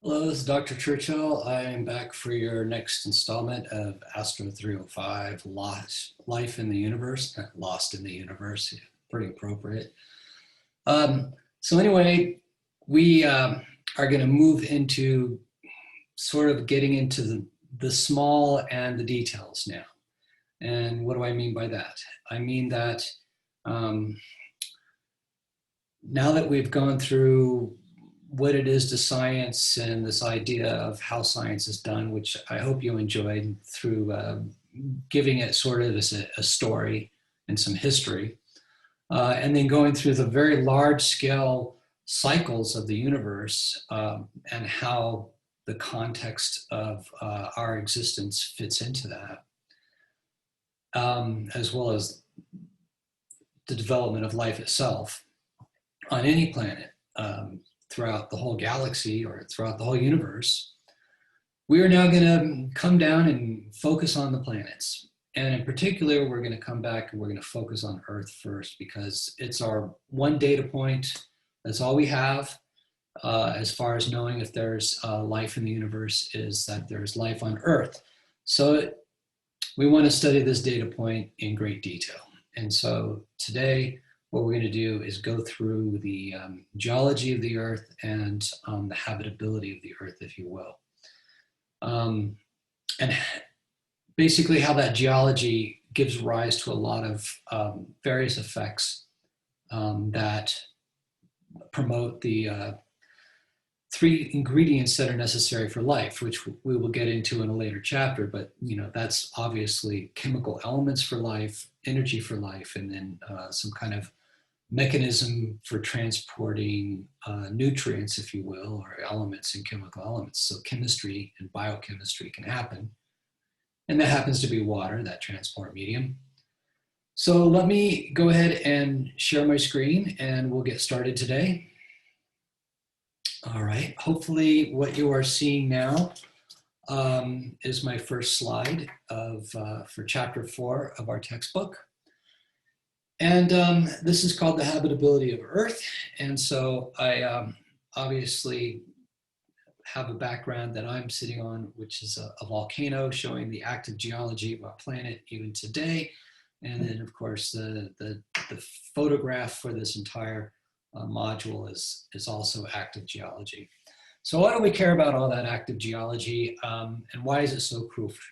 Hello, this is Dr. Churchill. I am back for your next installment of Astro 305, Lost Life in the Universe, Lost in the Universe, pretty appropriate. So anyway, we are going to move into sort of getting into the small and the details now. And what do I mean by that? I mean that um, now that we've gone through what it is to science and this idea of how science is done, which I hope you enjoyed through giving it sort of as a story and some history, and then going through the very large scale cycles of the universe and how the context of our existence fits into that, as well as the development of life itself on any planet. Throughout the whole galaxy or throughout the whole universe, we are now going to come down and focus on the planets. And in particular, we're going to come back and we're going to focus on Earth first because it's our one data point. That's all we have as far as knowing if there's life in the universe is that there's life on Earth. So we want to study this data point in great detail. And so today, what we're going to do is go through the geology of the Earth and the habitability of the Earth, if you will. And basically how that geology gives rise to a lot of various effects that promote the three ingredients that are necessary for life, which we will get into in a later chapter. But that's obviously chemical elements for life, energy for life, and then some kind of mechanism for transporting nutrients, if you will, or elements and chemical elements. So chemistry and biochemistry can happen. And that happens to be water, that transport medium. So let me go ahead and share my screen and we'll get started today. All right, hopefully what you are seeing now is my first slide for chapter 4 of our textbook. And this is called the habitability of Earth. And so I obviously have a background that I'm sitting on, which is a volcano showing the active geology of our planet even today. And then of course, the photograph for this entire module is also active geology. So why do we care about all that active geology and why is it so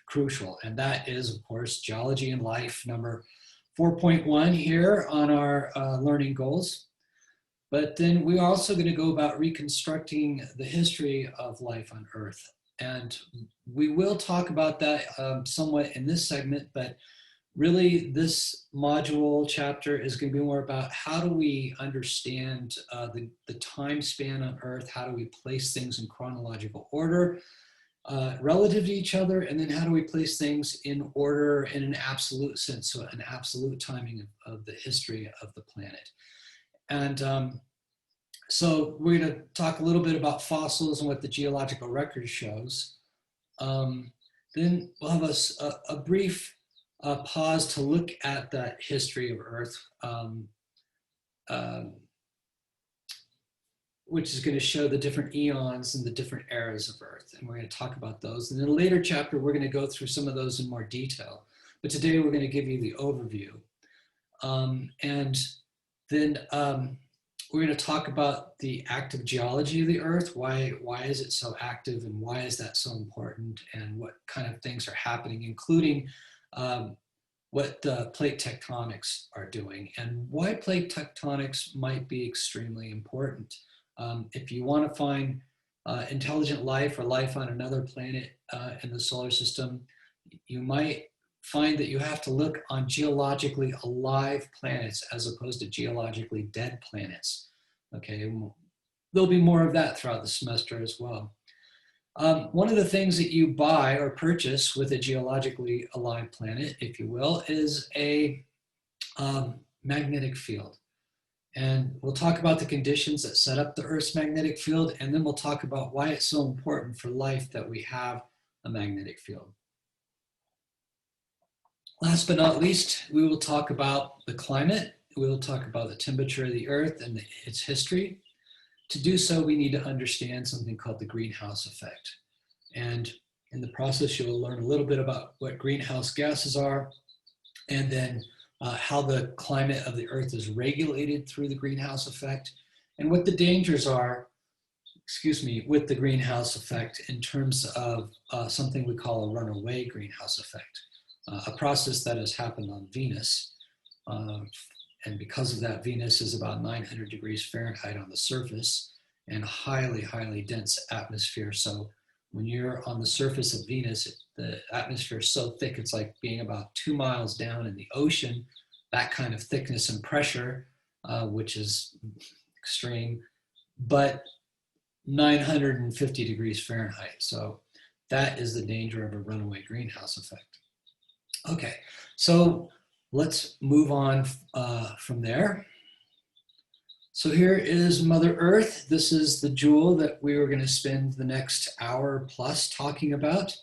crucial? And that is, of course, geology and life number 4.1 here on our learning goals. But then we're also going to go about reconstructing the history of life on Earth. And we will talk about that somewhat in this segment, but really this module chapter is going to be more about how do we understand the time span on Earth, how do we place things in chronological order, relative to each other, and then how do we place things in order in an absolute sense, so an absolute timing of the history of the planet. And so we're going to talk a little bit about fossils and what the geological record shows. Then we'll have a brief pause to look at that history of Earth, which is going to show the different eons and the different eras of Earth. And we're going to talk about those. And in a later chapter, we're going to go through some of those in more detail. But today we're going to give you the overview. And then we're going to talk about the active geology of the Earth. Why is it so active and why is that so important? And what kind of things are happening, including what plate tectonics are doing and why plate tectonics might be extremely important. If you want to find intelligent life or life on another planet in the solar system, you might find that you have to look on geologically alive planets as opposed to geologically dead planets. Okay, there'll be more of that throughout the semester as well. One of the things that you buy or purchase with a geologically alive planet, if you will, is a magnetic field. And we'll talk about the conditions that set up the Earth's magnetic field, and then we'll talk about why it's so important for life that we have a magnetic field. Last but not least, we will talk about the climate. We will talk about the temperature of the Earth and its history. to do so, we need to understand something called the greenhouse effect. And in the process, you'll learn a little bit about what greenhouse gases are, and then how the climate of the Earth is regulated through the greenhouse effect, and what the dangers are, with the greenhouse effect in terms of something we call a runaway greenhouse effect, a process that has happened on Venus. And because of that, Venus is about 900 degrees Fahrenheit on the surface and highly, highly dense atmosphere. So when you're on the surface of Venus, the atmosphere is so thick, it's like being about 2 miles down in the ocean, that kind of thickness and pressure, which is extreme, but 950 degrees Fahrenheit. So that is the danger of a runaway greenhouse effect. Okay, so let's move on from there. So here is Mother Earth. This is the jewel that we were going to spend the next hour plus talking about.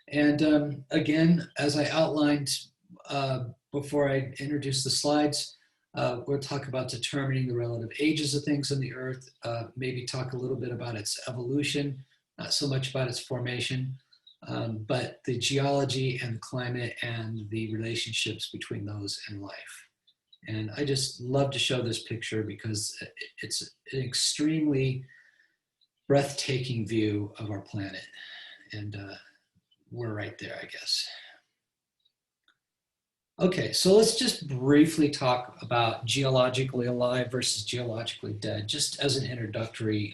And again, as I outlined before I introduced the slides, we'll talk about determining the relative ages of things on the Earth, maybe talk a little bit about its evolution, not so much about its formation, but the geology and the climate and the relationships between those and life. And I just love to show this picture because it's an extremely breathtaking view of our planet. And we're right there, I guess. Okay, so let's just briefly talk about geologically alive versus geologically dead, just as an introductory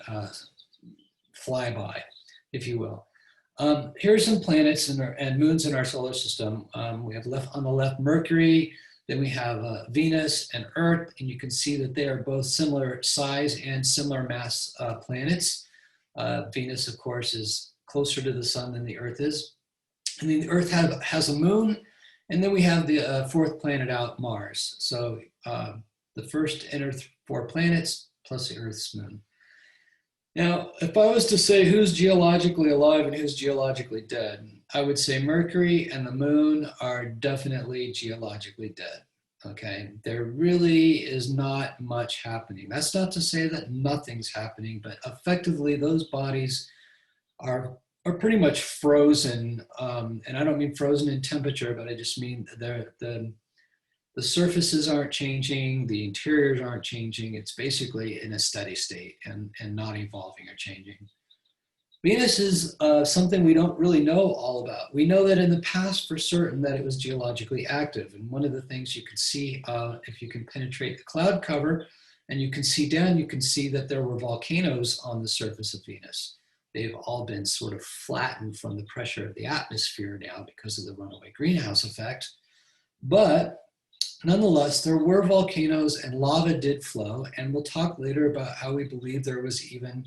flyby, if you will. Here are some planets and moons in our solar system. We have on the left Mercury, then we have Venus and Earth, and you can see that they are both similar size and similar mass planets. Venus, of course, is closer to the sun than the Earth is. And then the Earth has a moon, and then we have the fourth planet out, Mars. So the first enter 4 planets plus the Earth's moon. Now, if I was to say who's geologically alive and who's geologically dead, I would say Mercury and the moon are definitely geologically dead, okay? There really is not much happening. That's not to say that nothing's happening, but effectively those bodies are pretty much frozen, and I don't mean frozen in temperature, but I just mean the surfaces aren't changing, the interiors aren't changing. It's basically in a steady state and not evolving or changing. Venus is something we don't really know all about. We know that in the past for certain that it was geologically active. And one of the things you can see, if you can penetrate the cloud cover and you can see down, you can see that there were volcanoes on the surface of Venus. They've all been sort of flattened from the pressure of the atmosphere now because of the runaway greenhouse effect. But nonetheless, there were volcanoes and lava did flow, and we'll talk later about how we believe there was even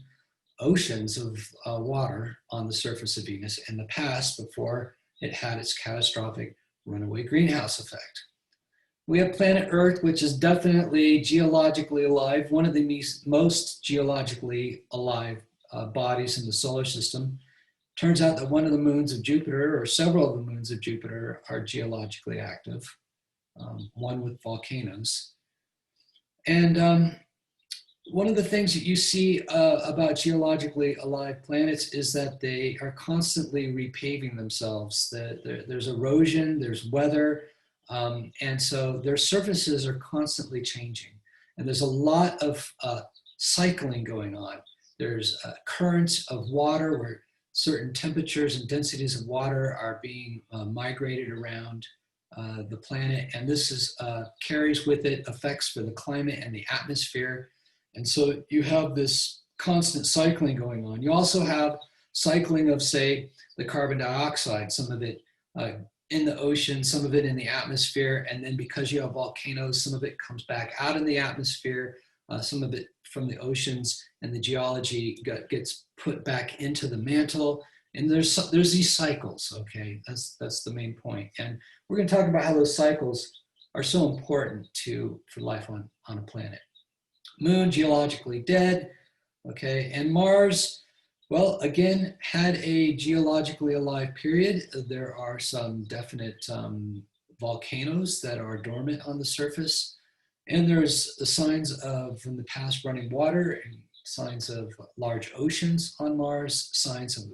oceans of water on the surface of Venus in the past before it had its catastrophic runaway greenhouse effect. We have planet Earth, which is definitely geologically alive, one of the most geologically alive bodies in the solar system. Turns out that one of the moons of Jupiter, or several of the moons of Jupiter, are geologically active. One with volcanoes. And one of the things that you see about geologically alive planets is that they are constantly repaving themselves. There's erosion, there's weather, and so their surfaces are constantly changing. And there's a lot of cycling going on. There's currents of water where certain temperatures and densities of water are being migrated around the planet, and this carries with it effects for the climate and the atmosphere. And so you have this constant cycling going on. You also have cycling of, say, the carbon dioxide, some of it in the ocean, some of it in the atmosphere, and then because you have volcanoes, some of it comes back out in the atmosphere, some of it from the oceans, and the geology gets put back into the mantle. And there's these cycles, okay? That's the main point. And we're going to talk about how those cycles are so important for life on a planet. Moon, geologically dead, okay? And Mars, well, again, had a geologically alive period. There are some definite volcanoes that are dormant on the surface. And there's the signs of, from the past, running water. And signs of large oceans on Mars, signs of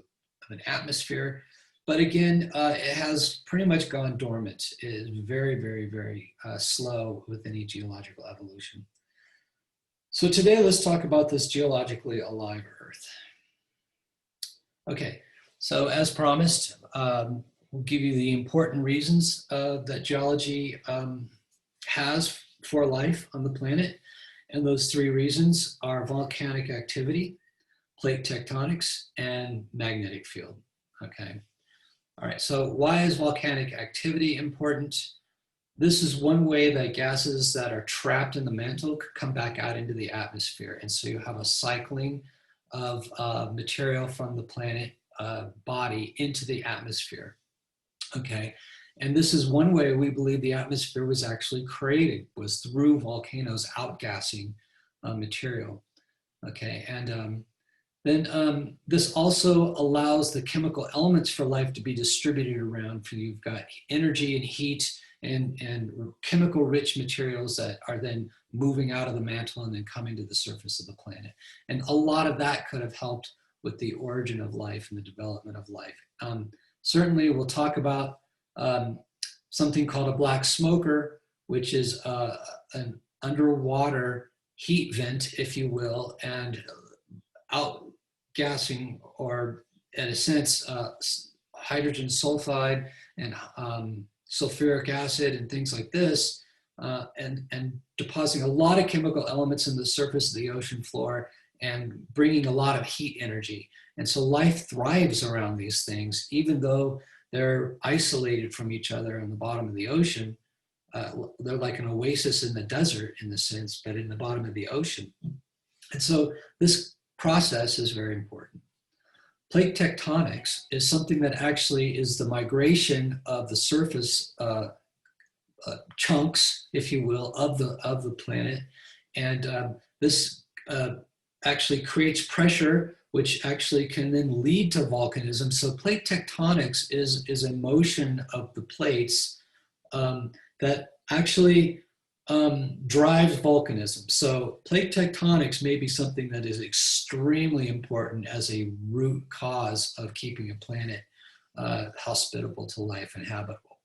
an atmosphere. But again, it has pretty much gone dormant. It is very, very, very slow with any geological evolution. So today, let's talk about this geologically alive Earth. Okay, so as promised, we'll give you the important reasons that geology has for life on the planet. And those three reasons are volcanic activity, plate tectonics, and magnetic field. Okay. All right, so why is volcanic activity important? This is one way that gases that are trapped in the mantle could come back out into the atmosphere. And so you have a cycling of material from the planet body into the atmosphere. Okay, and this is one way we believe the atmosphere was actually created, was through volcanoes outgassing material. Okay, and then this also allows the chemical elements for life to be distributed around. For you've got energy and heat and chemical rich materials that are then moving out of the mantle and then coming to the surface of the planet. And a lot of that could have helped with the origin of life and the development of life. Certainly we'll talk about something called a black smoker, which is an underwater heat vent, if you will, and outgassing, or in a sense, hydrogen sulfide and sulfuric acid and things like this, and depositing a lot of chemical elements in the surface of the ocean floor and bringing a lot of heat energy. And so life thrives around these things, even though they're isolated from each other on the bottom of the ocean. They're like an oasis in the desert in the sense, but in the bottom of the ocean. And so this process is very important. Plate tectonics is something that actually is the migration of the surface chunks, if you will, of the planet. And this actually creates pressure, which actually can then lead to volcanism. So plate tectonics is a motion of the plates that actually drives volcanism. So plate tectonics may be something that is extremely important as a root cause of keeping a planet hospitable to life and habitable.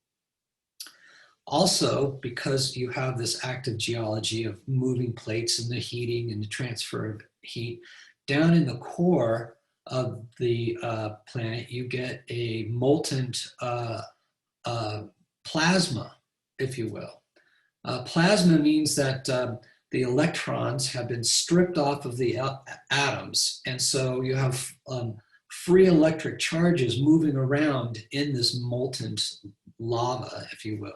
Also, because you have this active geology of moving plates and the heating and the transfer of heat, down in the core of the planet, you get a molten plasma, if you will. Plasma means that the electrons have been stripped off of the atoms, and so you have free electric charges moving around in this molten lava, if you will.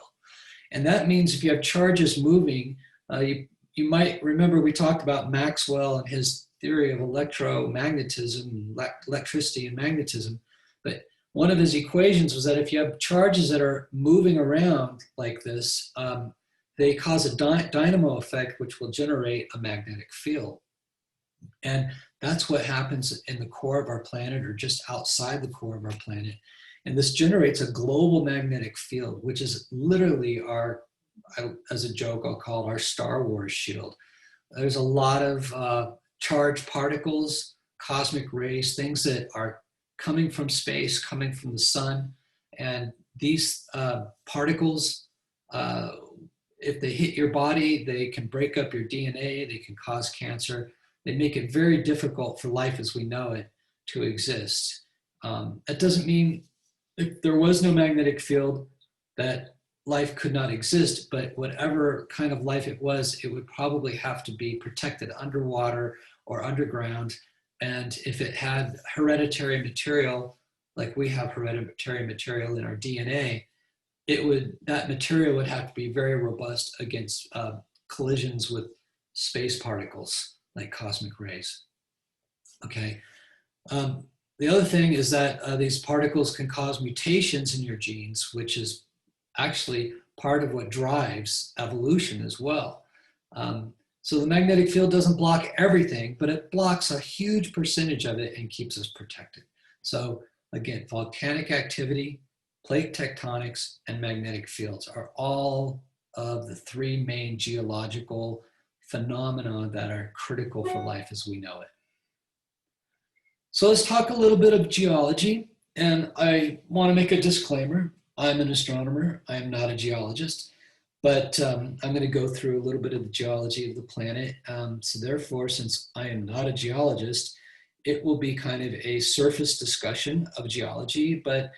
And that means if you have charges moving, you might remember we talked about Maxwell and his theory of electromagnetism, electricity and magnetism, but one of his equations was that if you have charges that are moving around like this, they cause a dynamo effect, which will generate a magnetic field. And that's what happens in the core of our planet, or just outside the core of our planet. And this generates a global magnetic field, which is literally our, as a joke, I'll call it our Star Wars shield. There's a lot of charged particles, cosmic rays, things that are coming from space, coming from the sun. And these particles, if they hit your body, they can break up your DNA, they can cause cancer. They make it very difficult for life as we know it to exist. That doesn't mean if there was no magnetic field that life could not exist, but whatever kind of life it was, it would probably have to be protected underwater or underground. And if it had hereditary material, like we have hereditary material in our DNA, that material would have to be very robust against collisions with space particles like cosmic rays. Okay. The other thing is that these particles can cause mutations in your genes, which is actually part of what drives evolution as well. So the magnetic field doesn't block everything, but it blocks a huge percentage of it and keeps us protected. So again, volcanic activity, plate tectonics, and magnetic fields are all of the three main geological phenomena that are critical for life as we know it. So let's talk a little bit of geology. And I want to make a disclaimer. I'm an astronomer. I am not a geologist. But I'm going to go through a little bit of the geology of the planet. So therefore, since I am not a geologist, it will be kind of a surface discussion of geology. But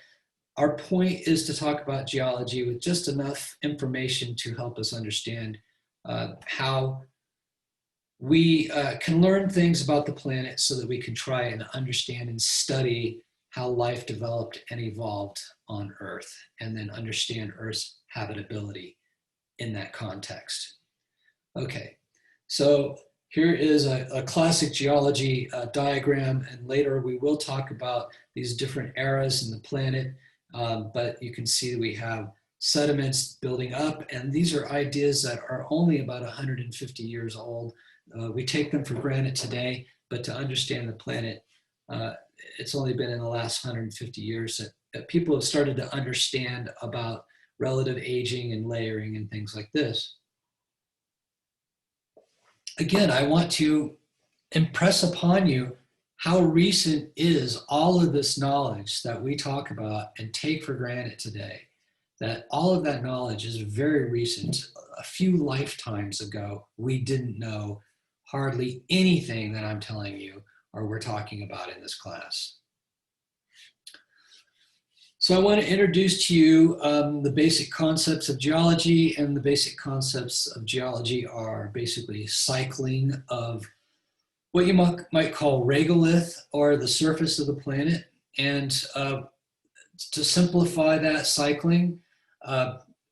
our point is to talk about geology with just enough information to help us understand how we can learn things about the planet so that we can try and understand and study how life developed and evolved on Earth, and then understand Earth's habitability in that context. Okay, so here is a classic geology diagram, and later we will talk about these different eras in the planet, but you can see we have sediments building up, and these are ideas that are only about 150 years old. We take them for granted today, but to understand the planet, it's only been in the last 150 years that people have started to understand about relative aging and layering and things like this. Again, I want to impress upon you how recent is all of this knowledge that we talk about and take for granted today. That all of that knowledge is very recent. A few lifetimes ago, we didn't know hardly anything that I'm telling you or we're talking about in this class. So I want to introduce to you the basic concepts of geology, and the basic concepts of geology are basically cycling of what you might call regolith, or the surface of the planet. And to simplify that cycling,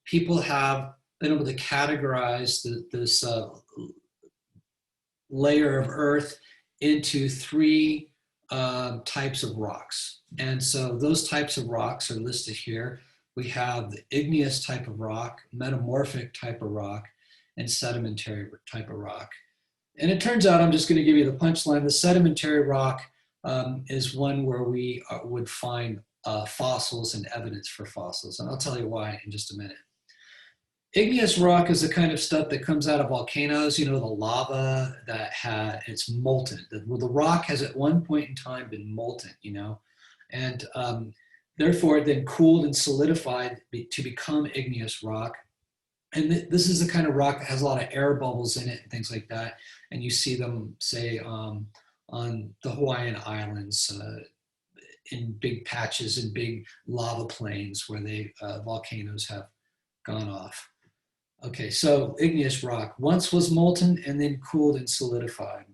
people have been able to categorize this layer of Earth into three types of rocks. And so those types of rocks are listed here. We have the igneous type of rock, metamorphic type of rock, and sedimentary type of rock. And it turns out, I'm just going to give you the punchline, the sedimentary rock is one where we would find fossils and evidence for fossils. And I'll tell you why in just a minute. Igneous rock is the kind of stuff that comes out of volcanoes, you know, the lava that it's molten. The rock has at one point in time been molten, you know, and therefore then cooled and solidified to become igneous rock. And this is the kind of rock that has a lot of air bubbles in it and things like that. And you see them, say, on the Hawaiian Islands, in big patches and big lava plains where volcanoes have gone off. Okay, so igneous rock once was molten and then cooled and solidified.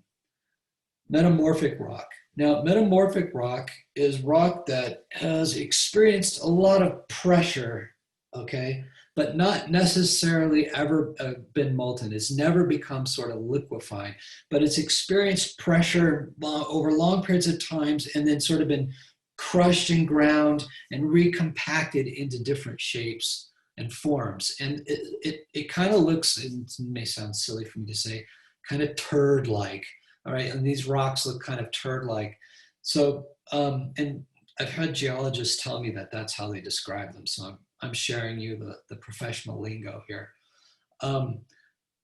Metamorphic rock. Now, metamorphic rock is rock that has experienced a lot of pressure, okay, but not necessarily ever been molten. It's never become sort of liquefied, but it's experienced pressure over long periods of times and then sort of been crushed and ground and recompacted into different shapes and forms. And it kind of looks, and it may sound silly for me to say, kind of turd-like, all right? And these rocks look kind of turd-like. So, and I've had geologists tell me that that's how they describe them. So I'm sharing you the professional lingo here.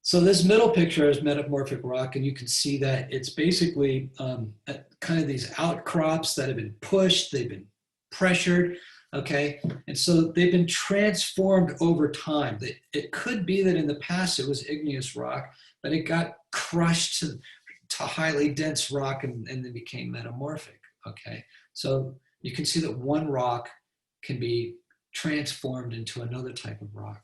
So this middle picture is metamorphic rock, and you can see that it's basically kind of these outcrops that have been pushed, they've been pressured, okay? And so they've been transformed over time. It could be that in the past it was igneous rock, but it got crushed to highly dense rock and then became metamorphic, okay? So you can see that one rock can be transformed into another type of rock.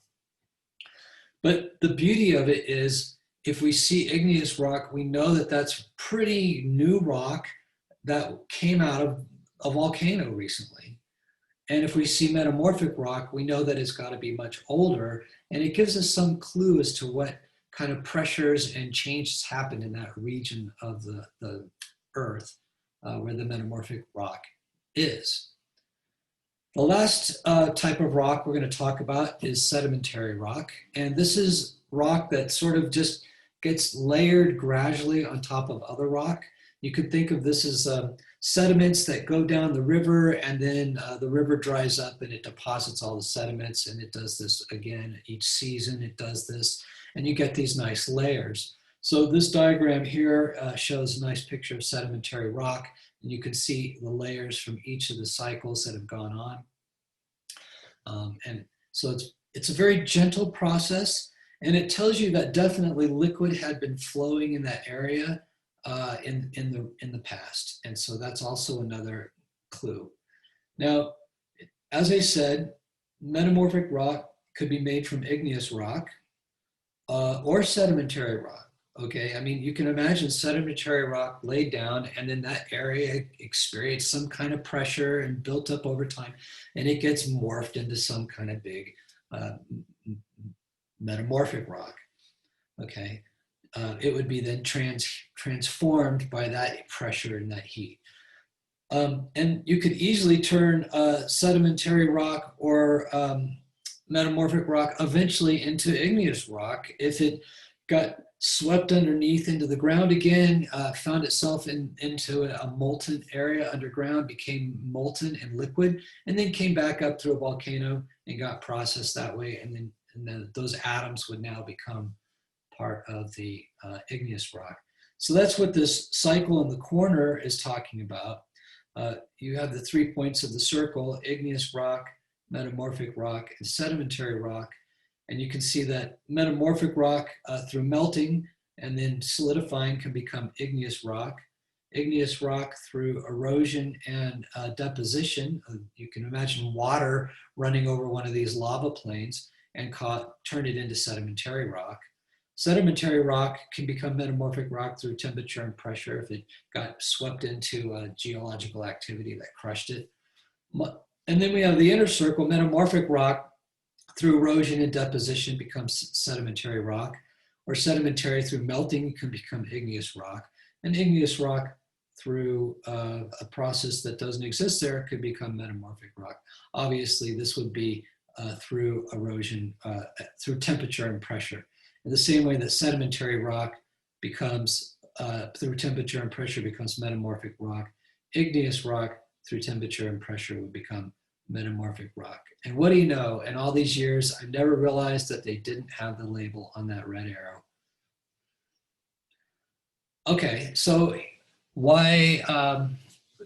But the beauty of it is, if we see igneous rock, we know that that's pretty new rock that came out of a volcano recently. And if we see metamorphic rock, we know that it's got to be much older, and it gives us some clue as to what kind of pressures and changes happened in that region of the Earth where the metamorphic rock is. The last type of rock we're going to talk about is sedimentary rock. And this is rock that sort of just gets layered gradually on top of other rock. You could think of this as sediments that go down the river, and then the river dries up and it deposits all the sediments, and it does this again each season. It does this, and you get these nice layers. So this diagram here shows a nice picture of sedimentary rock. And you can see the layers from each of the cycles that have gone on. And so it's a very gentle process, and it tells you that definitely liquid had been flowing in that area in the past. And so that's also another clue. Now, as I said, metamorphic rock could be made from igneous rock or sedimentary rock. Okay, I mean, you can imagine sedimentary rock laid down, and then that area experienced some kind of pressure and built up over time, and it gets morphed into some kind of big metamorphic rock. Okay, it would be then transformed by that pressure and that heat. And you could easily turn sedimentary rock or metamorphic rock eventually into igneous rock if it got swept underneath into the ground again, found itself into a molten area underground, became molten and liquid, and then came back up through a volcano and got processed that way. And then those atoms would now become part of the igneous rock. So that's what this cycle in the corner is talking about. You have the 3 points of the circle: igneous rock, metamorphic rock, and sedimentary rock. And you can see that metamorphic rock through melting and then solidifying can become igneous rock. Igneous rock through erosion and deposition. You can imagine water running over one of these lava plains and turn it into sedimentary rock. Sedimentary rock can become metamorphic rock through temperature and pressure if it got swept into geological activity that crushed it. And then we have the inner circle: metamorphic rock through erosion and deposition becomes sedimentary rock, or sedimentary through melting can become igneous rock, and igneous rock through a process that doesn't exist there could become metamorphic rock. Obviously, this would be through erosion, through temperature and pressure. In the same way that sedimentary rock becomes, through temperature and pressure, becomes metamorphic rock, igneous rock through temperature and pressure would become metamorphic rock. And what do you know? In all these years, I've never realized that they didn't have the label on that red arrow. Okay, so why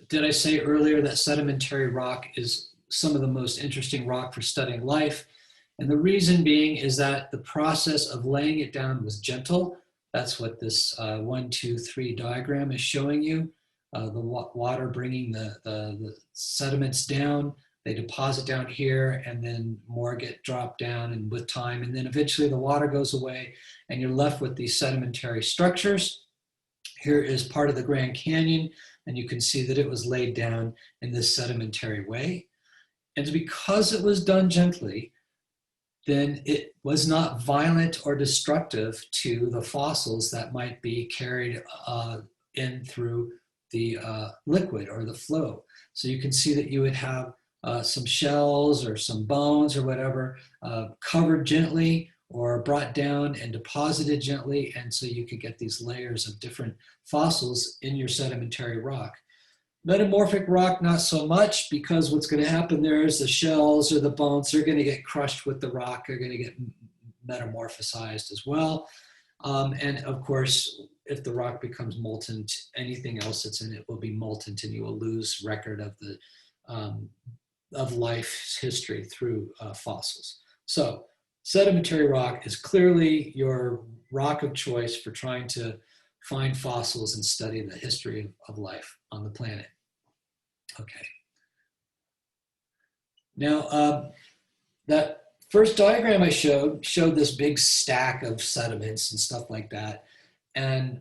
did I say earlier that sedimentary rock is some of the most interesting rock for studying life? And the reason being is that the process of laying it down was gentle. That's what this 1, 2, 3 diagram is showing you. The water bringing the sediments down. They deposit down here, and then more get dropped down, and with time, and then eventually the water goes away, and you're left with these sedimentary structures. Here is part of the Grand Canyon, and you can see that it was laid down in this sedimentary way. And because it was done gently, then it was not violent or destructive to the fossils that might be carried in through the liquid or the flow. So you can see that you would have some shells or some bones or whatever covered gently or brought down and deposited gently, and so you could get these layers of different fossils in your sedimentary rock. Metamorphic rock, not so much, because what's going to happen there is the shells or the bones are going to get crushed with the rock. They're going to get metamorphosized as well. And of course, if the rock becomes molten, anything else that's in it will be molten, and you will lose record of the of life's history through fossils. So sedimentary rock is clearly your rock of choice for trying to find fossils and study the history of life on the planet. Okay. Now, that first diagram I showed this big stack of sediments and stuff like that. And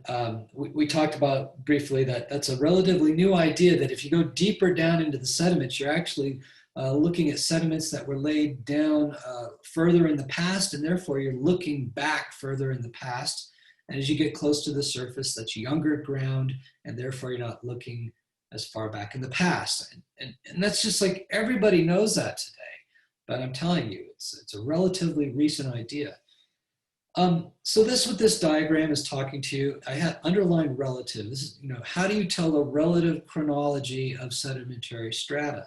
we talked about briefly that that's a relatively new idea, that if you go deeper down into the sediments, you're actually looking at sediments that were laid down further in the past, and therefore you're looking back further in the past. And as you get close to the surface, that's younger ground, and therefore you're not looking as far back in the past. And that's just like, everybody knows that today. But I'm telling you, it's a relatively recent idea. So what this diagram is talking to you, I had underlined relative. This is, how do you tell the relative chronology of sedimentary strata?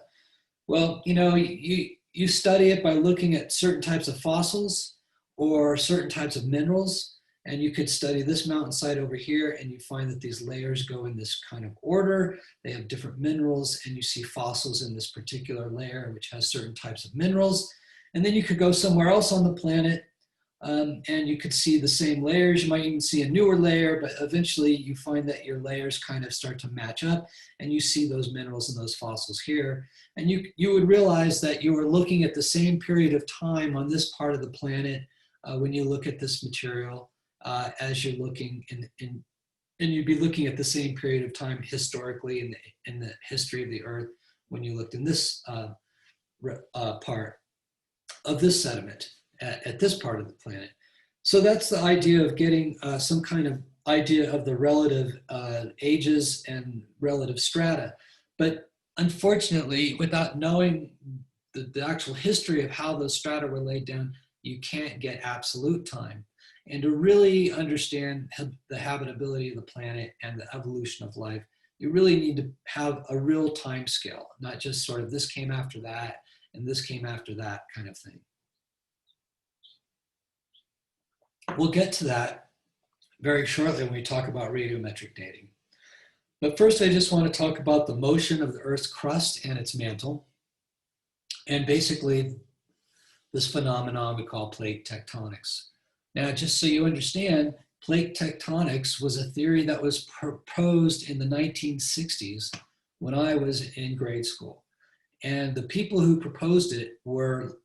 Well, you study it by looking at certain types of fossils or certain types of minerals. And you could study this mountainside over here, and you find that these layers go in this kind of order. They have different minerals, and you see fossils in this particular layer, which has certain types of minerals. And then you could go somewhere else on the planet, and you could see the same layers. You might even see a newer layer, but eventually you find that your layers kind of start to match up, and you see those minerals and those fossils here. And you would realize that you were looking at the same period of time on this part of the planet when you look at this material as you're looking and you'd be looking at the same period of time historically in the history of the Earth when you looked in this part of this sediment at this part of the planet. So that's the idea of getting some kind of idea of the relative ages and relative strata. But unfortunately, without knowing the actual history of how those strata were laid down, you can't get absolute time. And to really understand the habitability of the planet and the evolution of life, you really need to have a real time scale, not just sort of this came after that and this came after that kind of thing. We'll get to that very shortly when we talk about radiometric dating. But first, I just want to talk about the motion of the Earth's crust and its mantle, and basically this phenomenon we call plate tectonics. Now, just so you understand, plate tectonics was a theory that was proposed in the 1960s when I was in grade school. And the people who proposed it were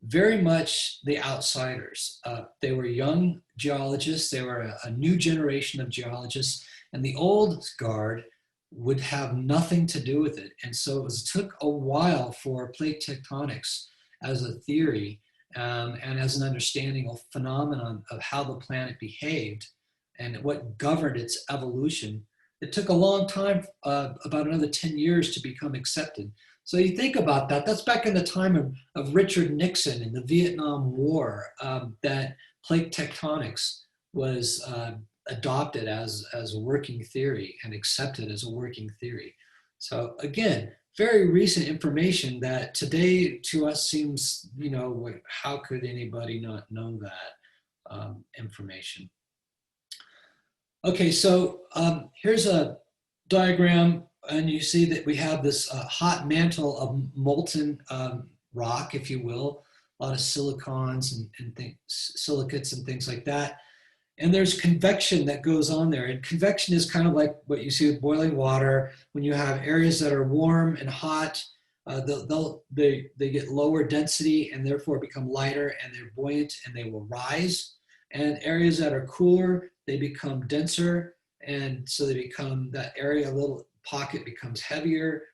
very much the outsiders. They were young geologists. They were a new generation of geologists, and the old guard would have nothing to do with it. And so it took a while for plate tectonics as a theory and as an understanding of phenomenon of how the planet behaved and what governed its evolution. It took a long time, about another 10 years, to become accepted. So you think about that, that's back in the time of Richard Nixon and the Vietnam War, that plate tectonics was adopted as a working theory and accepted as a working theory. So again, very recent information that today to us seems, you know, how could anybody not know that information? Okay, so here's a diagram, and you see that we have this hot mantle of molten rock, if you will, a lot of silicons and silicates and things like that. And there's convection that goes on there. And convection is kind of like what you see with boiling water. When you have areas that are warm and hot, they get lower density and therefore become lighter, and they're buoyant and they will rise. And areas that are cooler, they become denser. And so they become, that area, a little pocket becomes heavier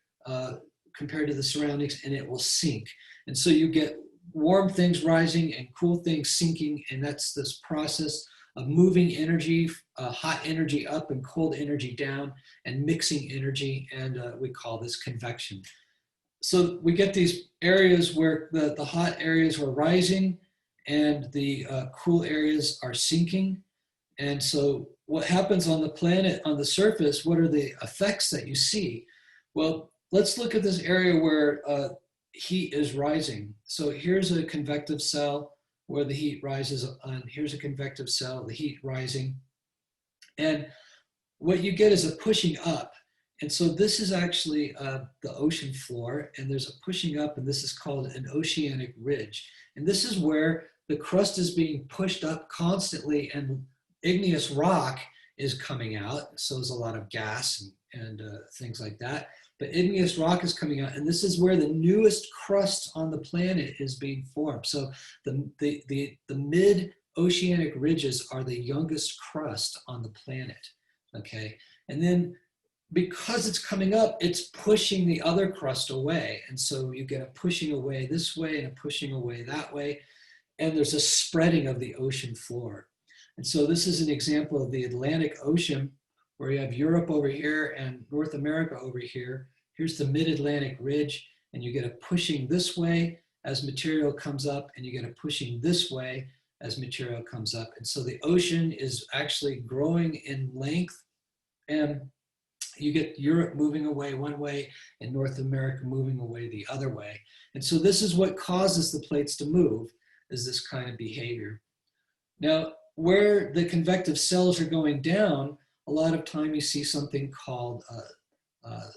compared to the surroundings, and it will sink. And so you get warm things rising and cool things sinking. And that's this process of moving energy, hot energy up and cold energy down, and mixing energy, and we call this convection. So we get these areas where the hot areas are rising and the cool areas are sinking. And so what happens on the planet, on the surface, what are the effects that you see? Well, let's look at this area where heat is rising. So here's a convective cell where the heat rises, and here's a convective cell, the heat rising. And what you get is a pushing up. And so this is actually the ocean floor, and there's a pushing up, and this is called an oceanic ridge. And this is where the crust is being pushed up constantly, and igneous rock is coming out. So there's a lot of gas and things like that. But igneous rock is coming out, and this is where the newest crust on the planet is being formed. So the mid-oceanic ridges are the youngest crust on the planet, okay? And then because it's coming up, it's pushing the other crust away. And so you get a pushing away this way and a pushing away that way, and there's a spreading of the ocean floor. And so this is an example of the Atlantic Ocean, where you have Europe over here and North America over here. Here's the mid-Atlantic ridge, and you get a pushing this way as material comes up, and you get a pushing this way as material comes up. And so the ocean is actually growing in length, and you get Europe moving away one way and North America moving away the other way. And so this is what causes the plates to move, is this kind of behavior. Now, where the convective cells are going down, a lot of time you see something called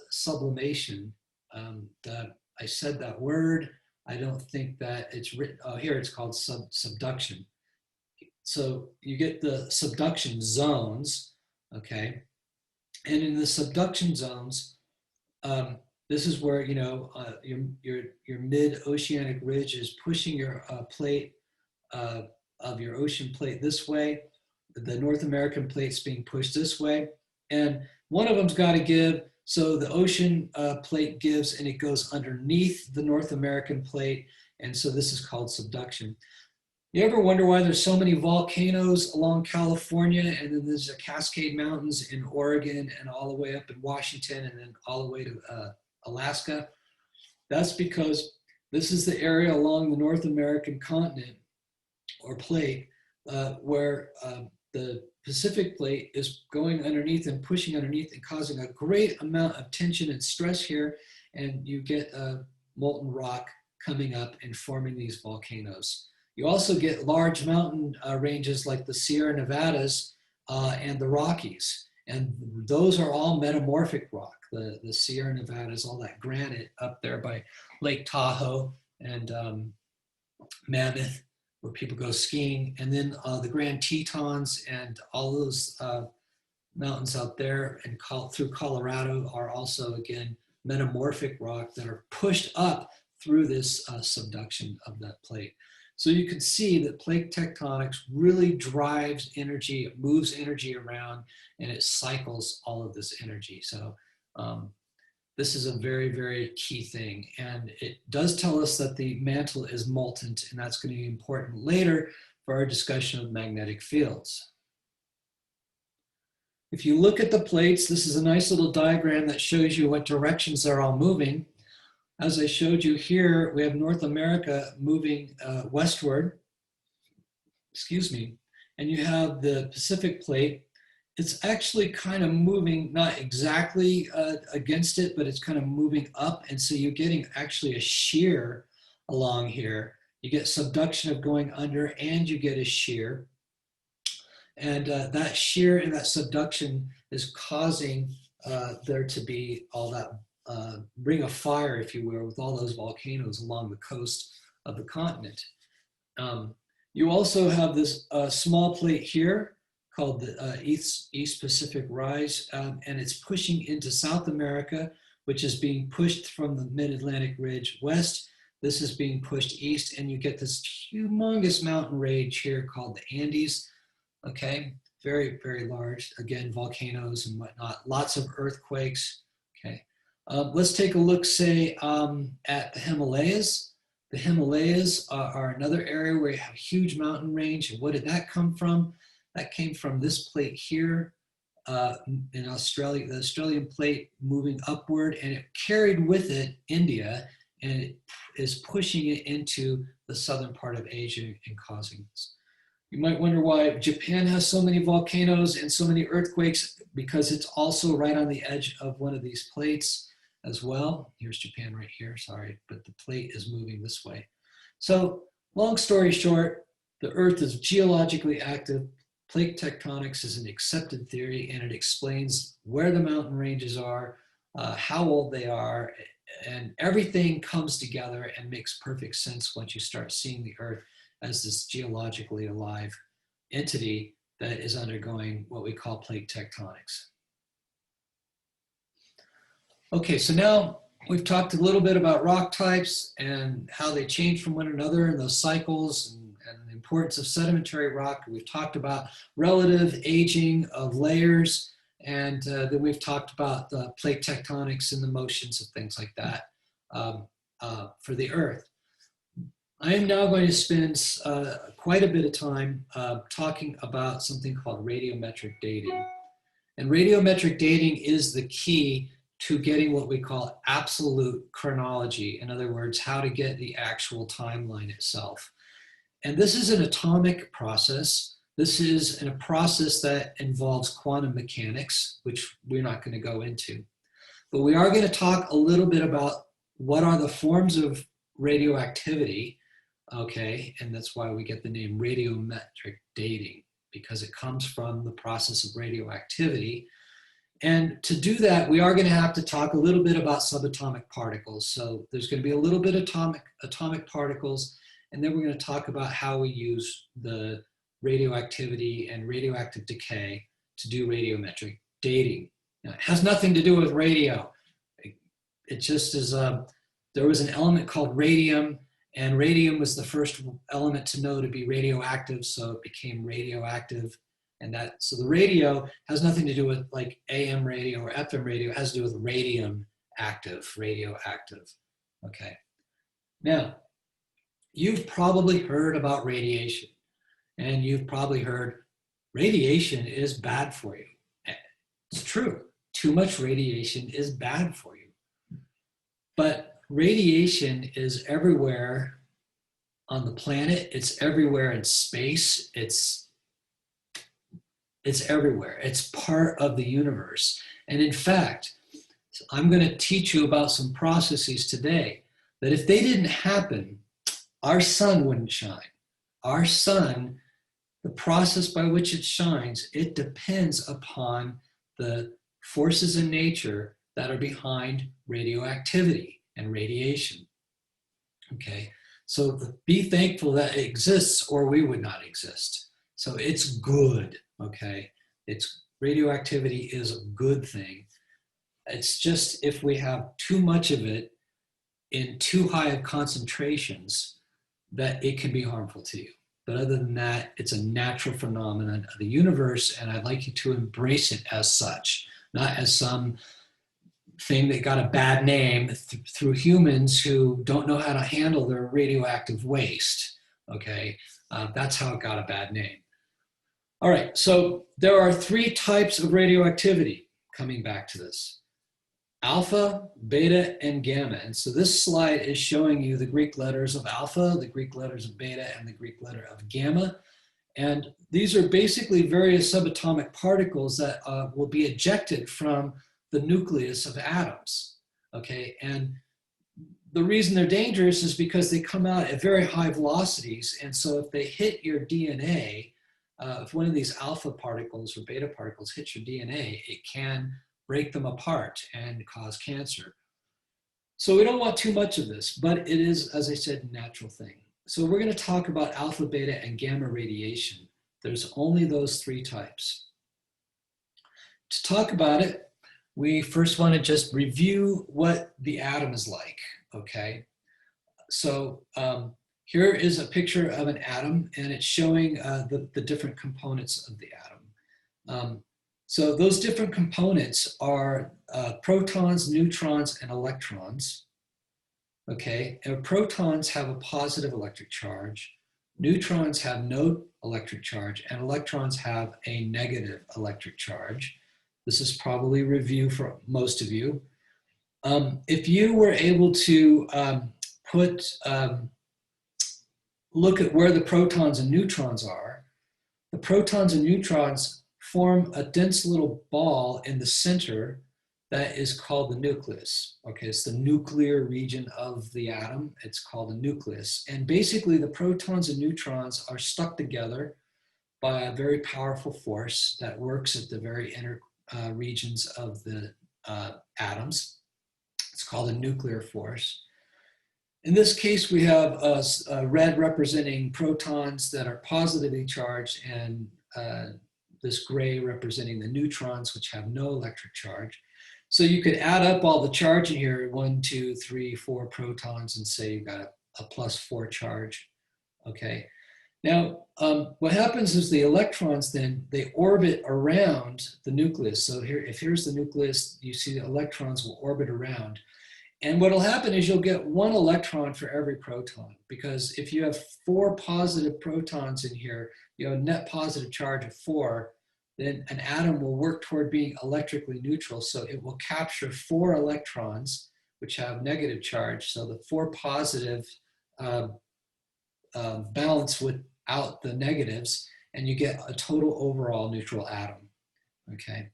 sublimation. I said that word. I don't think that it's written. Oh, here it's called subduction. So you get the subduction zones, okay? And in the subduction zones, this is where, you know, your mid-oceanic ridge is pushing your plate of your ocean plate this way. The North American plate's being pushed this way. And one of them's got to give. So the ocean plate gives and it goes underneath the North American plate. And so this is called subduction. You ever wonder why there's so many volcanoes along California, and then there's the Cascade Mountains in Oregon and all the way up in Washington and then all the way to Alaska? That's because this is the area along the North American continent or plate where the Pacific plate is going underneath and pushing underneath and causing a great amount of tension and stress here, and you get molten rock coming up and forming these volcanoes. You also get large mountain ranges like the Sierra Nevadas and the Rockies. And those are all metamorphic rock. The Sierra Nevadas, all that granite up there by Lake Tahoe and Mammoth, where people go skiing. And then the Grand Tetons and all those mountains out there and through Colorado are also, again, metamorphic rock that are pushed up through this subduction of that plate. So you can see that plate tectonics really drives energy, it moves energy around, and it cycles all of this energy. So this is a very, very key thing. And it does tell us that the mantle is molten, and that's going to be important later for our discussion of magnetic fields. If you look at the plates, this is a nice little diagram that shows you what directions they're all moving. As I showed you here, we have North America moving westward, and you have the Pacific plate. It's actually kind of moving, not exactly against it, but it's kind of moving up. And so you're getting actually a shear along here. You get subduction of going under and you get a shear. And that shear and that subduction is causing there to be all that ring of fire, if you will, with all those volcanoes along the coast of the continent. You also have this small plate here called the East Pacific Rise, and it's pushing into South America, which is being pushed from the Mid-Atlantic Ridge west. This is being pushed east, and you get this humongous mountain range here called the Andes. Okay, very, very large. Again, volcanoes and whatnot, lots of earthquakes. Okay. Let's take a look, say, at the Himalayas. The Himalayas are another area where you have a huge mountain range. And what did that come from? That came from this plate here in Australia, the Australian plate moving upward, and it carried with it India, and it is pushing it into the southern part of Asia and causing this. You might wonder why Japan has so many volcanoes and so many earthquakes, because it's also right on the edge of one of these plates as well. Here's Japan right here, sorry, but the plate is moving this way. So long story short, the Earth is geologically active. Plate tectonics is an accepted theory, and it explains where the mountain ranges are, how old they are, and everything comes together and makes perfect sense once you start seeing the Earth as this geologically alive entity that is undergoing what we call plate tectonics. Okay, so now we've talked a little bit about rock types and how they change from one another and those cycles and the importance of sedimentary rock. We've talked about relative aging of layers, and then we've talked about the plate tectonics and the motions of things like that for the Earth. I am now going to spend quite a bit of time talking about something called radiometric dating. And radiometric dating is the key to getting what we call absolute chronology. In other words, how to get the actual timeline itself. And this is an atomic process. This is a process that involves quantum mechanics, which we're not going to go into. But we are going to talk a little bit about what are the forms of radioactivity, okay? And that's why we get the name radiometric dating. because it comes from the process of radioactivity. And to do that, we are going to have to talk a little bit about subatomic particles. So there's going to be a little bit of atomic particles, and then we're going to talk about how we use the radioactivity and radioactive decay to do radiometric dating. Now, it has nothing to do with radio. It just is, there was an element called radium, and radium was the first element to know to be radioactive, so it became radioactive. And so the radio has nothing to do with like AM radio or FM radio. It has to do with radium active, radioactive. Okay. Now, you've probably heard about radiation, and you've probably heard radiation is bad for you. It's true. Too much radiation is bad for you. But radiation is everywhere on the planet. It's everywhere in space. It's everywhere. It's part of the universe. And in fact, I'm going to teach you about some processes today that if they didn't happen, our sun wouldn't shine. Our sun, the process by which it shines, it depends upon the forces in nature that are behind radioactivity and radiation. Okay, so be thankful that it exists, or we would not exist. So it's good. Okay, radioactivity is a good thing. It's just if we have too much of it in too high of concentrations, that it can be harmful to you. But other than that, it's a natural phenomenon of the universe, and I'd like you to embrace it as such, not as some thing that got a bad name through humans who don't know how to handle their radioactive waste. Okay, that's how it got a bad name. All right, so there are three types of radioactivity, coming back to this: alpha, beta, and gamma. And so this slide is showing you the Greek letters of alpha, the Greek letters of beta, and the Greek letter of gamma. And these are basically various subatomic particles that will be ejected from the nucleus of atoms, okay? And the reason they're dangerous is because they come out at very high velocities. And so if they hit your DNA, if one of these alpha particles or beta particles hits your DNA, it can break them apart and cause cancer. So we don't want too much of this, but it is, as I said, a natural thing. So we're going to talk about alpha, beta, and gamma radiation. There's only those three types. To talk about it, we first want to just review what the atom is like, okay? So here is a picture of an atom, and it's showing the different components of the atom. So those different components are protons, neutrons, and electrons. Okay, and protons have a positive electric charge, neutrons have no electric charge, and electrons have a negative electric charge. This is probably review for most of you. If you were able to look at where the protons and neutrons are, the protons and neutrons form a dense little ball in the center that is called the nucleus. Okay, it's the nuclear region of the atom. It's called a nucleus. And basically the protons and neutrons are stuck together by a very powerful force that works at the very inner regions of the atoms. It's called a nuclear force. In this case, we have red representing protons that are positively charged, and this gray representing the neutrons, which have no electric charge. So you could add up all the charge in here, 1, 2, 3, 4 protons, and say you've got a +4 charge, okay? Now, what happens is the electrons then, they orbit around the nucleus. So here, if here's the nucleus, you see the electrons will orbit around. And what'll happen is you'll get 1 electron for every proton, because if you have 4 positive protons in here, you have a net positive charge of 4, then an atom will work toward being electrically neutral. So it will capture 4 electrons, which have negative charge. So the 4 positive balance without the negatives, and you get a total overall neutral atom, okay?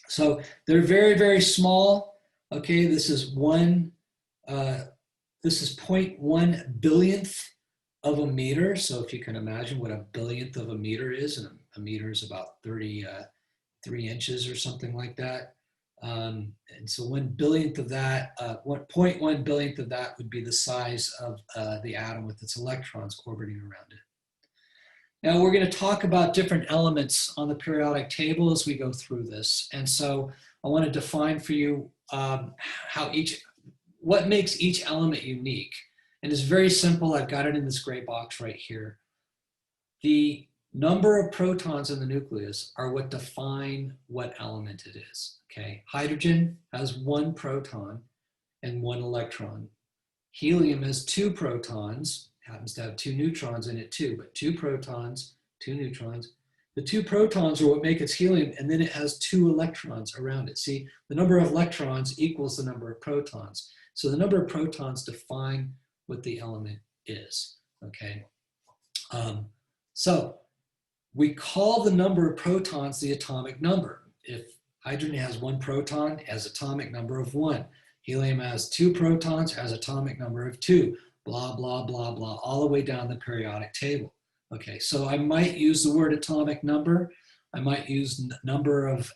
So they're very, very small. Okay, this is 0.1 billionth of a meter. So if you can imagine what a billionth of a meter is in a meter is about 33 inches or something like that. And so 1 billionth of that, 0.1 billionth of that would be the size of the atom with its electrons orbiting around it. Now we're going to talk about different elements on the periodic table as we go through this. And so I want to define for you what makes each element unique. And it's very simple. I've got it in this gray box right here. The number of protons in the nucleus are what define what element it is. Okay, hydrogen has 1 proton and 1 electron. Helium has 2 protons, happens to have 2 neutrons in it too, but 2 protons, 2 neutrons. The 2 protons are what make its helium, and then it has 2 electrons around it. See, the number of electrons equals the number of protons. So the number of protons define what the element is, okay? So we call the number of protons the atomic number. If hydrogen has 1 proton, it has atomic number of 1. Helium has 2 protons, has atomic number of 2. Blah, blah, blah, blah, all the way down the periodic table. Okay, so I might use the word atomic number. I might use number of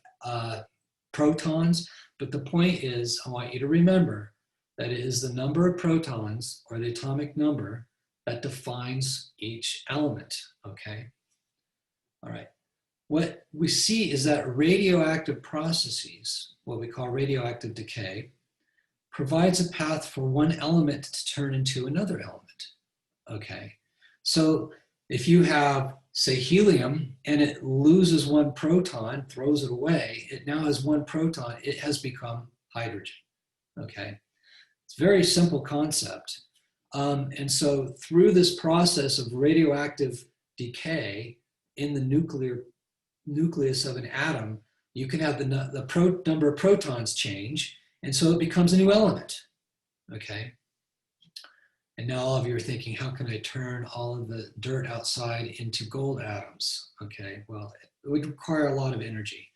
protons, but the point is, I want you to remember that it is the number of protons, or the atomic number, that defines each element, okay? All right, what we see is that radioactive processes, what we call radioactive decay, provides a path for one element to turn into another element, okay? So if you have, say, helium, and it loses 1 proton, throws it away, it now has 1 proton, it has become hydrogen, okay? It's a very simple concept. And so through this process of radioactive decay in the nucleus of an atom, you can have the number of protons change, and so it becomes a new element, okay? And now all of you are thinking, how can I turn all of the dirt outside into gold atoms? Okay, well, it would require a lot of energy,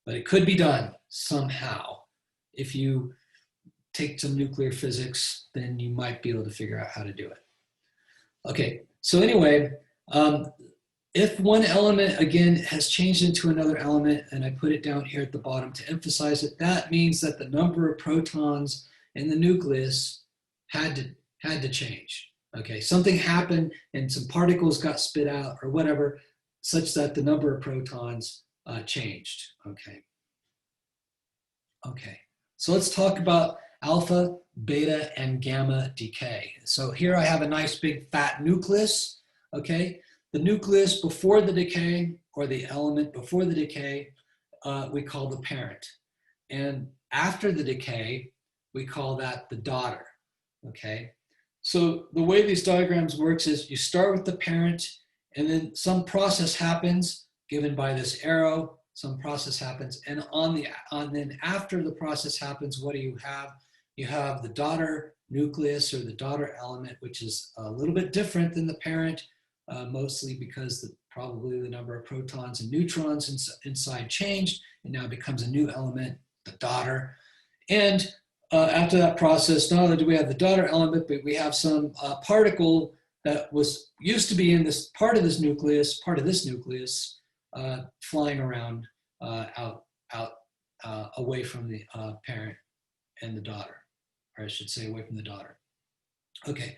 but it could be done somehow. If you take some nuclear physics, then you might be able to figure out how to do it. Okay, so anyway, if one element, again, has changed into another element, and I put it down here at the bottom to emphasize it, that means that the number of protons in the nucleus had to change. Okay, something happened and some particles got spit out or whatever, such that the number of protons changed. Okay. Okay, so let's talk about alpha, beta, and gamma decay. So here I have a nice big fat nucleus. Okay, the nucleus before the decay, or the element before the decay, we call the parent. And after the decay, we call that the daughter. Okay, so the way these diagrams works is you start with the parent, and then some process happens, given by this arrow, some process happens, and then after the process happens, what do you have? You have the daughter nucleus, or the daughter element, which is a little bit different than the parent, mostly because probably the number of protons and neutrons inside changed, and now becomes a new element, the daughter. And after that process, not only do we have the daughter element, but we have some particle that used to be in this part of this nucleus, flying around out away from the parent and the daughter, or I should say away from the daughter. Okay,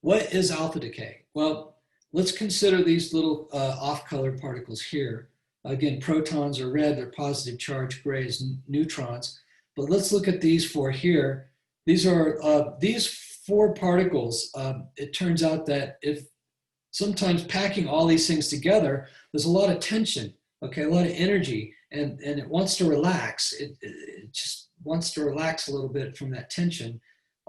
what is alpha decay? Well, let's consider these little off-color particles here. Again, protons are red, they're positive charge, gray is neutrons. But let's look at these 4 here. These are these 4 particles. It turns out that if sometimes packing all these things together, there's a lot of tension, okay, a lot of energy, and it wants to relax. It just wants to relax a little bit from that tension.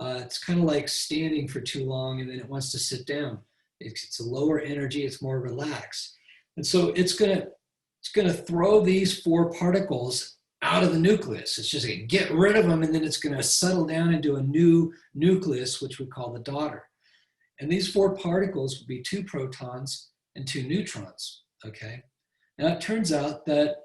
It's kind of like standing for too long, and then it wants to sit down. It's a lower energy, it's more relaxed. And so it's gonna throw these 4 particles out of the nucleus. It's just gonna get rid of them, and then it's gonna settle down into a new nucleus, which we call the daughter. And these 4 particles would be 2 protons and 2 neutrons, okay? Now it turns out that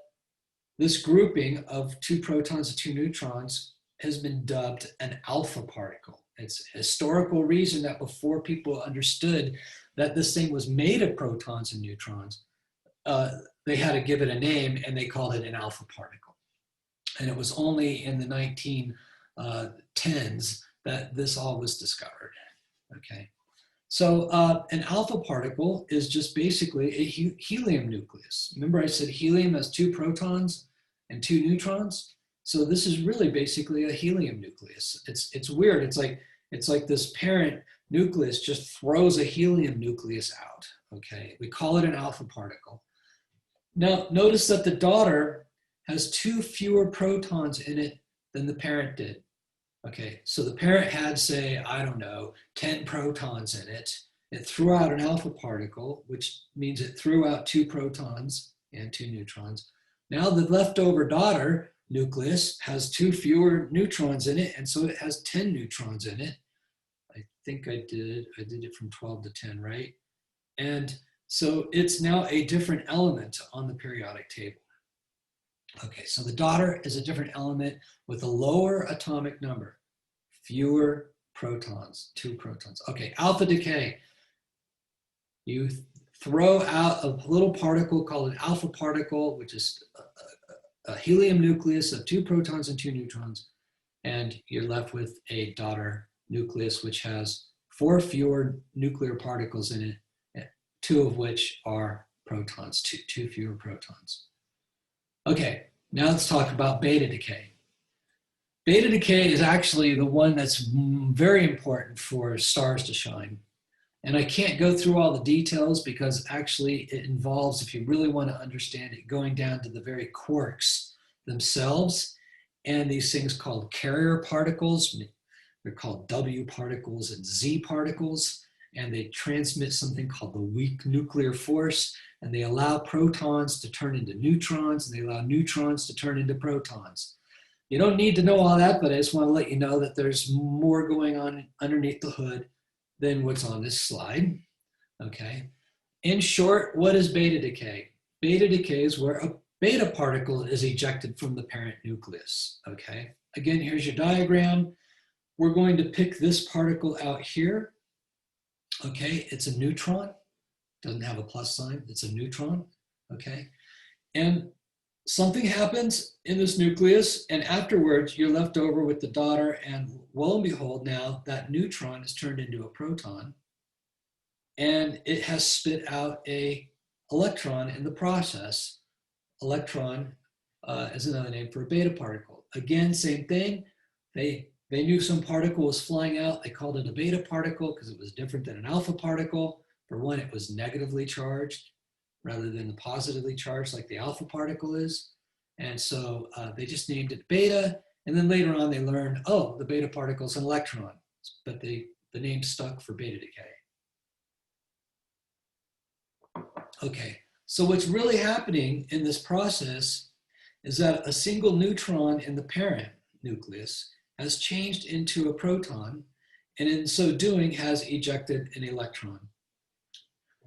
this grouping of 2 protons and 2 neutrons has been dubbed an alpha particle. It's a historical reason that before people understood that this thing was made of protons and neutrons, they had to give it a name, and they called it an alpha particle. And it was only in the 1910s that this all was discovered, okay? So an alpha particle is just basically a helium nucleus. Remember I said helium has 2 protons and 2 neutrons? So this is really basically a helium nucleus. It's weird. It's like this parent nucleus just throws a helium nucleus out, okay? We call it an alpha particle. Now, notice that the daughter has 2 fewer protons in it than the parent did. Okay, so the parent had, say, I don't know, 10 protons in it. It threw out an alpha particle, which means it threw out 2 protons and 2 neutrons. Now the leftover daughter nucleus has 2 fewer neutrons in it, and so it has 10 neutrons in it. I think I did it from 12 to 10, right? And so it's now a different element on the periodic table. Okay, so the daughter is a different element with a lower atomic number, fewer protons, 2 protons. Okay, alpha decay. You throw out a little particle called an alpha particle, which is a helium nucleus of 2 protons and 2 neutrons, and you're left with a daughter nucleus, which has 4 fewer nuclear particles in it, 2 of which are protons, 2 fewer protons. Okay, now let's talk about beta decay. Beta decay is actually the one that's very important for stars to shine. And I can't go through all the details because actually it involves, if you really want to understand it, going down to the very quarks themselves and these things called carrier particles. They're called W particles and Z particles, and they transmit something called the weak nuclear force, and they allow protons to turn into neutrons, and they allow neutrons to turn into protons. You don't need to know all that, but I just want to let you know that there's more going on underneath the hood than what's on this slide, okay? In short, what is beta decay? Beta decay is where a beta particle is ejected from the parent nucleus, okay? Again, here's your diagram. We're going to pick this particle out here, okay? It's a neutron. Doesn't have a plus sign, it's a neutron, okay? And something happens in this nucleus, and afterwards you're left over with the daughter, and lo and behold, now that neutron is turned into a proton, and it has spit out a electron in the process. Electron is another name for a beta particle. Again, same thing. They knew some particle was flying out. They called it a beta particle because it was different than an alpha particle. For one, it was negatively charged rather than the positively charged like the alpha particle is. And so they just named it beta. And then later on they learned, oh, the beta particle is an electron, but the name stuck for beta decay. Okay, so what's really happening in this process is that a single neutron in the parent nucleus has changed into a proton, and in so doing has ejected an electron.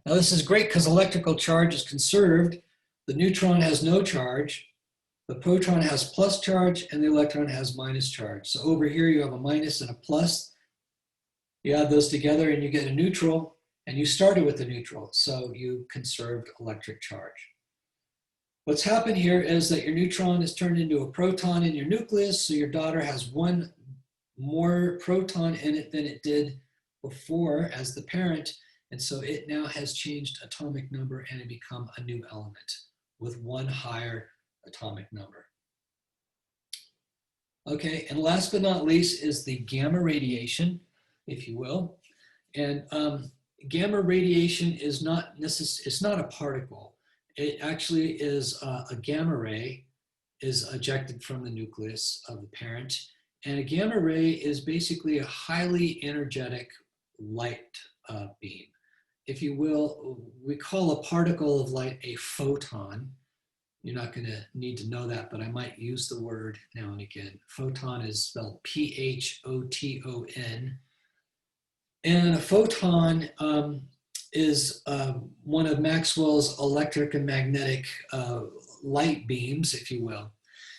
Now this is great because electrical charge is conserved. The neutron has no charge, the proton has plus charge, and the electron has minus charge. So over here you have a minus and a plus. You add those together and you get a neutral, and you started with a neutral, so you conserved electric charge. What's happened here is that your neutron is turned into a proton in your nucleus, so your daughter has 1 more proton in it than it did before as the parent. And so it now has changed atomic number and it become a new element with 1 higher atomic number. Okay, and last but not least is the gamma radiation, if you will. And gamma radiation is not it's not a particle. It actually is a gamma ray is ejected from the nucleus of the parent. And a gamma ray is basically a highly energetic light beam. If you will, we call a particle of light a photon. You're not going to need to know that, but I might use the word now and again. Photon is spelled P-H-O-T-O-N. And a photon is one of Maxwell's electric and magnetic light beams, if you will.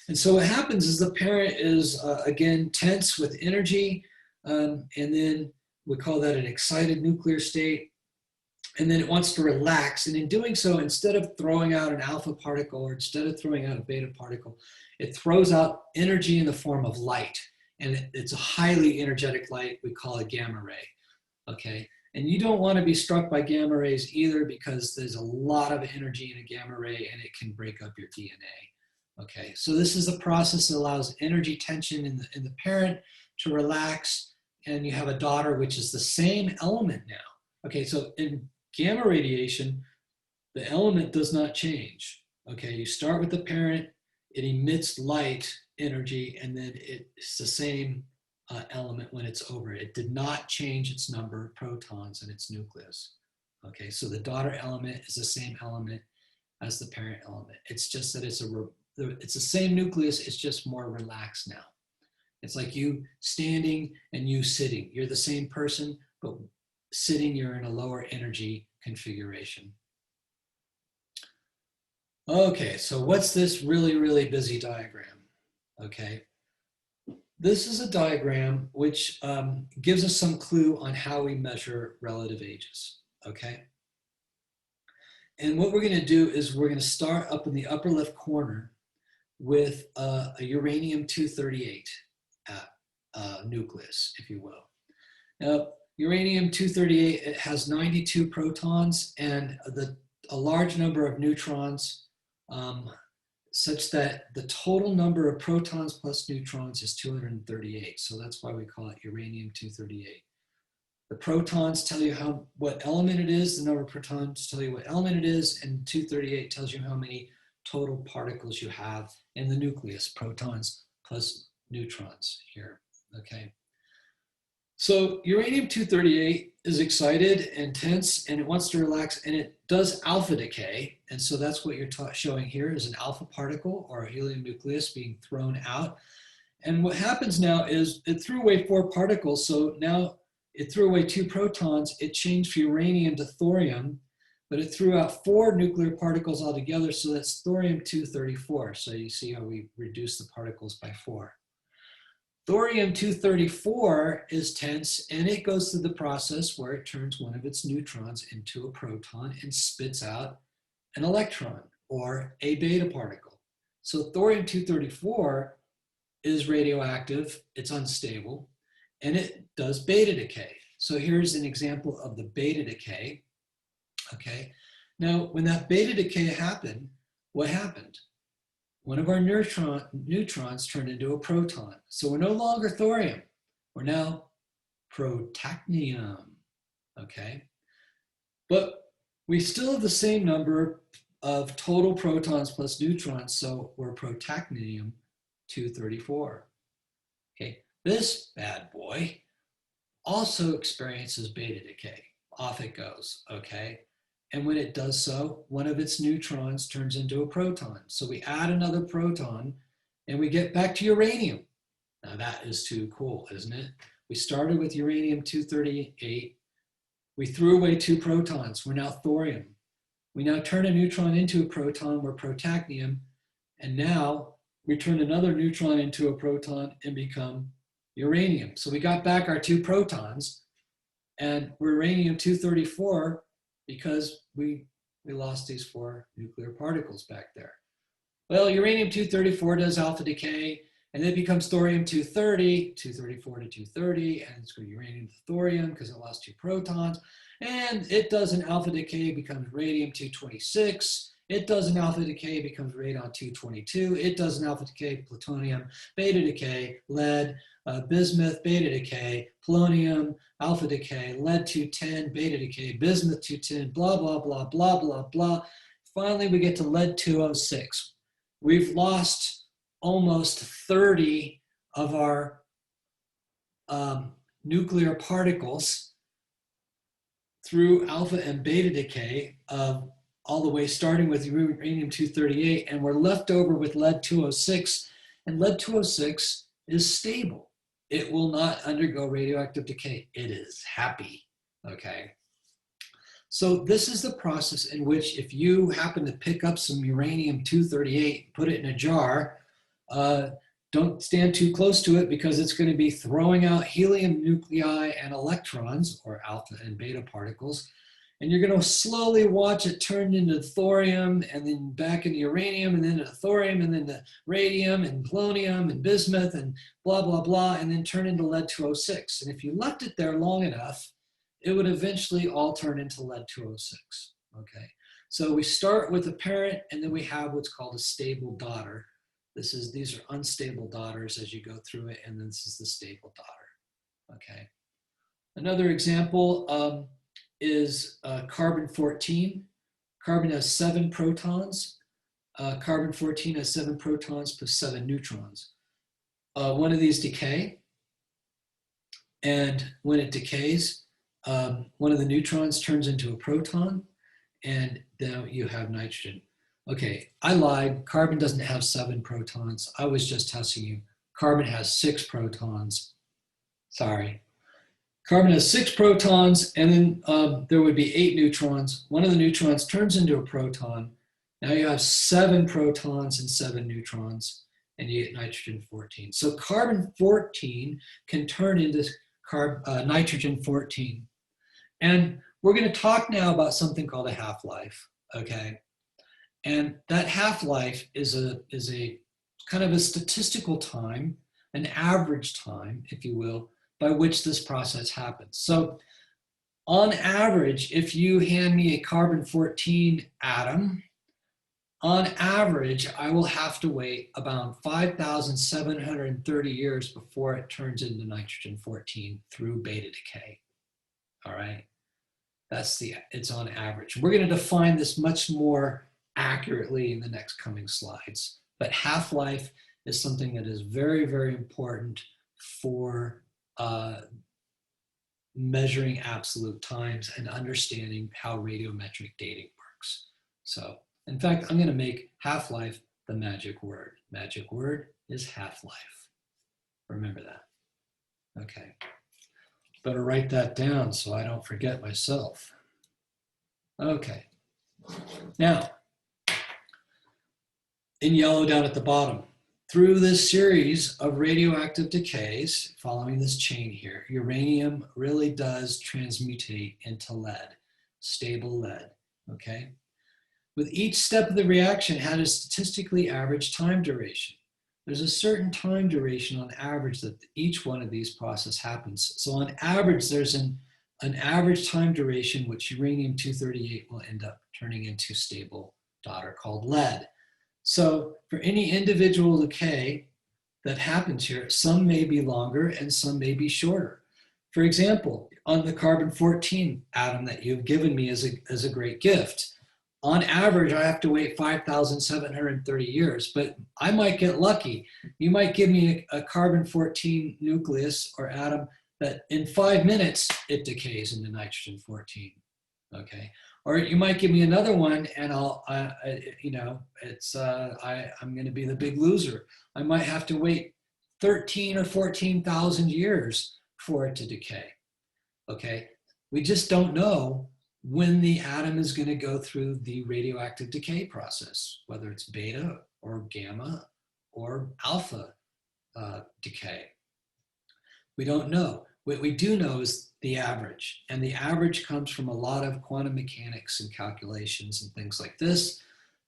And so what happens is the parent is, again, tense with energy, and then we call that an excited nuclear state. and then it wants to relax. And in doing so, instead of throwing out an alpha particle or instead of throwing out a beta particle, it throws out energy in the form of light. And it's a highly energetic light. We call it gamma ray. Okay. And you don't want to be struck by gamma rays either, because there's a lot of energy in a gamma ray and it can break up your DNA. Okay. So this is a process that allows energy tension in the parent to relax. And you have a daughter, which is the same element now. Okay. So in gamma radiation, the element does not change. Okay, you start with the parent, it emits light energy, and then it's the same element when it's over. It did not change its number of protons in its nucleus. Okay, so the daughter element is the same element as the parent element. It's just that it's the same nucleus, it's just more relaxed now. It's like you standing and you sitting. You're the same person, but sitting, you're in a lower energy configuration. Okay, so what's this really, really busy diagram? Okay, this is a diagram which gives us some clue on how we measure relative ages, okay? And what we're gonna do is we're gonna start up in the upper left corner with a uranium-238 nucleus, if you will. Now, uranium-238, it has 92 protons and a large number of neutrons, such that the total number of protons plus neutrons is 238. So that's why we call it uranium-238. The protons tell you what element it is, the number of protons tell you what element it is, and 238 tells you how many total particles you have in the nucleus, protons plus neutrons here, okay? So uranium-238 is excited and tense, and it wants to relax, and it does alpha decay. And so that's what you're showing here is an alpha particle or a helium nucleus being thrown out. And what happens now is it threw away 4 particles. So now it threw away 2 protons. It changed uranium to thorium, but it threw out 4 nuclear particles altogether. So that's thorium-234. So you see how we reduce the particles by 4. Thorium-234 is tense, and it goes through the process where it turns one of its neutrons into a proton and spits out an electron or a beta particle. So thorium-234 is radioactive, it's unstable, and it does beta decay. So here's an example of the beta decay, okay? Now, when that beta decay happened, what happened? One of our neutrons turned into a proton. So we're no longer thorium, we're now protactinium, okay? But we still have the same number of total protons plus neutrons, so we're protactinium-234. Okay, this bad boy also experiences beta decay. Off it goes, okay? And when it does so, one of its neutrons turns into a proton. So we add another proton and we get back to uranium. Now that is too cool, isn't it? We started with uranium-238. We threw away 2 protons. We're now thorium. We now turn a neutron into a proton. We're protactinium. And now we turn another neutron into a proton and become uranium. So we got back our 2 protons and we're uranium-234 because we lost these 4 nuclear particles back there. Well, uranium-234 does alpha decay, and then it becomes thorium-230, 234 to 230, and it's going to uranium to thorium because it lost 2 protons. And it does an alpha decay, becomes radium-226. It does an alpha decay, becomes radon-222. It does an alpha decay, plutonium, beta decay, lead, bismuth, beta decay, polonium, alpha decay, lead-210, beta decay, bismuth-210, blah, blah, blah, blah, blah, blah. Finally, we get to lead-206. We've lost almost 30 of our nuclear particles through alpha and beta decay, all the way starting with uranium-238, and we're left over with lead-206, and lead-206 is stable. It will not undergo radioactive decay. It is happy, okay? So this is the process in which if you happen to pick up some uranium-238, put it in a jar, don't stand too close to it because it's going to be throwing out helium nuclei and electrons, or alpha and beta particles. And you're going to slowly watch it turn into thorium and then back into uranium and then to thorium and then to radium and polonium and bismuth and blah, blah, blah, and then turn into lead-206. And if you left it there long enough, it would eventually all turn into lead-206, okay? So we start with a parent and then we have what's called a stable daughter. These are unstable daughters as you go through it, and this is the stable daughter, okay? Another example is carbon-14. Carbon has 7 protons. Carbon-14 has 7 protons plus 7 neutrons. One of these decay, and when it decays, one of the neutrons turns into a proton, and now you have nitrogen. Okay, I lied. Carbon doesn't have 7 protons. I was just testing you. Carbon has 6 protons. Sorry. Carbon has 6 protons, and then there would be 8 neutrons. One of the neutrons turns into a proton. Now you have 7 protons and 7 neutrons, and you get nitrogen-14. So carbon-14 can turn into nitrogen-14. And we're going to talk now about something called a half-life, okay? And that half-life is a kind of a statistical time, an average time, if you will, by which this process happens. So on average, if you hand me a carbon-14 atom, on average, I will have to wait about 5,730 years before it turns into nitrogen-14 through beta decay, all right? It's on average. We're going to define this much more accurately in the next coming slides. But half-life is something that is very, very important for measuring absolute times and understanding how radiometric dating works. So, in fact, I'm going to make half-life the magic word. Magic word is half-life. Remember that. Okay. Better write that down so I don't forget myself. Okay. Now, in yellow down at the bottom, through this series of radioactive decays, following this chain here, uranium really does transmutate into lead, stable lead, okay? With each step of the reaction had a statistically average time duration. There's a certain time duration on average that each one of these processes happens. So on average, there's an average time duration which uranium-238 will end up turning into stable daughter called lead. So for any individual decay that happens here, some may be longer and some may be shorter. For example, on the carbon-14 atom that you've given me as a great gift, on average, I have to wait 5,730 years, but I might get lucky. You might give me a carbon-14 nucleus or atom that in 5 minutes, it decays into nitrogen-14, okay? Or you might give me another one and I'm gonna be the big loser. I might have to wait 13 or 14,000 years for it to decay, okay? We just don't know when the atom is going to go through the radioactive decay process, whether it's beta or gamma or alpha decay. We don't know. What we do know is the average, and the average comes from a lot of quantum mechanics and calculations and things like this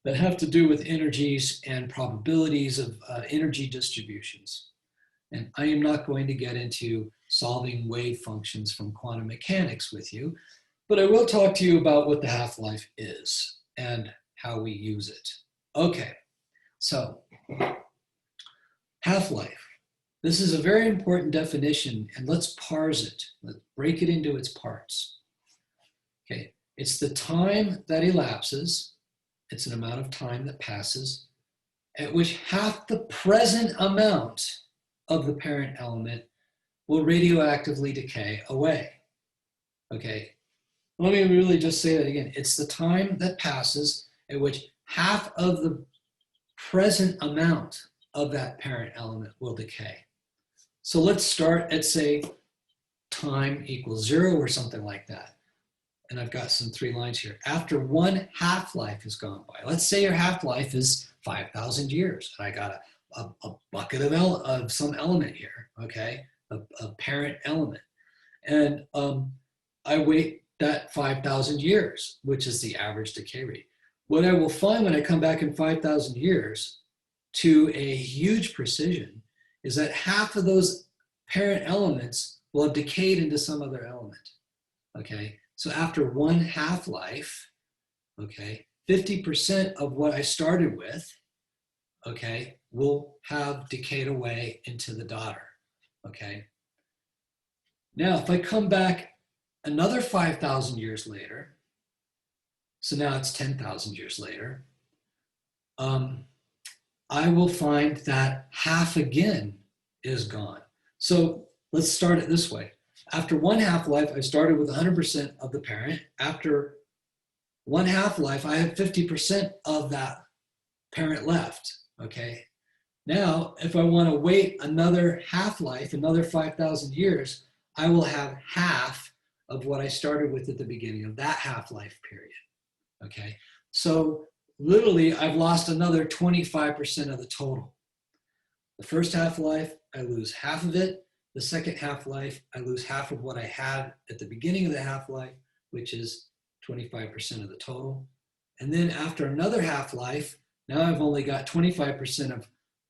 that have to do with energies and probabilities of energy distributions. And I am not going to get into solving wave functions from quantum mechanics with you, but I will talk to you about what the half-life is and how we use it. Okay, so half-life. This is a very important definition, and let's parse it. Let's break it into its parts. Okay, it's the time that elapses, it's an amount of time that passes, at which half the present amount of the parent element will radioactively decay away. Okay. Let me really just say that again. It's the time that passes at which half of the present amount of that parent element will decay. So let's start at, say, time equals 0 or something like that. And I've got some 3 lines here. After one half-life has gone by, let's say your half-life is 5,000 years. And I got a bucket of some element here, okay? A parent element. And I wait that 5,000 years, which is the average decay rate. What I will find when I come back in 5,000 years to a huge precision is that half of those parent elements will have decayed into some other element, okay? So after one half-life, okay, 50% of what I started with, okay, will have decayed away into the daughter, okay? Now, if I come back another 5,000 years later, so now it's 10,000 years later, I will find that half again is gone. So let's start it this way. After one half-life, I started with 100% of the parent. After one half-life, I have 50% of that parent left, okay? Now, if I want to wait another half-life, another 5,000 years, I will have half of what I started with at the beginning of that half-life period, okay? So literally, I've lost another 25% of the total. The first half-life, I lose half of it. The second half-life, I lose half of what I had at the beginning of the half-life, which is 25% of the total. And then after another half-life, now I've only got 25%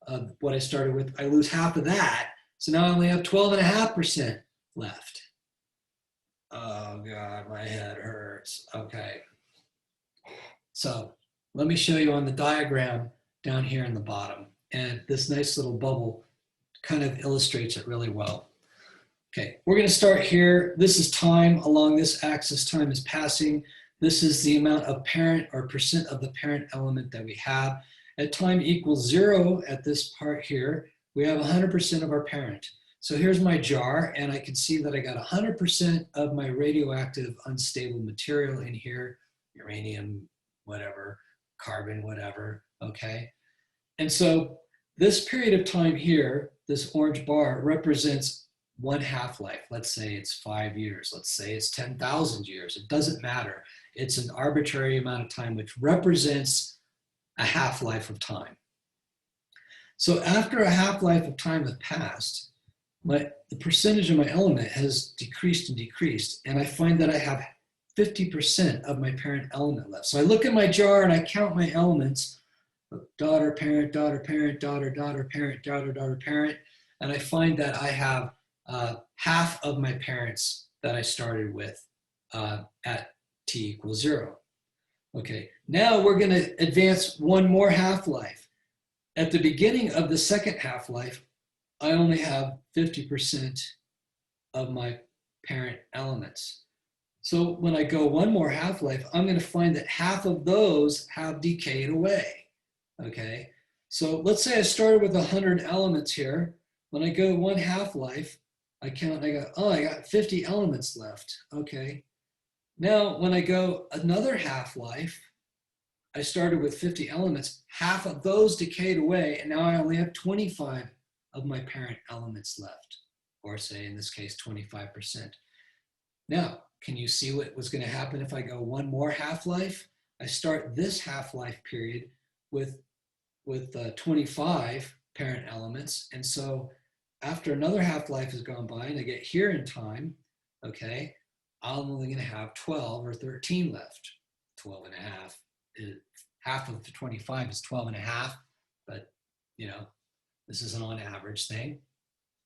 of what I started with. I lose half of that. So now I only have 12.5% left. Oh God, my head hurts. Okay. So let me show you on the diagram down here in the bottom. And this nice little bubble kind of illustrates it really well. Okay, we're going to start here. This is time. Along this axis, time is passing. This is the amount of parent or percent of the parent element that we have. At time equals 0 at this part here, we have 100% of our parent. So here's my jar, and I can see that I got 100% of my radioactive unstable material in here, uranium, whatever, carbon, whatever, okay? And so this period of time here, this orange bar, represents one half-life. Let's say it's 5 years. Let's say it's 10,000 years. It doesn't matter. It's an arbitrary amount of time which represents a half-life of time. So after a half-life of time has passed, the percentage of my element has decreased and decreased, and I find that I have 50% of my parent element left. So I look at my jar and I count my elements: daughter, parent, daughter, parent, daughter, daughter, parent, daughter, daughter, parent, and I find that I have half of my parents that I started with at t equals 0. Okay, now we're going to advance one more half-life. At the beginning of the second half-life, I only have 50% of my parent elements. So when I go one more half-life, I'm going to find that half of those have decayed away. Okay, so let's say I started with 100 elements here. When I go one half-life, I count and I go, oh, I got 50 elements left. Okay, now when I go another half-life, I started with 50 elements. Half of those decayed away, and now I only have 25 of my parent elements left, or say in this case 25%. Now, can you see what was going to happen if I go one more half-life? I start this half-life period with 25 parent elements, and so after another half-life has gone by and I get here in time, okay, I'm only going to have 12 or 13 left. 12 and a half. Half of the 25 is 12 and a half, but you know, this is an on average thing.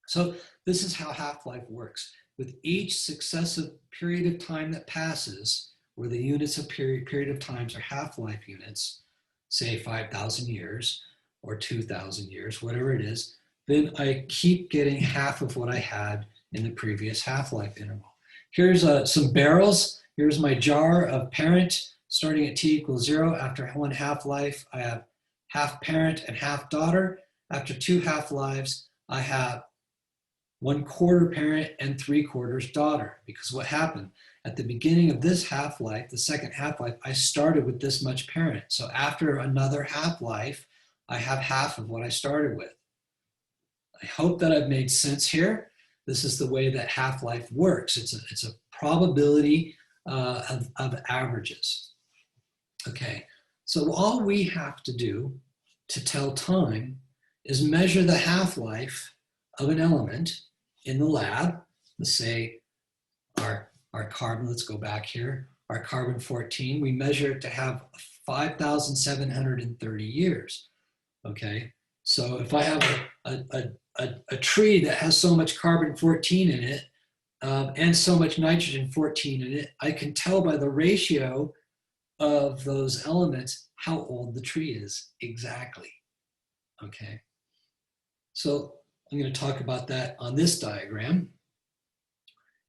So this is how half-life works. With each successive period of time that passes, where the units of period of times are half-life units, say 5,000 years or 2,000 years, whatever it is, then I keep getting half of what I had in the previous half-life interval. Here's some barrels. Here's my jar of parent starting at t equals 0. After one half-life, I have half parent and half daughter. After two half-lives, I have 1/4 parent and 3/4 daughter. Because what happened? At the beginning of this half-life, the second half-life, I started with this much parent. So after another half-life, I have half of what I started with. I hope that I've made sense here. This is the way that half-life works. It's a probability of averages. Okay, so all we have to do to tell time is measure the half-life of an element in the lab. Let's say our Our carbon, let's go back here, our carbon-14, we measure it to have 5,730 years, okay? So if I have a tree that has so much carbon-14 in it and so much nitrogen-14 in it, I can tell by the ratio of those elements how old the tree is exactly, okay? So I'm going to talk about that on this diagram.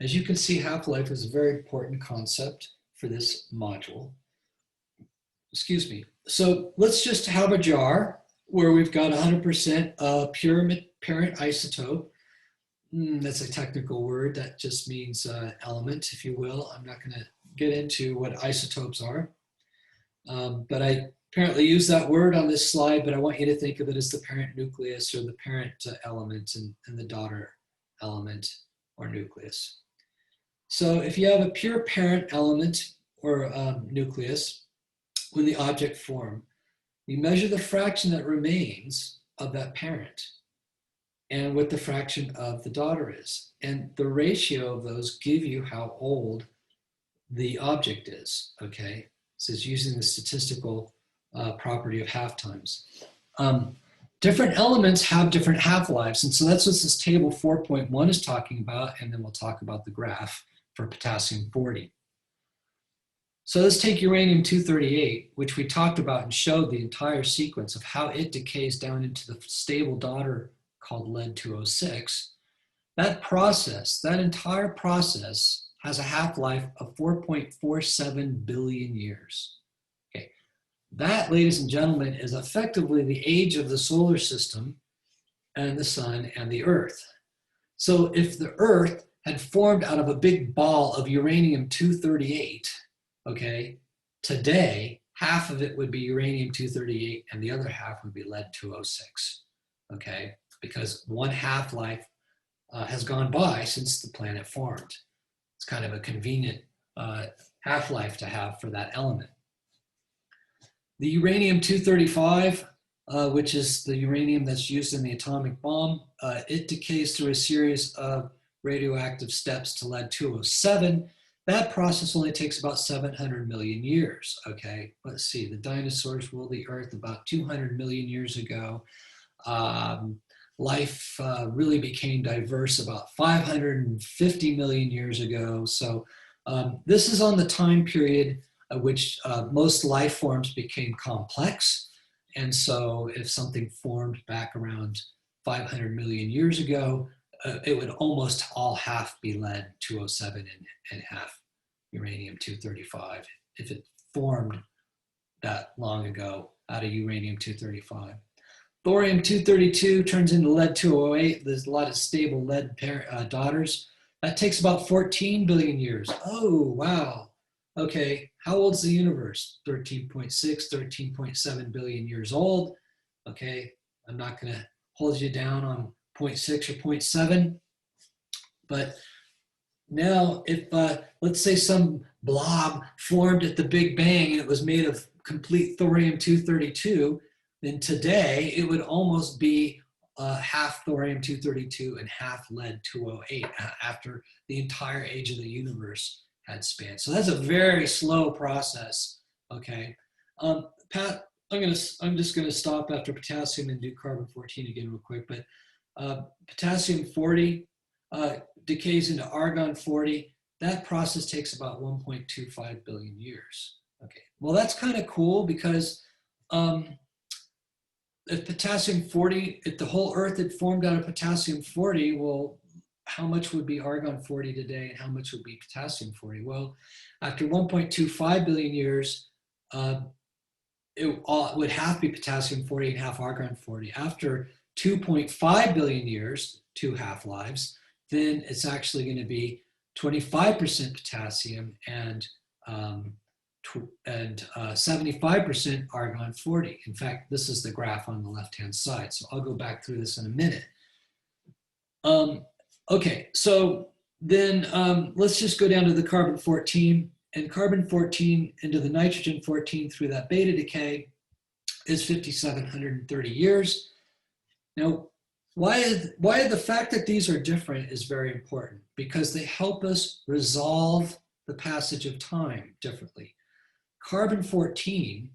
As you can see, half-life is a very important concept for this module. Excuse me. So let's just have a jar where we've got 100% pure parent isotope. That's a technical word. That just means element, if you will. I'm not going to get into what isotopes are. But I apparently use that word on this slide, but I want you to think of it as the parent nucleus or the parent element and the daughter element or nucleus. So if you have a pure parent element or nucleus, when the object formed, you measure the fraction that remains of that parent and what the fraction of the daughter is. And the ratio of those give you how old the object is, okay? This is using the statistical property of half times. Different elements have different half-lives, and so that's what this table 4.1 is talking about, and then we'll talk about the graph for potassium-40. So let's take uranium-238, which we talked about and showed the entire sequence of how it decays down into the stable daughter called lead-206. That process, that entire process, has a half-life of 4.47 billion years. Okay, that, ladies and gentlemen, is effectively the age of the solar system and the sun and the Earth. So if the Earth had formed out of a big ball of uranium-238, okay, today, half of it would be uranium-238 and the other half would be lead-206, okay, because one half-life has gone by since the planet formed. It's kind of a convenient half-life to have for that element. The uranium-235, which is the uranium that's used in the atomic bomb, it decays through a series of radioactive steps to lead-207. That process only takes about 700 million years, okay? Let's see, the dinosaurs ruled the Earth about 200 million years ago. Life really became diverse about 550 million years ago. So this is on the time period at which most life forms became complex. And so if something formed back around 500 million years ago, it would almost all half be lead-207 and half uranium-235 if it formed that long ago out of uranium-235. Thorium-232 turns into lead-208. There's a lot of stable lead daughters. That takes about 14 billion years. Oh, wow. Okay, how old is the universe? 13.6, 13.7 billion years old. Okay, I'm not going to hold you down on 0.6 or 0.7. But now if, let's say some blob formed at the Big Bang and it was made of complete thorium-232, then today it would almost be half thorium-232 and half lead-208 after the entire age of the universe had spanned. So that's a very slow process, okay? Pat, I'm just gonna stop after potassium and do carbon-14 again real quick, but potassium-40 decays into argon-40. That process takes about 1.25 billion years, okay? Well, that's kind of cool because if potassium-40, if the whole Earth had formed out of potassium-40, well, how much would be argon-40 today and how much would be potassium-40? Well, after 1.25 billion years, it would half be potassium-40 and half argon-40. After 2.5 billion years, 2 half-lives, then it's actually going to be 25% potassium and 75% argon-40. In fact, this is the graph on the left-hand side. So I'll go back through this in a minute. Okay, so then let's just go down to the carbon-14. And carbon-14 into the nitrogen-14 through that beta decay is 5,730 years. Now, Why the fact that these are different is very important because they help us resolve the passage of time differently. Carbon-14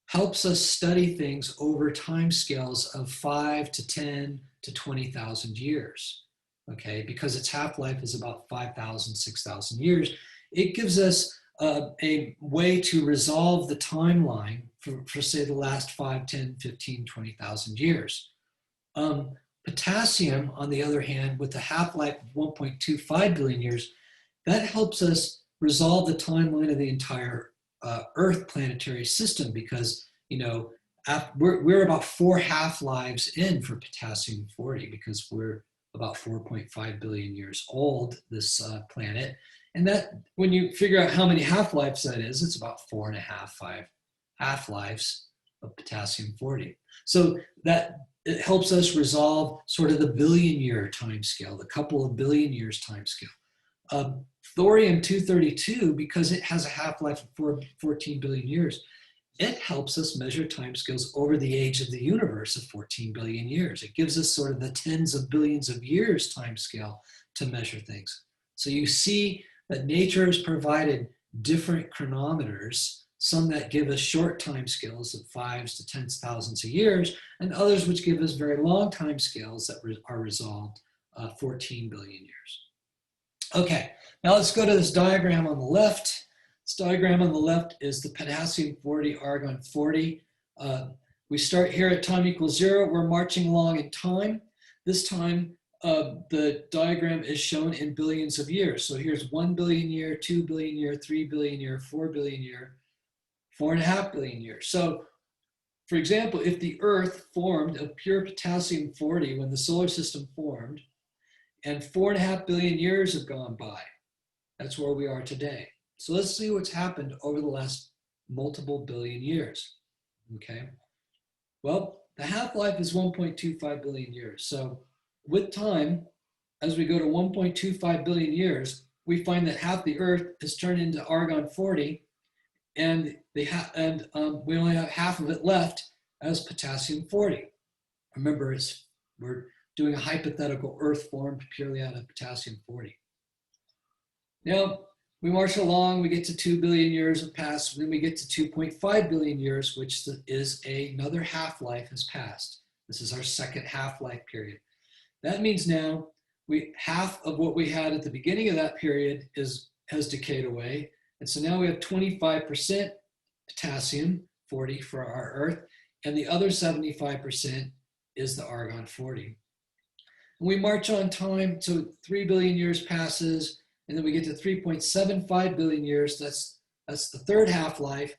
helps us study things over time scales of 5 to 10 to 20,000 years, okay? Because its half-life is about 5,000, 6,000 years. It gives us a way to resolve the timeline for say the last 5, 10, 15, 20,000 years. Potassium, on the other hand, with a half-life of 1.25 billion years, that helps us resolve the timeline of the entire Earth planetary system because, you know, we're about 4 half-lives in for potassium-40 because we're about 4.5 billion years old, this planet. And that, when you figure out how many half-lives that is, it's about 4.5, 5 half-lives of potassium-40. So that it helps us resolve sort of the billion-year time scale, the couple of billion years time scale. Thorium-232, because it has a half-life of 14 billion years, it helps us measure timescales over the age of the universe of 14 billion years. It gives us sort of the tens of billions of years timescale to measure things. So you see that nature has provided different chronometers, some that give us short timescales of 5s to 10s thousands of years, and others which give us very long timescales that are resolved 14 billion years. Okay, now let's go to this diagram on the left. This diagram on the left is the potassium-40, argon-40. We start here at time equals 0. We're marching along in time. This time, the diagram is shown in billions of years. So here's 1 billion year, 2 billion year, 3 billion year, 4 billion year, 4.5 billion years. So, for example, if the Earth formed of pure potassium-40 when the solar system formed, and 4.5 billion years have gone by, that's where we are today. So let's see what's happened over the last multiple billion years, okay? Well, the half-life is 1.25 billion years. So with time, as we go to 1.25 billion years, we find that half the Earth has turned into argon-40, and we only have half of it left as potassium-40. Remember, we're doing a hypothetical Earth formed purely out of potassium-40. Now, we march along, we get to 2 billion years have passed, then we get to 2.5 billion years, which is another half-life has passed. This is our second half-life period. That means now half of what we had at the beginning of that period has decayed away. And so now we have 25% potassium-40 for our Earth, and the other 75% is the argon-40. And we march on time, so 3 billion years passes, and then we get to 3.75 billion years. That's the third half-life.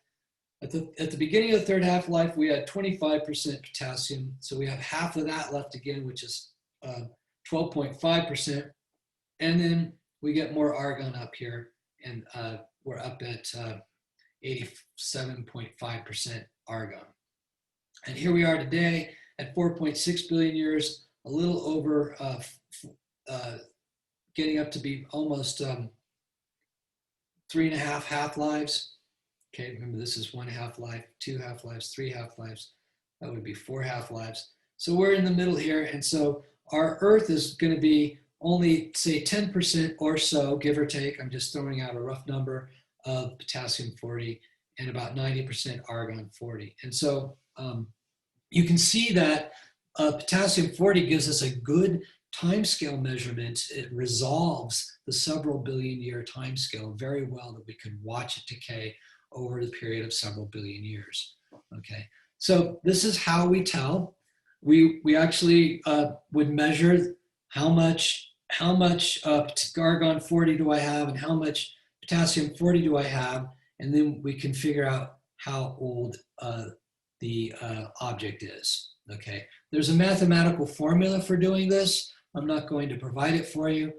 At the beginning of the third half-life, we had 25% potassium, so we have half of that left again, which is 12.5%. And then we get more argon up here, and we're up at 87.5% argon. And here we are today at 4.6 billion years, a little over, getting up to be almost 3.5 half-lives. Okay, remember this is 1 half-life, 2 half-lives, 3 half-lives. That would be 4 half-lives. So we're in the middle here, and so our Earth is going to be only, say, 10% or so, give or take, I'm just throwing out a rough number, of potassium-40 and about 90% argon-40. And so you can see that potassium-40 gives us a good timescale measurement. It resolves the several billion year timescale very well, that we can watch it decay over the period of several billion years. Okay, so this is how we tell. We actually would measure how much argon-40 do I have and how much potassium-40 do I have, and then we can figure out how old the object is. Okay, there's a mathematical formula for doing this. I'm not going to provide it for you.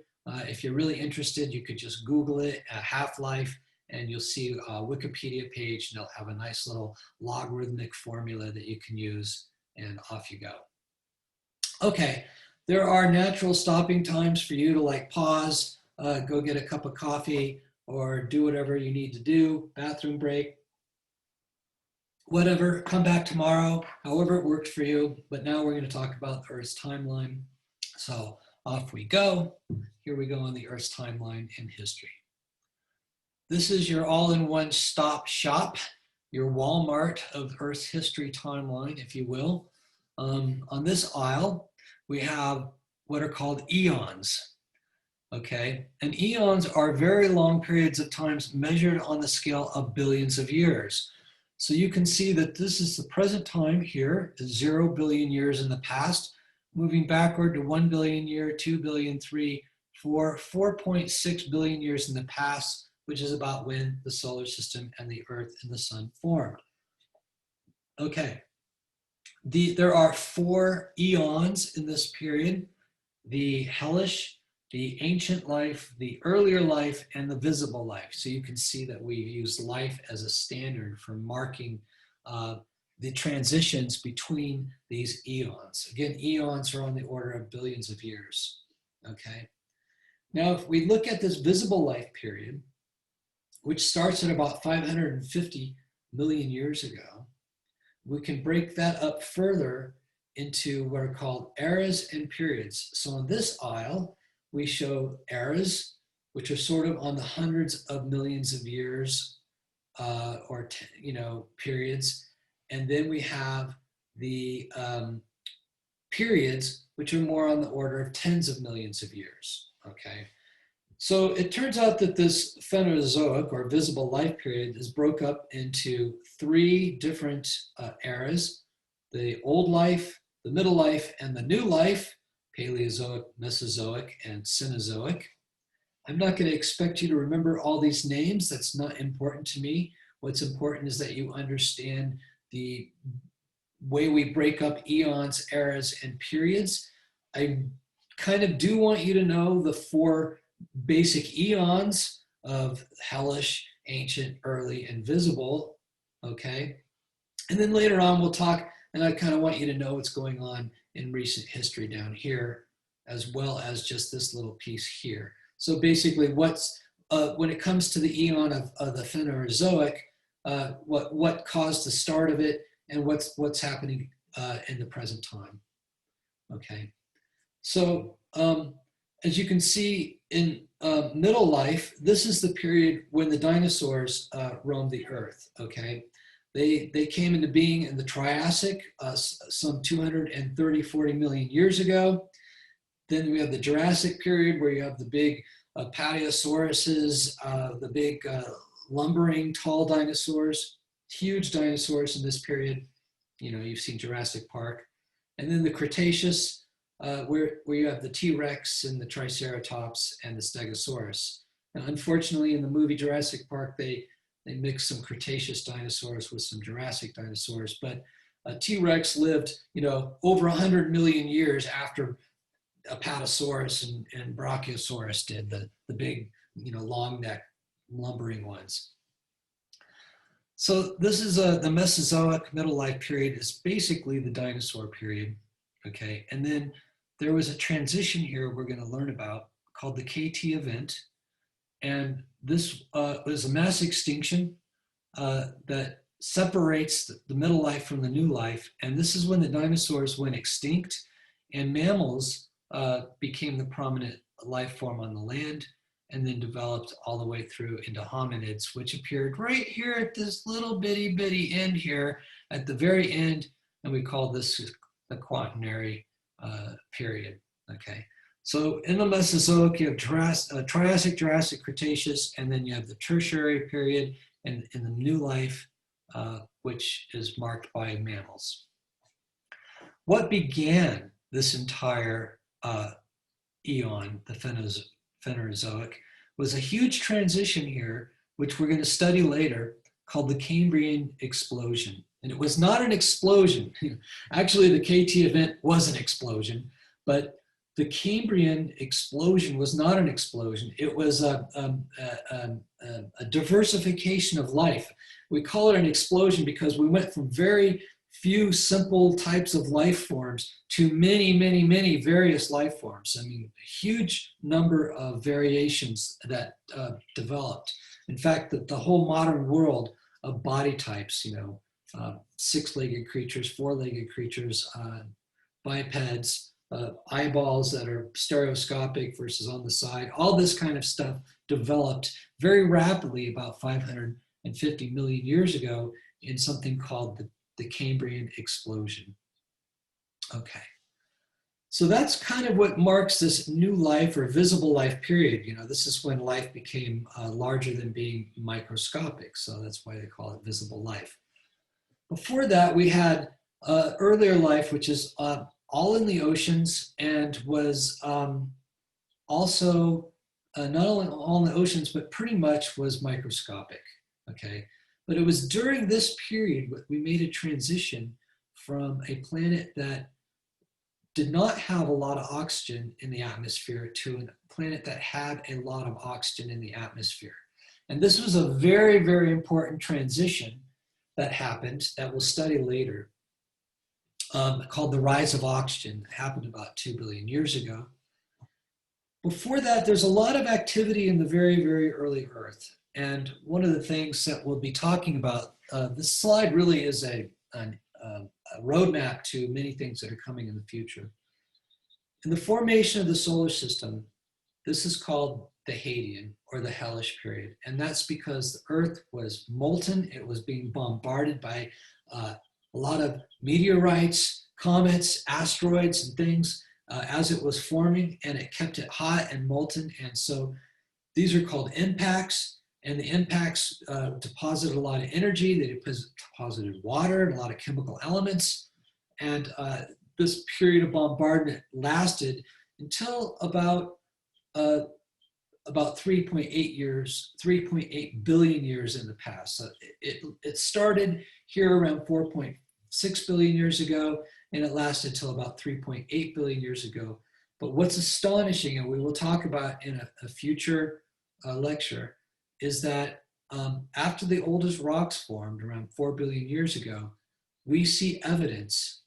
If you're really interested, you could just Google it, half-life, and you'll see a Wikipedia page, and they'll have a nice little logarithmic formula that you can use, and off you go. Okay, there are natural stopping times for you to like pause, go get a cup of coffee, or do whatever you need to do, bathroom break. whatever, come back tomorrow, however it worked for you. But now we're going to talk about the Earth's timeline. So off we go. Here we go on the Earth's timeline in history. This is your all-in-one stop shop, your Walmart of Earth's history timeline, if you will. On this aisle, we have what are called eons. Okay, and eons are very long periods of time measured on the scale of billions of years. So you can see that this is the present time here, 0 billion years in the past, moving backward to 1 billion year, 2 billion, 3, 4, 4.6 billion years in the past, which is about when the solar system and the Earth and the sun formed. Okay, there are 4 eons in this period: the hellish, the ancient life, the earlier life, and the visible life. So you can see that we use life as a standard for marking the transitions between these eons. Again, eons are on the order of billions of years, okay? Now, if we look at this visible life period, which starts at about 550 million years ago, we can break that up further into what are called eras and periods. So on this aisle, we show eras, which are sort of on the hundreds of millions of years or periods. And then we have the periods, which are more on the order of tens of millions of years, okay? So it turns out that this Phanerozoic or visible life period is broke up into 3 different eras: the old life, the middle life, and the new life: Paleozoic, Mesozoic, and Cenozoic. I'm not going to expect you to remember all these names. That's not important to me. What's important is that you understand the way we break up eons, eras, and periods. I kind of do want you to know the 4 basic eons of hellish, ancient, early, and visible, okay? And then later on we'll talk, and I kind of want you to know what's going on in recent history down here, as well as just this little piece here. So basically what's, when it comes to the eon of the Phanerozoic, what caused the start of it and what's happening in the present time, okay? So as you can see in middle life, this is the period when the dinosaurs roamed the earth, okay? They came into being in the Triassic some 230, 40 million years ago. Then we have the Jurassic period where you have the big Paleosauruses, the big lumbering tall dinosaurs, huge dinosaurs in this period. You know, you've seen Jurassic Park. And then the Cretaceous, where you have the T-Rex and the Triceratops and the Stegosaurus. Now, unfortunately, in the movie Jurassic Park, they mixed some Cretaceous dinosaurs with some Jurassic dinosaurs, but T-Rex lived, over 100 million years after Apatosaurus and Brachiosaurus did, the big, long neck lumbering ones. So this is the Mesozoic middle life period is basically the dinosaur period, okay? And then there was a transition here we're going to learn about called the KT event. And this was a mass extinction that separates the middle life from the new life. And this is when the dinosaurs went extinct and mammals became the prominent life form on the land, and then developed all the way through into hominids, which appeared right here at this little bitty end here at the very end. And we call this the Quaternary period, okay? So in the Mesozoic, you have Triassic, Jurassic, Cretaceous, and then you have the Tertiary period and in the new life, which is marked by mammals. What began this entire eon, the Phanerozoic, was a huge transition here, which we're going to study later, called the Cambrian explosion. And it was not an explosion. Actually, the KT event was an explosion, but the Cambrian explosion was not an explosion. It was a diversification of life. We call it an explosion because we went from very few simple types of life forms to many various life forms. I mean, a huge number of variations that developed. In fact, the whole modern world of body types, six-legged creatures, four-legged creatures, bipeds, eyeballs that are stereoscopic versus on the side. All this kind of stuff developed very rapidly about 550 million years ago in something called the Cambrian explosion. Okay. So that's kind of what marks this new life or visible life period. You know, this is when life became larger than being microscopic. So that's why they call it visible life. Before that, we had earlier life, which is all in the oceans and was also not only all in the oceans, but pretty much was microscopic, okay? But it was during this period we made a transition from a planet that did not have a lot of oxygen in the atmosphere to a planet that had a lot of oxygen in the atmosphere. And this was a very, very important transition that happened that we'll study later, called the rise of oxygen. It happened about 2 billion years ago. Before that, there's a lot of activity in the very, very early Earth. And one of the things that we'll be talking about, this slide really is a roadmap to many things that are coming in the future. In the formation of the solar system, this is called the Hadean, or the hellish period. And that's because the Earth was molten. It was being bombarded by a lot of meteorites, comets, asteroids, and things as it was forming, and it kept it hot and molten. And so these are called impacts. And the impacts deposited a lot of energy. They deposited water and a lot of chemical elements. And this period of bombardment lasted until about 3.8 billion years in the past. So it started here around 4.6 billion years ago, and it lasted till about 3.8 billion years ago. But what's astonishing, and we will talk about in a future lecture, is that after the oldest rocks formed around 4 billion years ago, we see evidence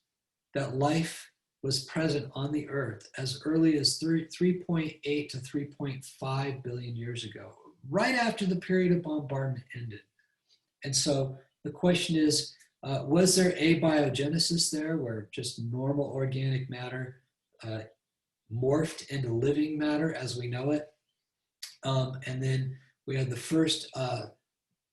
that life was present on the Earth as early as 3.8 to 3.5 billion years ago, right after the period of bombardment ended. And so the question is, was there abiogenesis there, where just normal organic matter morphed into living matter as we know it? And then we had the first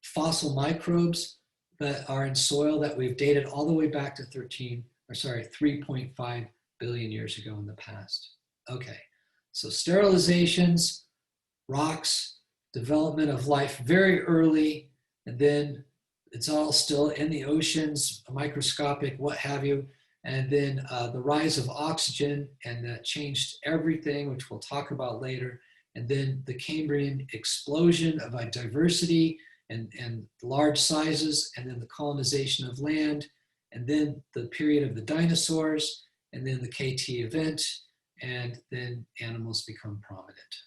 fossil microbes that are in soil that we've dated all the way back to 3.5 billion years ago in the past. Okay, so sterilizations, rocks, development of life very early, and then it's all still in the oceans, microscopic, what have you. And then the rise of oxygen, and that changed everything, which we'll talk about later. And then the Cambrian explosion of diversity and large sizes, and then the colonization of land, and then the period of the dinosaurs, and then the KT event, and then animals become prominent.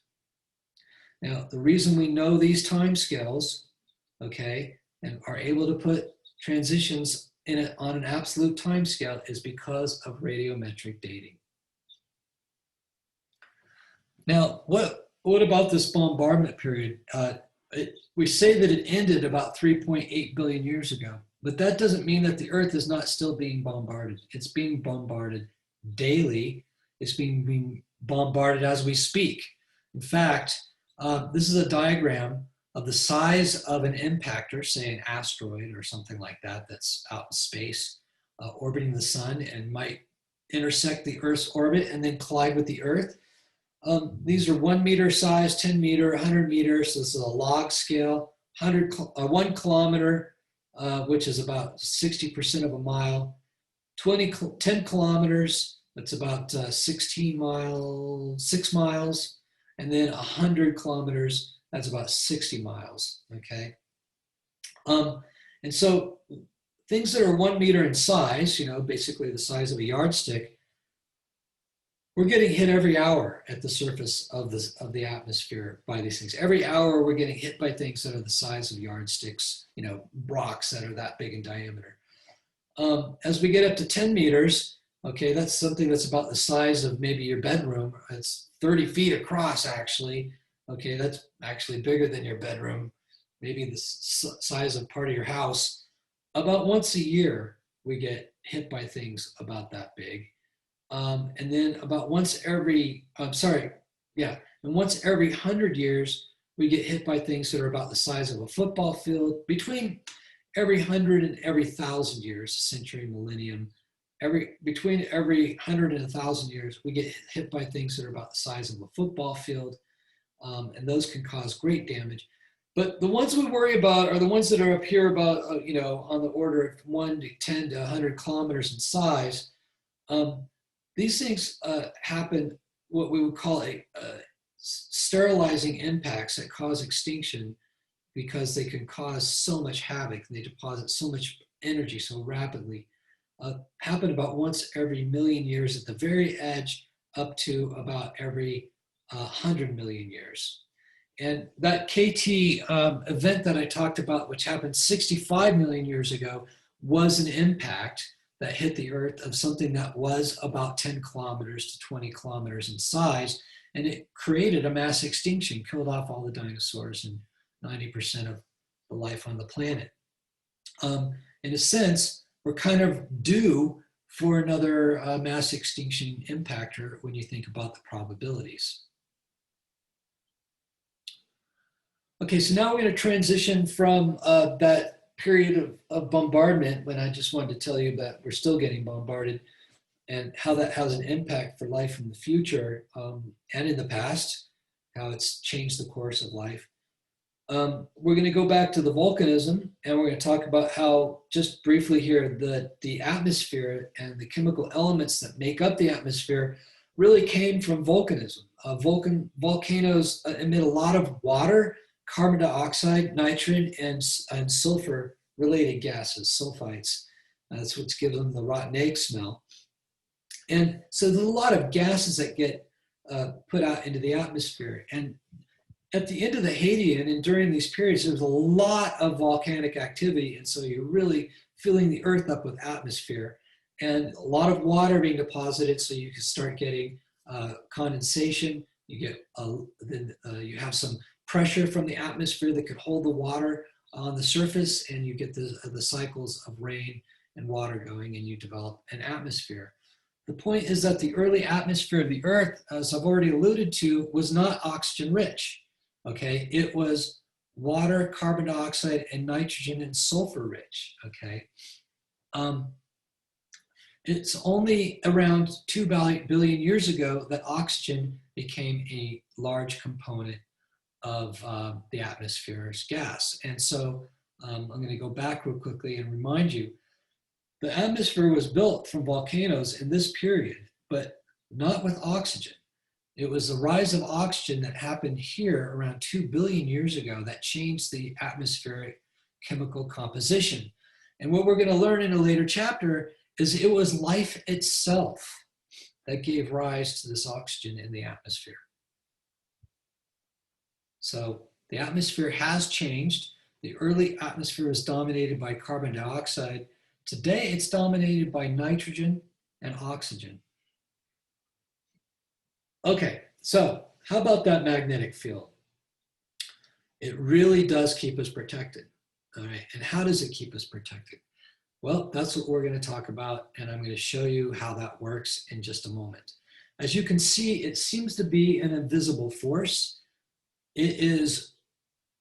Now, the reason we know these timescales, okay, and are able to put transitions in it on an absolute timescale is because of radiometric dating. Now, what about this bombardment period? We say that it ended about 3.8 billion years ago, but that doesn't mean that the Earth is not still being bombarded. It's being bombarded daily. It's being bombarded as we speak. In fact, this is a diagram of the size of an impactor, say an asteroid or something like that, that's out in space, orbiting the sun and might intersect the Earth's orbit and then collide with the Earth. These are 1 meter size, 10 meter, 100 meters. So this is a log scale, 1 kilometer, which is about 60% of a mile, 10 kilometers, that's about 6 miles, and then 100 kilometers, that's about 60 miles, okay? And so things that are 1 meter in size, you know, basically the size of a yardstick, we're getting hit every hour at the surface of the atmosphere by these things. Every hour we're getting hit by things that are the size of yardsticks, you know, rocks that are that big in diameter. As we get up to 10 meters, okay, that's something that's about the size of maybe your bedroom. It's 30 feet across, actually. Okay, that's actually bigger than your bedroom, maybe the size of part of your house. about once a year, we get hit by things about that big. And then about once every, yeah, and once every 100 years, we get hit by things that are about the size of a football field. Between every 100 and every 1,000 years, century, millennium, between every 100 and 1,000 years, we get hit by things that are about the size of a football field, and those can cause great damage. But the ones we worry about are the ones that are up here about, on the order of 1 to 10 to 100 kilometers in size. These things happen, what we would call sterilizing impacts that cause extinction because they can cause so much havoc and they deposit so much energy so rapidly. Happen about once every million years at the very edge, up to about every 100 million years. And that KT event that I talked about, which happened 65 million years ago, was an impact that hit the Earth of something that was about 10 kilometers to 20 kilometers in size. And it created a mass extinction, killed off all the dinosaurs and 90% of the life on the planet. In a sense, we're kind of due for another mass extinction impactor when you think about the probabilities. Okay, so now we're going to transition from that period of bombardment, when I just wanted to tell you that we're still getting bombarded, and how that has an impact for life in the future and in the past, how it's changed the course of life. We're going to go back to the volcanism, and we're going to talk about how, just briefly here, the atmosphere and the chemical elements that make up the atmosphere really came from volcanism. Volcanoes emit a lot of water, carbon dioxide, nitrogen, and sulfur-related gases, sulfites. That's what gives them the rotten egg smell. And so there's a lot of gases that get put out into the atmosphere. And at the end of the Hadean and during these periods, there's a lot of volcanic activity. And so you're really filling the Earth up with atmosphere and a lot of water being deposited, so you can start getting condensation. You get you have some pressure from the atmosphere that could hold the water on the surface, and you get the cycles of rain and water going, and you develop an atmosphere. The point is that the early atmosphere of the Earth, as I've already alluded to, was not oxygen rich. Okay, it was water, carbon dioxide, and nitrogen and sulfur rich. Okay, it's only around 2 billion years ago that oxygen became a large component of the atmosphere's gas. And so I'm going to go back real quickly and remind you, the atmosphere was built from volcanoes in this period, but not with oxygen. It was the rise of oxygen that happened here around 2 billion years ago that changed the atmospheric chemical composition. And what we're going to learn in a later chapter is it was life itself that gave rise to this oxygen in the atmosphere. So the atmosphere has changed. The early atmosphere was dominated by carbon dioxide. Today, it's dominated by nitrogen and oxygen. Okay, so how about that magnetic field? It really does keep us protected. All right, and how does it keep us protected? Well, that's what we're going to talk about, and I'm going to show you how that works in just a moment. As you can see, it seems to be an invisible force. It is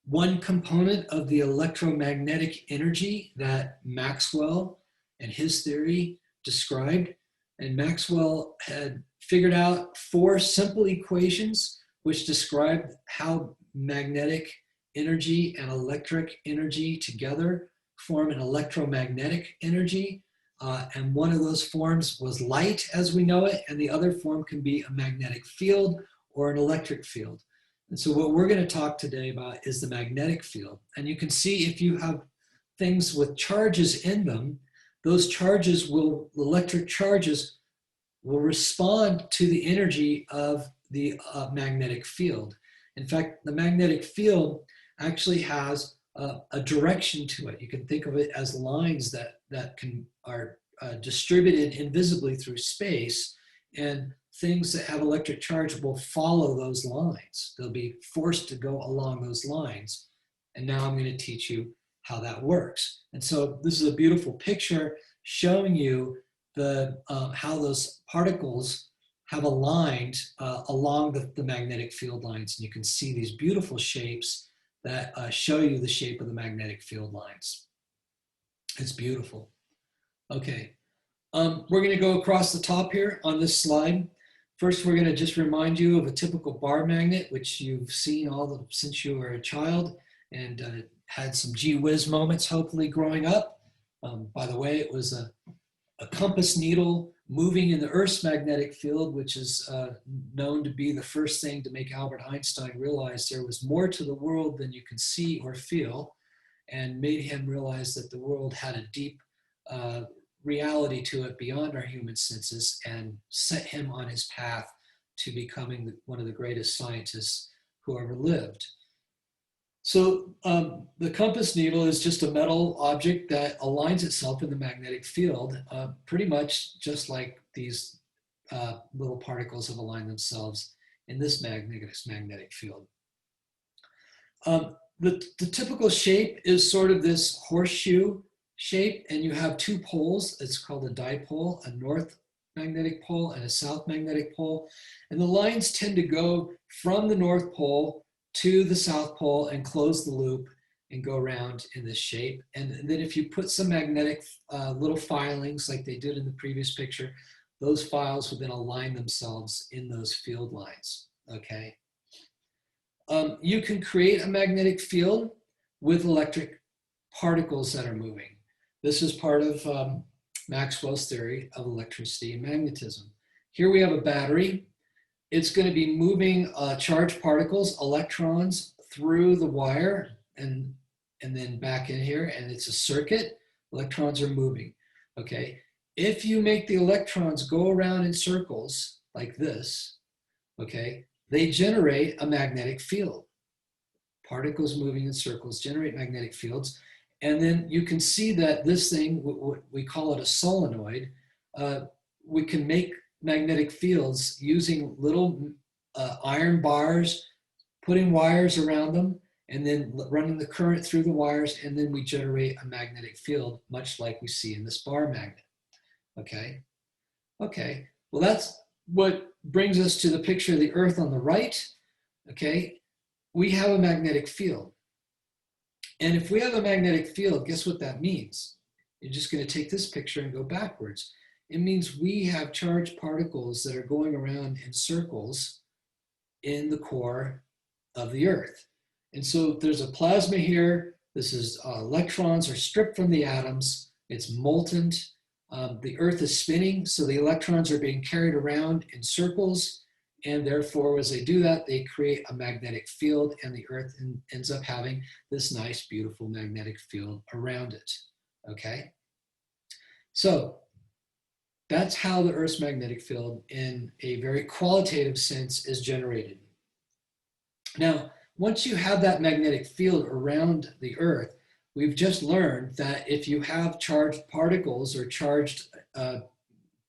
one component of the electromagnetic energy that Maxwell and his theory described. And Maxwell had figured out 4 simple equations which describe how magnetic energy and electric energy together form an electromagnetic energy. And one of those forms was light as we know it, and the other form can be a magnetic field or an electric field. And so what we're going to talk today about is the magnetic field. And you can see if you have things with charges in them, those charges will, electric charges will respond to the energy of the magnetic field. In fact, the magnetic field actually has a direction to it. You can think of it as lines that are distributed invisibly through space, and things that have electric charge will follow those lines. They'll be forced to go along those lines. And now I'm going to teach you how that works. And so this is a beautiful picture showing you the how those particles have aligned along the magnetic field lines. And you can see these beautiful shapes that show you the shape of the magnetic field lines. It's beautiful. Okay, we're going to go across the top here on this slide. First, we're going to just remind you of a typical bar magnet, which you've seen since you were a child and had some gee whiz moments, hopefully, growing up. By the way, it was a compass needle moving in the Earth's magnetic field, which is known to be the first thing to make Albert Einstein realize there was more to the world than you can see or feel, and made him realize that the world had a deep reality to it beyond our human senses, and set him on his path to becoming one of the greatest scientists who ever lived. So the compass needle is just a metal object that aligns itself in the magnetic field, pretty much just like these little particles have aligned themselves in this magnetic field. The typical shape is sort of this horseshoe shape, and you have two poles. It's called a dipole, a north magnetic pole and a south magnetic pole. And the lines tend to go from the North Pole to the South Pole and close the loop and go around in this shape. And then if you put some magnetic little filings like they did in the previous picture, those files will then align themselves in those field lines, okay? You can create a magnetic field with electric particles that are moving. This is part of Maxwell's theory of electricity and magnetism. Here we have a battery. It's going to be moving charged particles, electrons, through the wire and then back in here, and it's a circuit. Electrons are moving, okay? If you make the electrons go around in circles like this, okay, they generate a magnetic field. Particles moving in circles generate magnetic fields. And then you can see that this thing, we call it a solenoid, we can make magnetic fields using little iron bars, putting wires around them, and then running the current through the wires, and then we generate a magnetic field, much like we see in this bar magnet, okay? Okay, well that's what brings us to the picture of the Earth on the right, okay? We have a magnetic field. And if we have a magnetic field, guess what that means? You're just going to take this picture and go backwards. It means we have charged particles that are going around in circles in the core of the Earth. And so there's a plasma here. This is electrons are stripped from the atoms. It's molten. The Earth is spinning, so the electrons are being carried around in circles. And therefore, as they do that, they create a magnetic field, and the Earth ends up having this nice, beautiful magnetic field around it, okay? So that's how the Earth's magnetic field, in a very qualitative sense, is generated. Now, once you have that magnetic field around the Earth, we've just learned that if you have charged particles or charged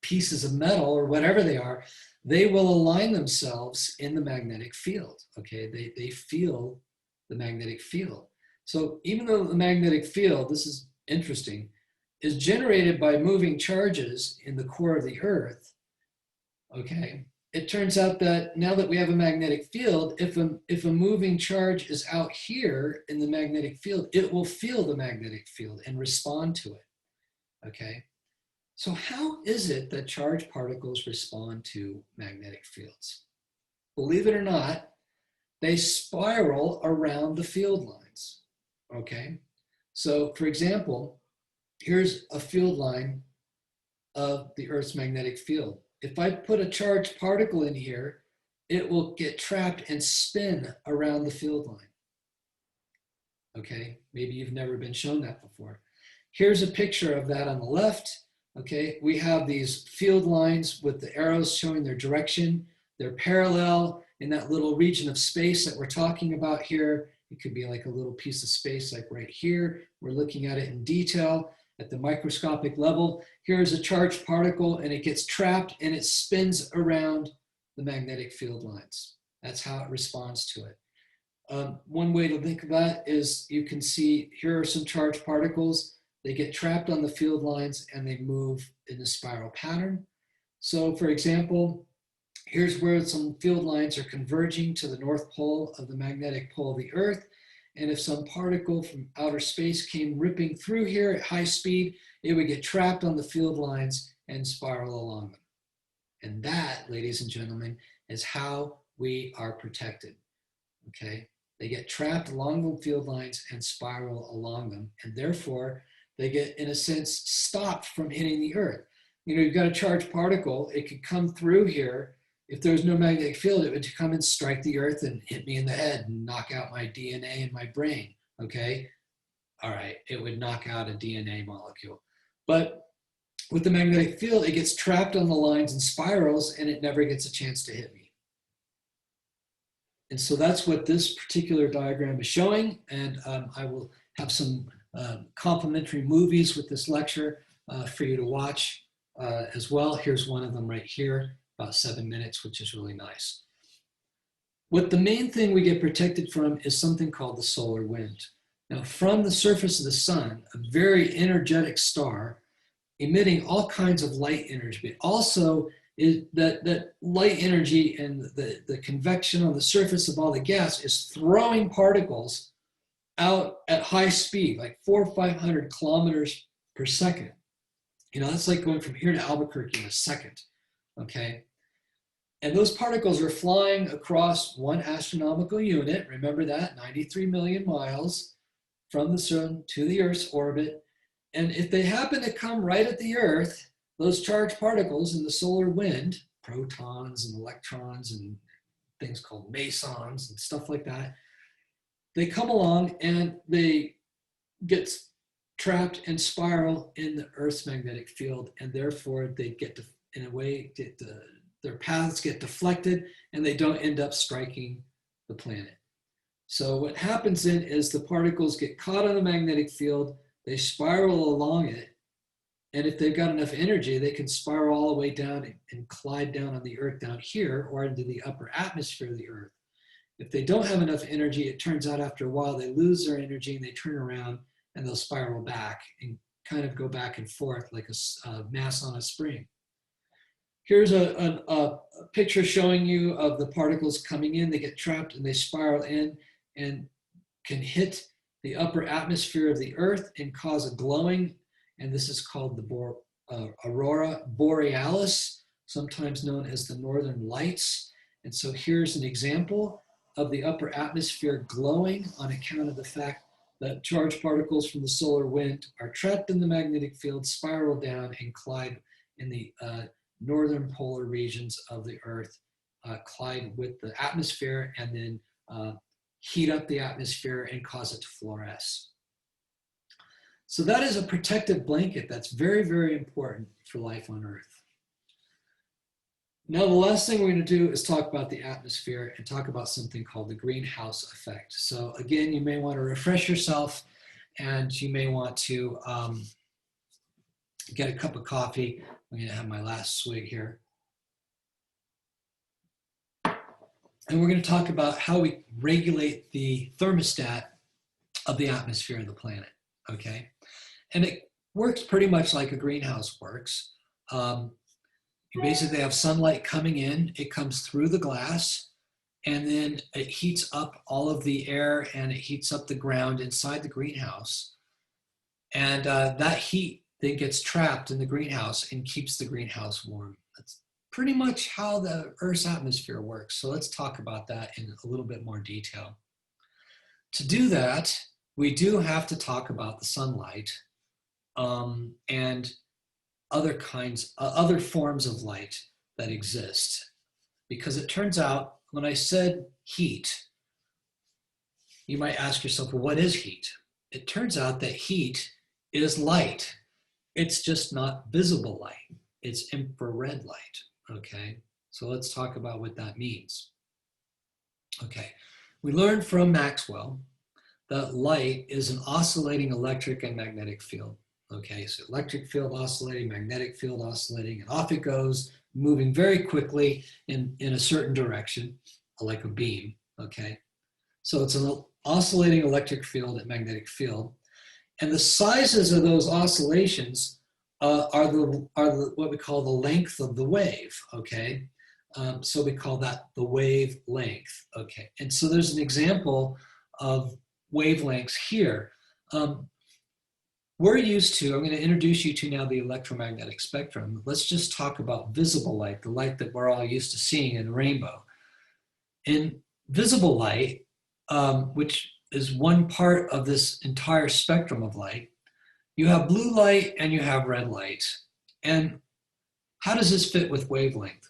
pieces of metal or whatever they are, they will align themselves in the magnetic field, okay? They feel the magnetic field. So even though the magnetic field, this is interesting, is generated by moving charges in the core of the Earth, okay? It turns out that now that we have a magnetic field, if a moving charge is out here in the magnetic field, it will feel the magnetic field and respond to it, okay? So how is it that charged particles respond to magnetic fields? Believe it or not, they spiral around the field lines, okay? So for example, here's a field line of the Earth's magnetic field. If I put a charged particle in here, it will get trapped and spin around the field line, okay? Maybe you've never been shown that before. Here's a picture of that on the left. Okay, we have these field lines with the arrows showing their direction. They're parallel in that little region of space that we're talking about here. It could be like a little piece of space like right here. We're looking at it in detail at the microscopic level. Here's a charged particle and it gets trapped and it spins around the magnetic field lines. That's how it responds to it. One way to think about it is you can see here are some charged particles. They get trapped on the field lines and they move in a spiral pattern. So for example, here's where some field lines are converging to the north pole of the magnetic pole of the Earth. And if some particle from outer space came ripping through here at high speed, it would get trapped on the field lines and spiral along them. And that, ladies and gentlemen, is how we are protected, okay? They get trapped along the field lines and spiral along them, and therefore they get, in a sense, stopped from hitting the Earth. You know, you've got a charged particle, it could come through here. If there was no magnetic field, it would come and strike the Earth and hit me in the head and knock out my DNA and my brain, okay? All right, it would knock out a DNA molecule. But with the magnetic field, it gets trapped on the lines and spirals, and it never gets a chance to hit me. And so that's what this particular diagram is showing, and I will have some complimentary movies with this lecture for you to watch as well. Here's one of them right here, about 7 minutes, which is really nice. What the main thing we get protected from is something called the solar wind. Now, from the surface of the sun, a very energetic star emitting all kinds of light energy, but also is that light energy and the convection on the surface of all the gas is throwing particles out at high speed, like 400 or 500 kilometers per second. You know, that's like going from here to Albuquerque in a second, okay? And those particles are flying across one astronomical unit, remember that, 93 million miles from the sun to the Earth's orbit. And if they happen to come right at the Earth, those charged particles in the solar wind, protons and electrons and things called mesons and stuff like that, they come along and they get trapped and spiral in the Earth's magnetic field, and therefore they get to, in a way, their paths get deflected and they don't end up striking the planet. So what happens then is the particles get caught on the magnetic field, they spiral along it, and if they've got enough energy, they can spiral all the way down and collide down on the Earth down here or into the upper atmosphere of the Earth. If they don't have enough energy, it turns out after a while they lose their energy and they turn around and they'll spiral back and kind of go back and forth like a mass on a spring. Here's a picture showing you of the particles coming in. They get trapped and they spiral in and can hit the upper atmosphere of the Earth and cause a glowing, and this is called the aurora borealis, sometimes known as the northern lights. And so here's an example of the upper atmosphere glowing on account of the fact that charged particles from the solar wind are trapped in the magnetic field, spiral down, and collide in the northern polar regions of the Earth, collide with the atmosphere and then heat up the atmosphere and cause it to fluoresce. So that is a protective blanket that's very, very important for life on Earth. Now, the last thing we're going to do is talk about the atmosphere and talk about something called the greenhouse effect. So again, you may want to refresh yourself and you may want to get a cup of coffee. I'm going to have my last swig here. And we're going to talk about how we regulate the thermostat of the atmosphere of the planet, okay? And it works pretty much like a greenhouse works. You basically have sunlight coming in, it comes through the glass, and then it heats up all of the air and it heats up the ground inside the greenhouse. And that heat then gets trapped in the greenhouse and keeps the greenhouse warm. That's pretty much how the Earth's atmosphere works. So let's talk about that in a little bit more detail. To do that, we do have to talk about the sunlight and other forms of light that exist. Because it turns out, when I said heat, you might ask yourself, well, what is heat? It turns out that heat is light. It's just not visible light. It's infrared light, okay? So let's talk about what that means. Okay, we learned from Maxwell that light is an oscillating electric and magnetic field. Okay, so electric field oscillating, magnetic field oscillating, and off it goes, moving very quickly in a certain direction, like a beam, okay? So it's an oscillating electric field and magnetic field. And the sizes of those oscillations are what we call the length of the wave, okay? So we call that the wavelength, okay? And so there's an example of wavelengths here. We're used to, I'm going to introduce you to now the electromagnetic spectrum. Let's just talk about visible light, the light that we're all used to seeing in a rainbow. In visible light, which is one part of this entire spectrum of light, you have blue light and you have red light. And how does this fit with wavelength?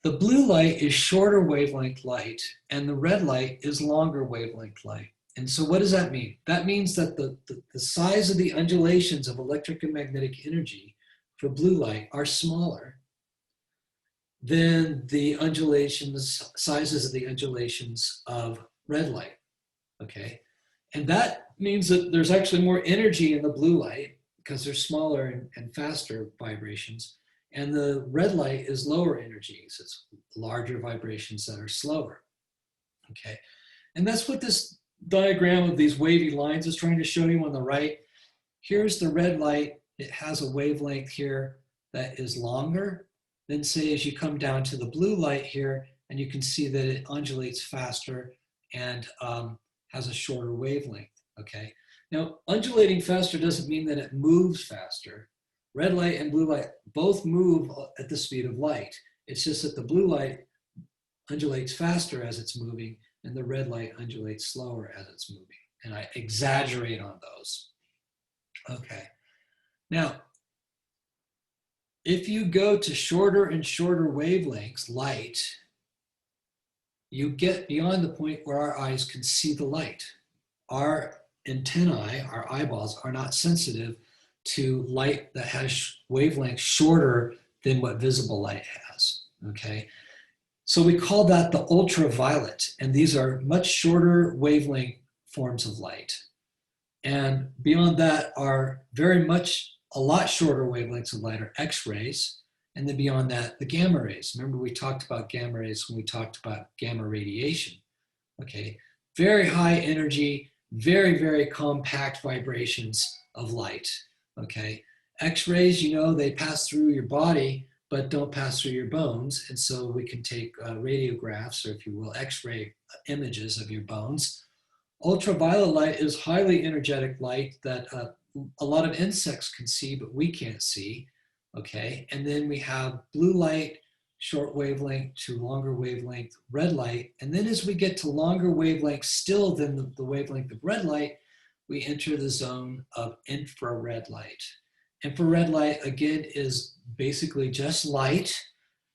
The blue light is shorter wavelength light and the red light is longer wavelength light. And so what does that mean? That means that the size of the undulations of electric and magnetic energy for blue light are smaller than the sizes of the undulations of red light, okay? And that means that there's actually more energy in the blue light because they're smaller and faster vibrations. And the red light is lower energy, so it's larger vibrations that are slower, okay? And that's what this diagram of these wavy lines is trying to show you on the right. Here's the red light. It has a wavelength here that is longer than, say, as you come down to the blue light here, and you can see that it undulates faster and has a shorter wavelength, okay? Now, undulating faster doesn't mean that it moves faster. Red light and blue light both move at the speed of light. It's just that the blue light undulates faster as it's moving, and the red light undulates slower as it's moving. And I exaggerate on those. Okay. Now, if you go to shorter and shorter wavelengths, light, you get beyond the point where our eyes can see the light. Our antennae, our eyeballs, are not sensitive to light that has wavelengths shorter than what visible light has, okay? So we call that the ultraviolet, and these are much shorter wavelength forms of light. And beyond that are a lot shorter wavelengths of light are X-rays, and then beyond that, the gamma rays. Remember, we talked about gamma rays when we talked about gamma radiation, okay? Very high energy, very, very compact vibrations of light, okay? X-rays, you know, they pass through your body, but don't pass through your bones. And so we can take radiographs, or if you will, X-ray images of your bones. Ultraviolet light is highly energetic light that a lot of insects can see, but we can't see, okay? And then we have blue light, short wavelength to longer wavelength, red light. And then as we get to longer wavelength still than the wavelength of red light, we enter the zone of infrared light. Infrared light, again, is basically just light,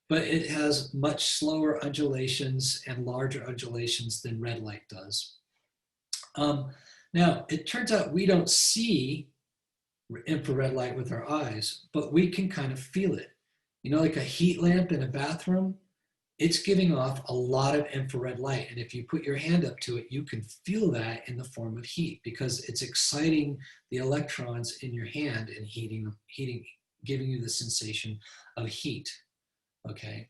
but it has much slower undulations and larger undulations than red light does. Now, it turns out we don't see infrared light with our eyes, but we can kind of feel it. You know, like a heat lamp in a bathroom, it's giving off a lot of infrared light. And if you put your hand up to it, you can feel that in the form of heat because it's exciting the electrons in your hand and giving you the sensation of heat, okay?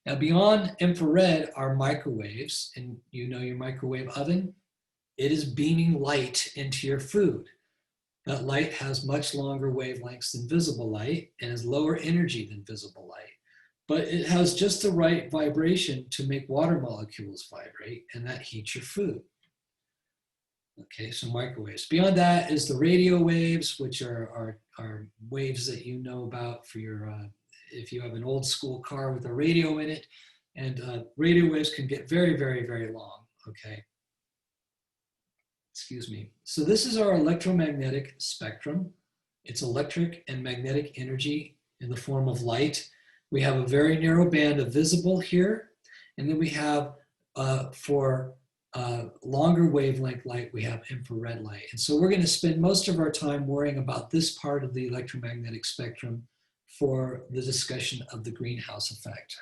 Now beyond infrared are microwaves, and you know your microwave oven, it is beaming light into your food. That light has much longer wavelengths than visible light and has lower energy than visible light. But it has just the right vibration to make water molecules vibrate, and that heats your food. Okay, so microwaves. Beyond that is the radio waves, which are waves that you know about for your, if you have an old school car with a radio in it, and radio waves can get very, very, very long, okay? Excuse me. So this is our electromagnetic spectrum. It's electric and magnetic energy in the form of light. We have a very narrow band of visible here, and then we have for longer wavelength light, we have infrared light. And so we're going to spend most of our time worrying about this part of the electromagnetic spectrum for the discussion of the greenhouse effect.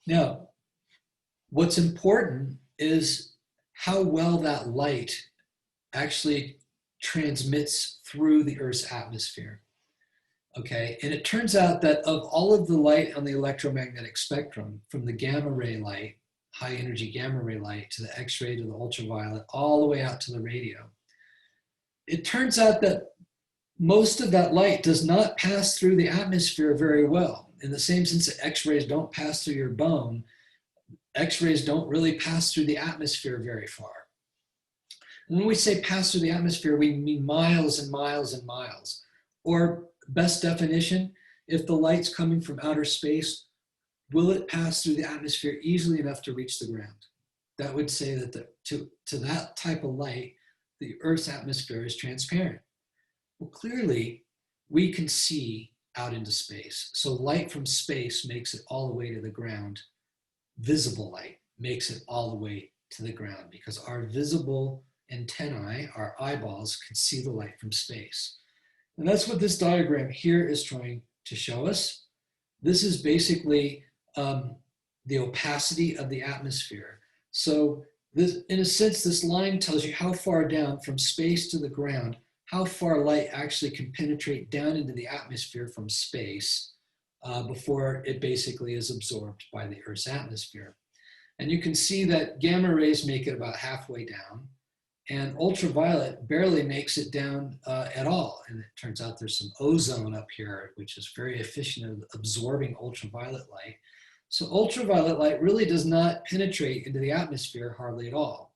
Now, what's important is how well that light actually transmits through the Earth's atmosphere. Okay, and it turns out that of all of the light on the electromagnetic spectrum, from the gamma ray light high energy gamma ray light to the X-ray to the ultraviolet, all the way out to the radio. It turns out that most of that light does not pass through the atmosphere very well. In the same sense that X-rays don't pass through your bone, X-rays don't really pass through the atmosphere very far. And when we say pass through the atmosphere, we mean miles and miles and miles. Or best definition, if the light's coming from outer space, will it pass through the atmosphere easily enough to reach the ground? That would say that to that type of light, the Earth's atmosphere is transparent. Well, clearly, we can see out into space. So light from space makes it all the way to the ground. Visible light makes it all the way to the ground because our visible antennae, our eyeballs, can see the light from space. And that's what this diagram here is trying to show us. This is basically the opacity of the atmosphere. So this, in a sense, this line tells you how far down from space to the ground, how far light actually can penetrate down into the atmosphere from space before it basically is absorbed by the Earth's atmosphere. And you can see that gamma rays make it about halfway down, and ultraviolet barely makes it down at all. And it turns out there's some ozone up here, which is very efficient at absorbing ultraviolet light. So ultraviolet light really does not penetrate into the atmosphere hardly at all.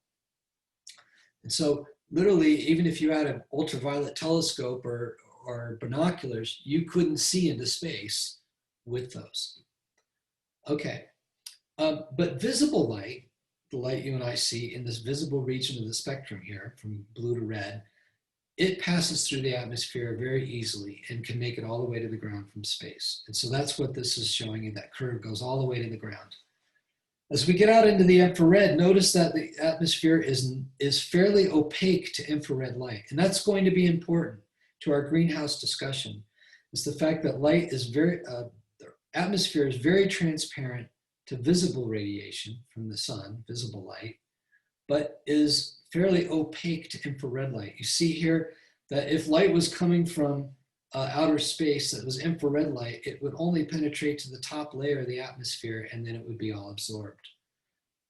And so literally, even if you had an ultraviolet telescope or binoculars, you couldn't see into space with those. Okay, but visible light, the light you and I see in this visible region of the spectrum here, from blue to red, it passes through the atmosphere very easily and can make it all the way to the ground from space. And so that's what this is showing you, that curve goes all the way to the ground. As we get out into the infrared, notice that the atmosphere is fairly opaque to infrared light. And that's going to be important to our greenhouse discussion, is the fact that light is the atmosphere is very transparent to visible radiation from the sun, visible light, but is fairly opaque to infrared light. You see here that if light was coming from outer space that was infrared light, it would only penetrate to the top layer of the atmosphere and then it would be all absorbed.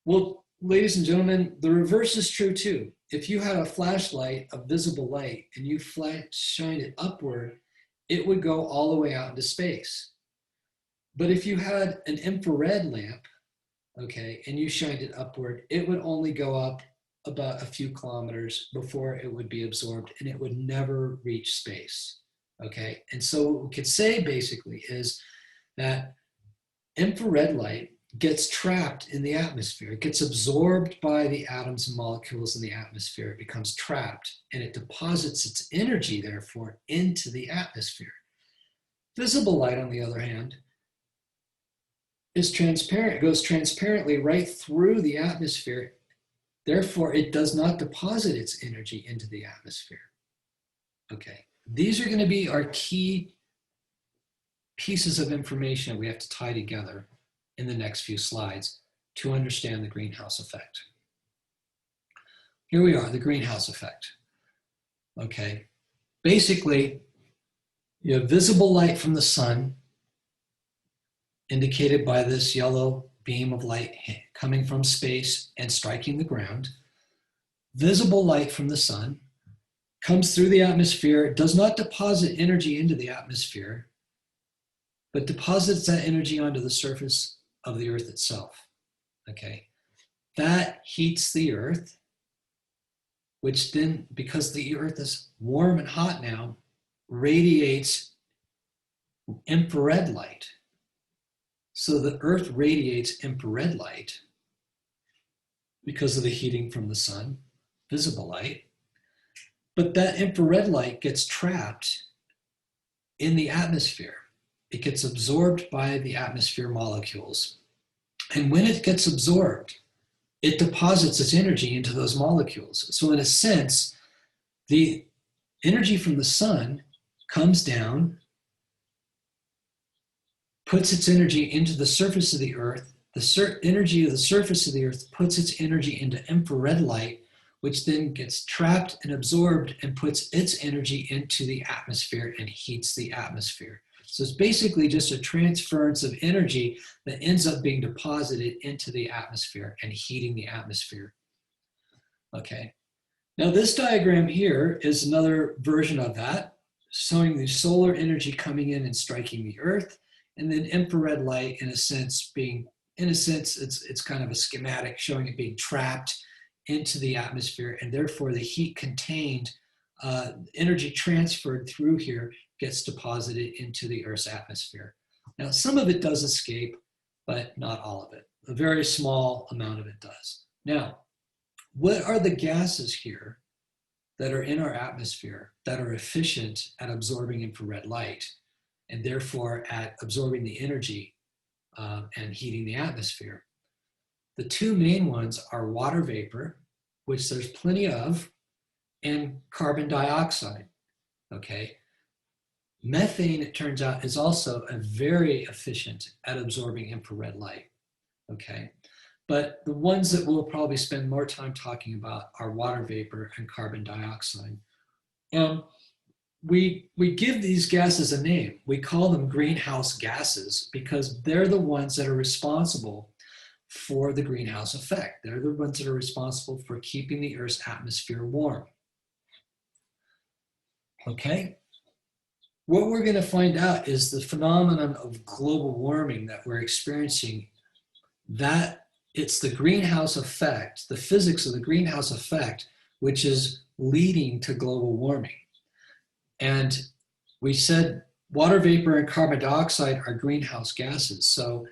Well, ladies and gentlemen, the reverse is true too. If you had a flashlight of visible light and you shined it upward, it would go all the way out into space. But if you had an infrared lamp, okay, and you shined it upward, it would only go up about a few kilometers before it would be absorbed and it would never reach space, okay? And so what we could say basically is that infrared light gets trapped in the atmosphere. It gets absorbed by the atoms and molecules in the atmosphere. It becomes trapped and it deposits its energy, therefore, into the atmosphere. Visible light, on the other hand, is transparent. It goes transparently right through the atmosphere. Therefore, it does not deposit its energy into the atmosphere. Okay, these are going to be our key pieces of information that we have to tie together in the next few slides to understand the greenhouse effect. Here we are, the greenhouse effect. Okay, basically, you have visible light from the sun, indicated by this yellow beam of light coming from space and striking the ground. Visible light from the sun comes through the atmosphere, does not deposit energy into the atmosphere, but deposits that energy onto the surface of the Earth itself, okay? That heats the Earth, which then, because the Earth is warm and hot now, radiates infrared light. So the Earth radiates infrared light because of the heating from the sun, visible light. But that infrared light gets trapped in the atmosphere. It gets absorbed by the atmosphere molecules. And when it gets absorbed, it deposits its energy into those molecules. So in a sense, the energy from the sun comes down, puts its energy into the surface of the Earth. The energy of the surface of the Earth puts its energy into infrared light, which then gets trapped and absorbed and puts its energy into the atmosphere and heats the atmosphere. So it's basically just a transference of energy that ends up being deposited into the atmosphere and heating the atmosphere. Okay. Now this diagram here is another version of that, showing the solar energy coming in and striking the Earth, and then infrared light, in a sense, it's kind of a schematic showing it being trapped into the atmosphere, and therefore the heat contained, energy transferred through here gets deposited into the Earth's atmosphere. Now, some of it does escape, but not all of it. A very small amount of it does. Now, what are the gases here that are in our atmosphere that are efficient at absorbing infrared light and therefore at absorbing the energy and heating the atmosphere? The two main ones are water vapor, which there's plenty of, and carbon dioxide, okay? Methane, it turns out, is also very efficient at absorbing infrared light, okay? But the ones that we'll probably spend more time talking about are water vapor and carbon dioxide. And we give these gases a name. We call them greenhouse gases because they're the ones that are responsible for the greenhouse effect. They're the ones that are responsible for keeping the Earth's atmosphere warm. Okay? What we're going to find out is the phenomenon of global warming that we're experiencing, that it's the greenhouse effect, the physics of the greenhouse effect, which is leading to global warming. And we said water vapor and carbon dioxide are greenhouse gases. So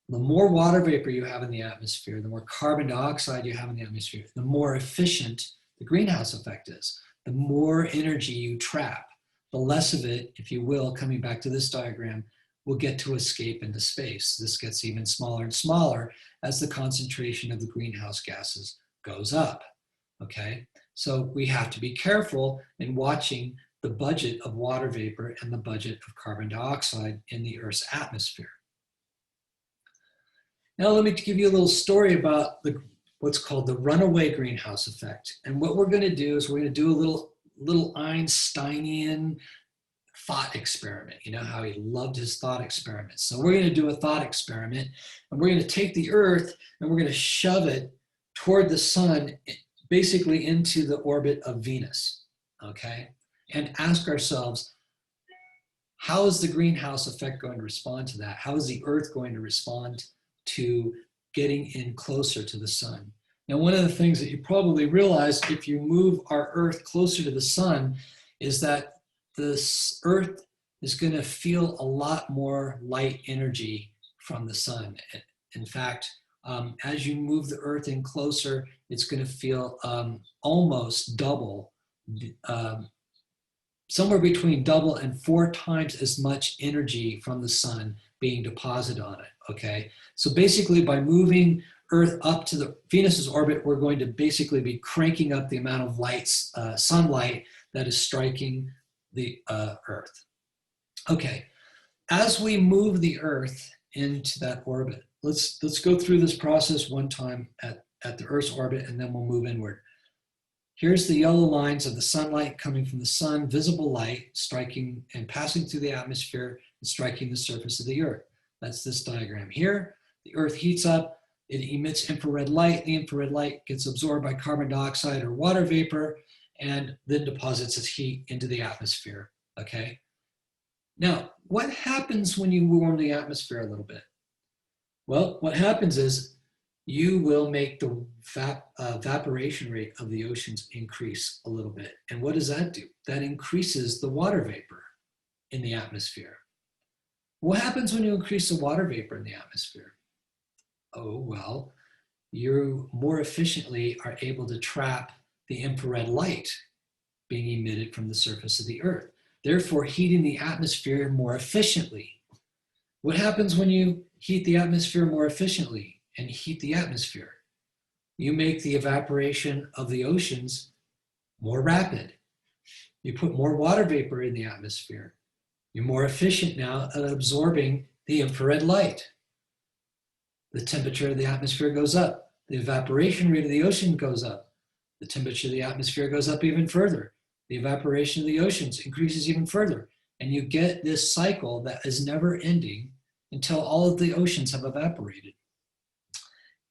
the more water vapor you have in the atmosphere, the more carbon dioxide you have in the atmosphere, the more efficient the greenhouse effect is. The more energy you trap, the less of it, if you will, coming back to this diagram, will get to escape into space. This gets even smaller and smaller as the concentration of the greenhouse gases goes up, okay? So we have to be careful in watching the budget of water vapor and the budget of carbon dioxide in the Earth's atmosphere. Now let me give you a little story about what's called the runaway greenhouse effect. And what we're gonna do is we're gonna do a little Einsteinian thought experiment. You know how he loved his thought experiments. So we're gonna do a thought experiment, and we're gonna take the Earth and we're gonna shove it toward the sun, basically into the orbit of Venus, okay? And ask ourselves, how is the greenhouse effect going to respond to that? How is the Earth going to respond to getting in closer to the sun? Now, one of the things that you probably realize if you move our Earth closer to the sun is that this Earth is going to feel a lot more light energy from the sun. In fact, as you move the Earth in closer, it's going to feel almost double, somewhere between double and 4 times as much energy from the sun being deposited on it, okay? So basically by moving Earth up to the Venus's orbit, we're going to basically be cranking up the amount of lights, sunlight that is striking the Earth. Okay, as we move the Earth into that orbit, let's go through this process one time at the Earth's orbit, and then we'll move inward. Here's the yellow lines of the sunlight coming from the sun, visible light striking and passing through the atmosphere and striking the surface of the Earth. That's this diagram here. The Earth heats up, it emits infrared light. The infrared light gets absorbed by carbon dioxide or water vapor and then deposits its heat into the atmosphere, okay? Now, what happens when you warm the atmosphere a little bit? Well, what happens is you will make the evaporation rate of the oceans increase a little bit. And what does that do? That increases the water vapor in the atmosphere. What happens when you increase the water vapor in the atmosphere? Oh, well, you more efficiently are able to trap the infrared light being emitted from the surface of the Earth, therefore heating the atmosphere more efficiently. What happens when you heat the atmosphere more efficiently and heat the atmosphere? You make the evaporation of the oceans more rapid. You put more water vapor in the atmosphere. You're more efficient now at absorbing the infrared light. The temperature of the atmosphere goes up. The evaporation rate of the ocean goes up. The temperature of the atmosphere goes up even further. The evaporation of the oceans increases even further. And you get this cycle that is never ending until all of the oceans have evaporated.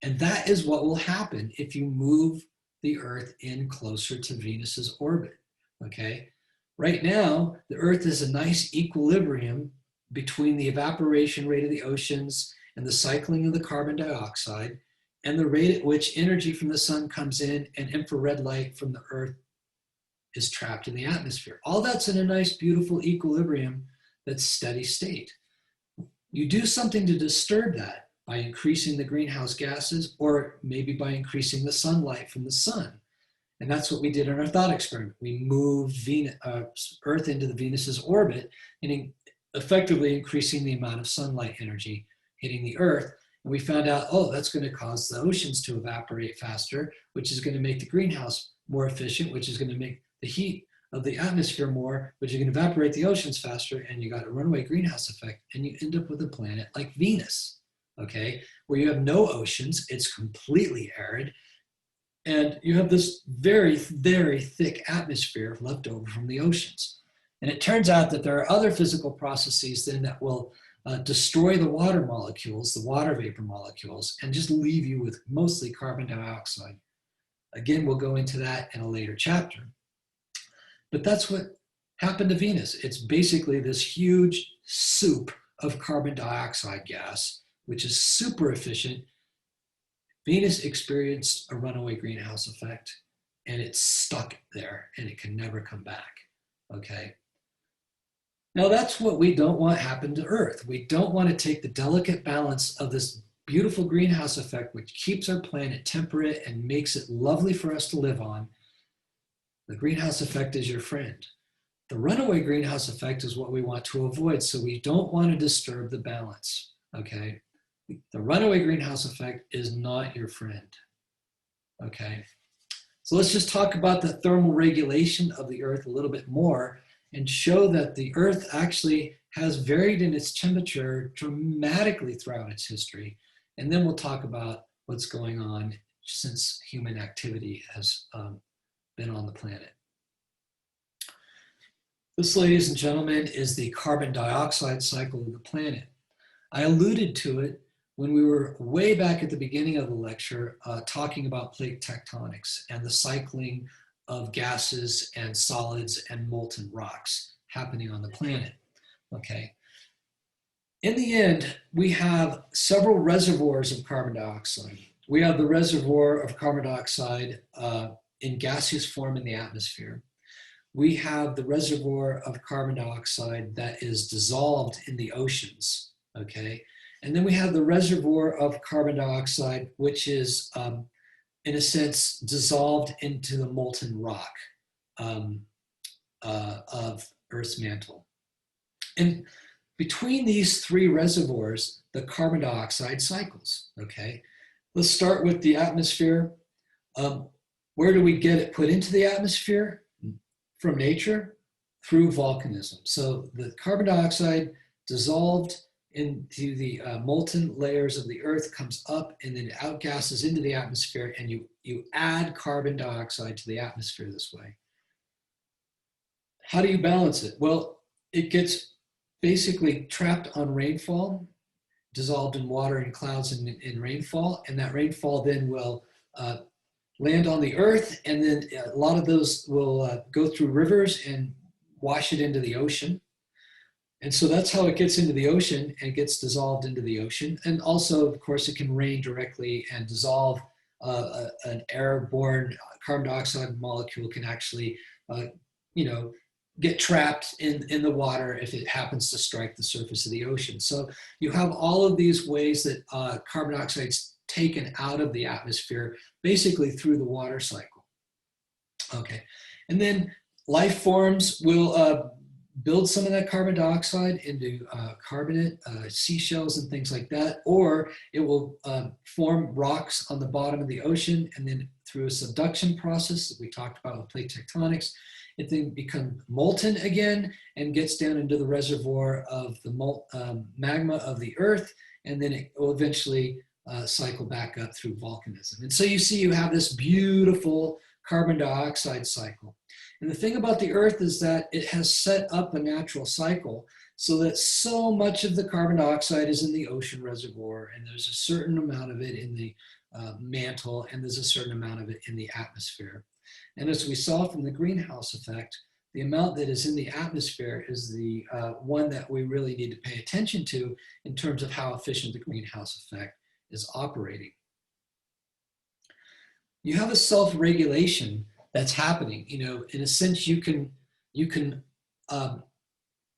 And that is what will happen if you move the Earth in closer to Venus's orbit, okay? Right now, the Earth is a nice equilibrium between the evaporation rate of the oceans and the cycling of the carbon dioxide and the rate at which energy from the sun comes in and infrared light from the Earth is trapped in the atmosphere. All that's in a nice, beautiful equilibrium that's steady state. You do something to disturb that by increasing the greenhouse gases, or maybe by increasing the sunlight from the sun. And that's what we did in our thought experiment. We moved Earth into the Venus's orbit and effectively increasing the amount of sunlight energy hitting the Earth. And we found out, oh, that's going to cause the oceans to evaporate faster, which is going to make the greenhouse more efficient, which is going to make the heat of the atmosphere more, which is going to evaporate the oceans faster, and you got a runaway greenhouse effect, and you end up with a planet like Venus, okay, where you have no oceans, it's completely arid, and you have this very, very thick atmosphere left over from the oceans. And it turns out that there are other physical processes then that will destroy the water molecules, the water vapor molecules, and just leave you with mostly carbon dioxide. Again, we'll go into that in a later chapter. But that's what happened to Venus. It's basically this huge soup of carbon dioxide gas, which is super efficient. Venus experienced a runaway greenhouse effect, and it's stuck there, and it can never come back, okay? Now that's what we don't want happen to Earth. We don't want to take the delicate balance of this beautiful greenhouse effect, which keeps our planet temperate and makes it lovely for us to live on. The greenhouse effect is your friend. The runaway greenhouse effect is what we want to avoid, so we don't want to disturb the balance, okay? The runaway greenhouse effect is not your friend, okay? So let's just talk about the thermal regulation of the Earth a little bit more and show that the Earth actually has varied in its temperature dramatically throughout its history. And then we'll talk about what's going on since human activity has been on the planet. This, ladies and gentlemen, is the carbon dioxide cycle of the planet. I alluded to it when we were way back at the beginning of the lecture talking about plate tectonics and the cycling of gases and solids and molten rocks happening on the planet, okay? In the end, we have several reservoirs of carbon dioxide. We have the reservoir of carbon dioxide in gaseous form in the atmosphere. We have the reservoir of carbon dioxide that is dissolved in the oceans, okay? And then we have the reservoir of carbon dioxide, which is, in a sense, dissolved into the molten rock of Earth's mantle. And between these three reservoirs, the carbon dioxide cycles, okay? Let's start with the atmosphere. Where do we get it put into the atmosphere? From nature, through volcanism. So the carbon dioxide dissolved into the molten layers of the Earth comes up and then outgasses into the atmosphere, and you add carbon dioxide to the atmosphere this way. How do you balance it? Well, it gets basically trapped on rainfall, dissolved in water and clouds in rainfall, and that rainfall then will land on the Earth, and then a lot of those will go through rivers and wash it into the ocean. And so that's how it gets into the ocean and gets dissolved into the ocean. And also, of course, it can rain directly and dissolve an airborne carbon dioxide molecule can actually, get trapped in the water if it happens to strike the surface of the ocean. So you have all of these ways that carbon dioxide's taken out of the atmosphere, basically through the water cycle. Okay, and then life forms will build some of that carbon dioxide into carbonate, seashells and things like that, or it will form rocks on the bottom of the ocean, and then through a subduction process that we talked about with plate tectonics, it then becomes molten again and gets down into the reservoir of the magma of the Earth, and then it will eventually cycle back up through volcanism. And so you see you have this beautiful carbon dioxide cycle. And the thing about the Earth is that it has set up a natural cycle so that so much of the carbon dioxide is in the ocean reservoir, and there's a certain amount of it in the mantle, and there's a certain amount of it in the atmosphere. And as we saw from the greenhouse effect, the amount that is in the atmosphere is the one that we really need to pay attention to in terms of how efficient the greenhouse effect is operating. You have a self-regulation that's happening. You know, in a sense, you can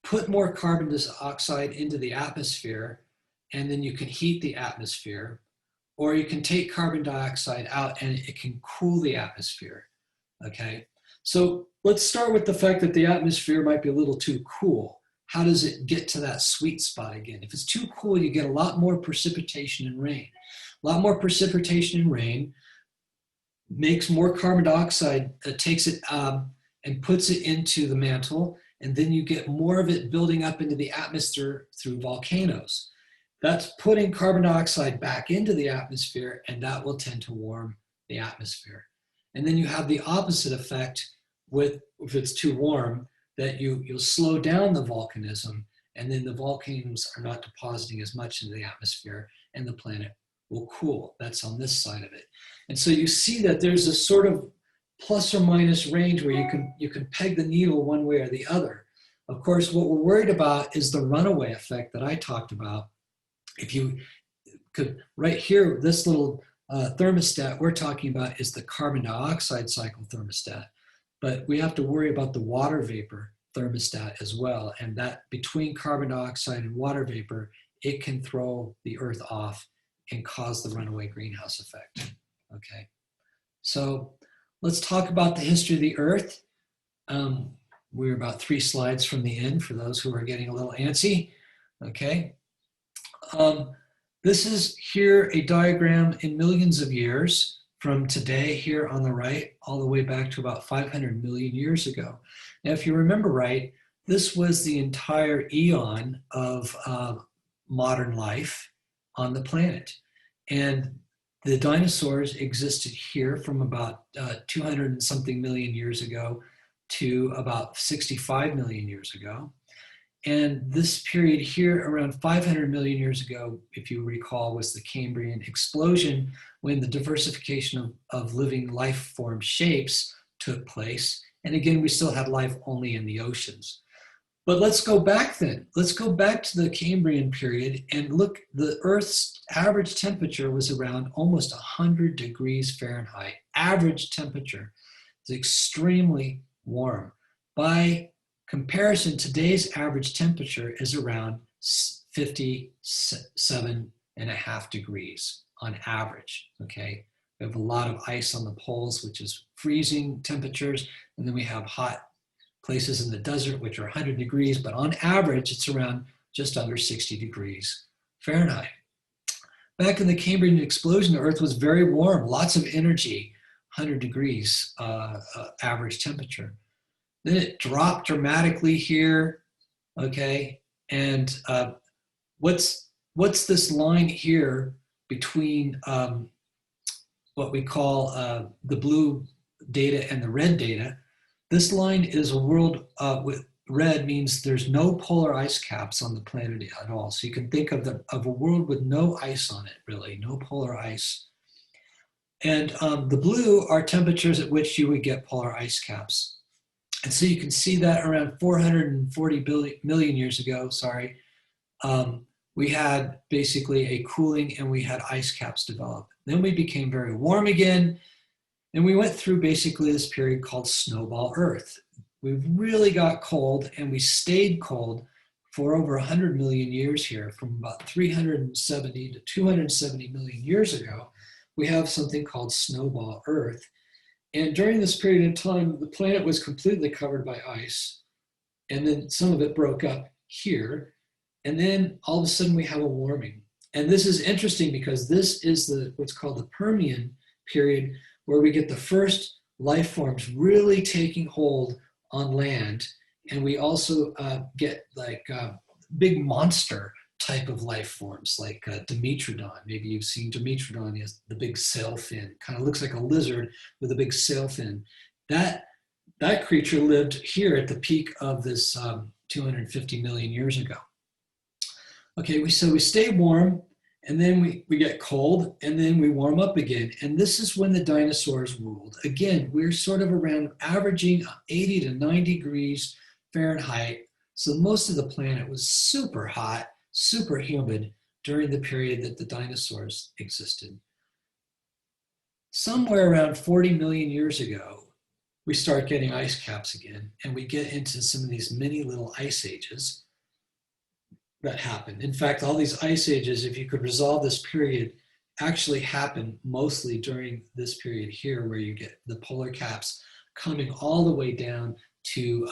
put more carbon dioxide into the atmosphere, and then you can heat the atmosphere, or you can take carbon dioxide out and it can cool the atmosphere. Okay, so let's start with the fact that the atmosphere might be a little too cool. How does it get to that sweet spot again? If it's too cool, you get a lot more precipitation and rain. A lot more precipitation and rain makes more carbon dioxide, takes it and puts it into the mantle, and then you get more of it building up into the atmosphere through volcanoes. That's putting carbon dioxide back into the atmosphere, and that will tend to warm the atmosphere. And then you have the opposite effect with, if it's too warm, that you'll slow down the volcanism, and then the volcanoes are not depositing as much into the atmosphere, and the planet will cool. That's on this side of it. And so you see that there's a sort of plus or minus range where you can peg the needle one way or the other. Of course, what we're worried about is the runaway effect that I talked about. If you could, right here, this little thermostat we're talking about is the carbon dioxide cycle thermostat, but we have to worry about the water vapor thermostat as well. And that between carbon dioxide and water vapor, it can throw the Earth off and cause the runaway greenhouse effect. Okay, so let's talk about the history of the Earth. We're about 3 slides from the end for those who are getting a little antsy. Okay, this is here a diagram in millions of years from today here on the right all the way back to about 500 million years ago. Now, if you remember right, this was the entire eon of modern life on the planet. And the dinosaurs existed here from about 200 and something million years ago to about 65 million years ago. And this period here around 500 million years ago, if you recall, was the Cambrian explosion, when the diversification of living life form shapes took place. And again, we still had life only in the oceans. But let's go back then. Let's go back to the Cambrian period and look, the Earth's average temperature was around almost 100 degrees Fahrenheit. Average temperature is extremely warm. By comparison, today's average temperature is around 57.5 degrees on average, okay? We have a lot of ice on the poles, which is freezing temperatures, and then we have hot places in the desert, which are 100 degrees, but on average, it's around just under 60 degrees Fahrenheit. Back in the Cambrian explosion, the Earth was very warm, lots of energy, 100 degrees average temperature. Then it dropped dramatically here, okay? And what's this line here between what we call the blue data and the red data? This line is a world with red means there's no polar ice caps on the planet at all. So you can think of a world with no ice on it, really, no polar ice. And the blue are temperatures at which you would get polar ice caps. And so you can see that around 440 million years ago, we had basically a cooling and we had ice caps develop. Then we became very warm again. And we went through basically this period called snowball Earth. We really got cold, and we stayed cold for over 100 million years here. From about 370 to 270 million years ago, we have something called snowball Earth. And during this period of time, the planet was completely covered by ice. And then some of it broke up here. And then all of a sudden we have a warming. And this is interesting because this is what's called the Permian period, where we get the first life forms really taking hold on land. And we also get like big monster type of life forms like Dimetrodon. Maybe you've seen Dimetrodon, is the big sail fin, kind of looks like a lizard with a big sail fin. That that creature lived here at the peak of this 250 million years ago. Okay, so we stay warm, and then we get cold, and then we warm up again. And this is when the dinosaurs ruled. Again, we're sort of around averaging 80 to 90 degrees Fahrenheit. So most of the planet was super hot, super humid during the period that the dinosaurs existed. Somewhere around 40 million years ago, we start getting ice caps again, and we get into some of these mini little ice ages that happen. In fact, all these ice ages, if you could resolve this period, actually happen mostly during this period here, where you get the polar caps coming all the way down to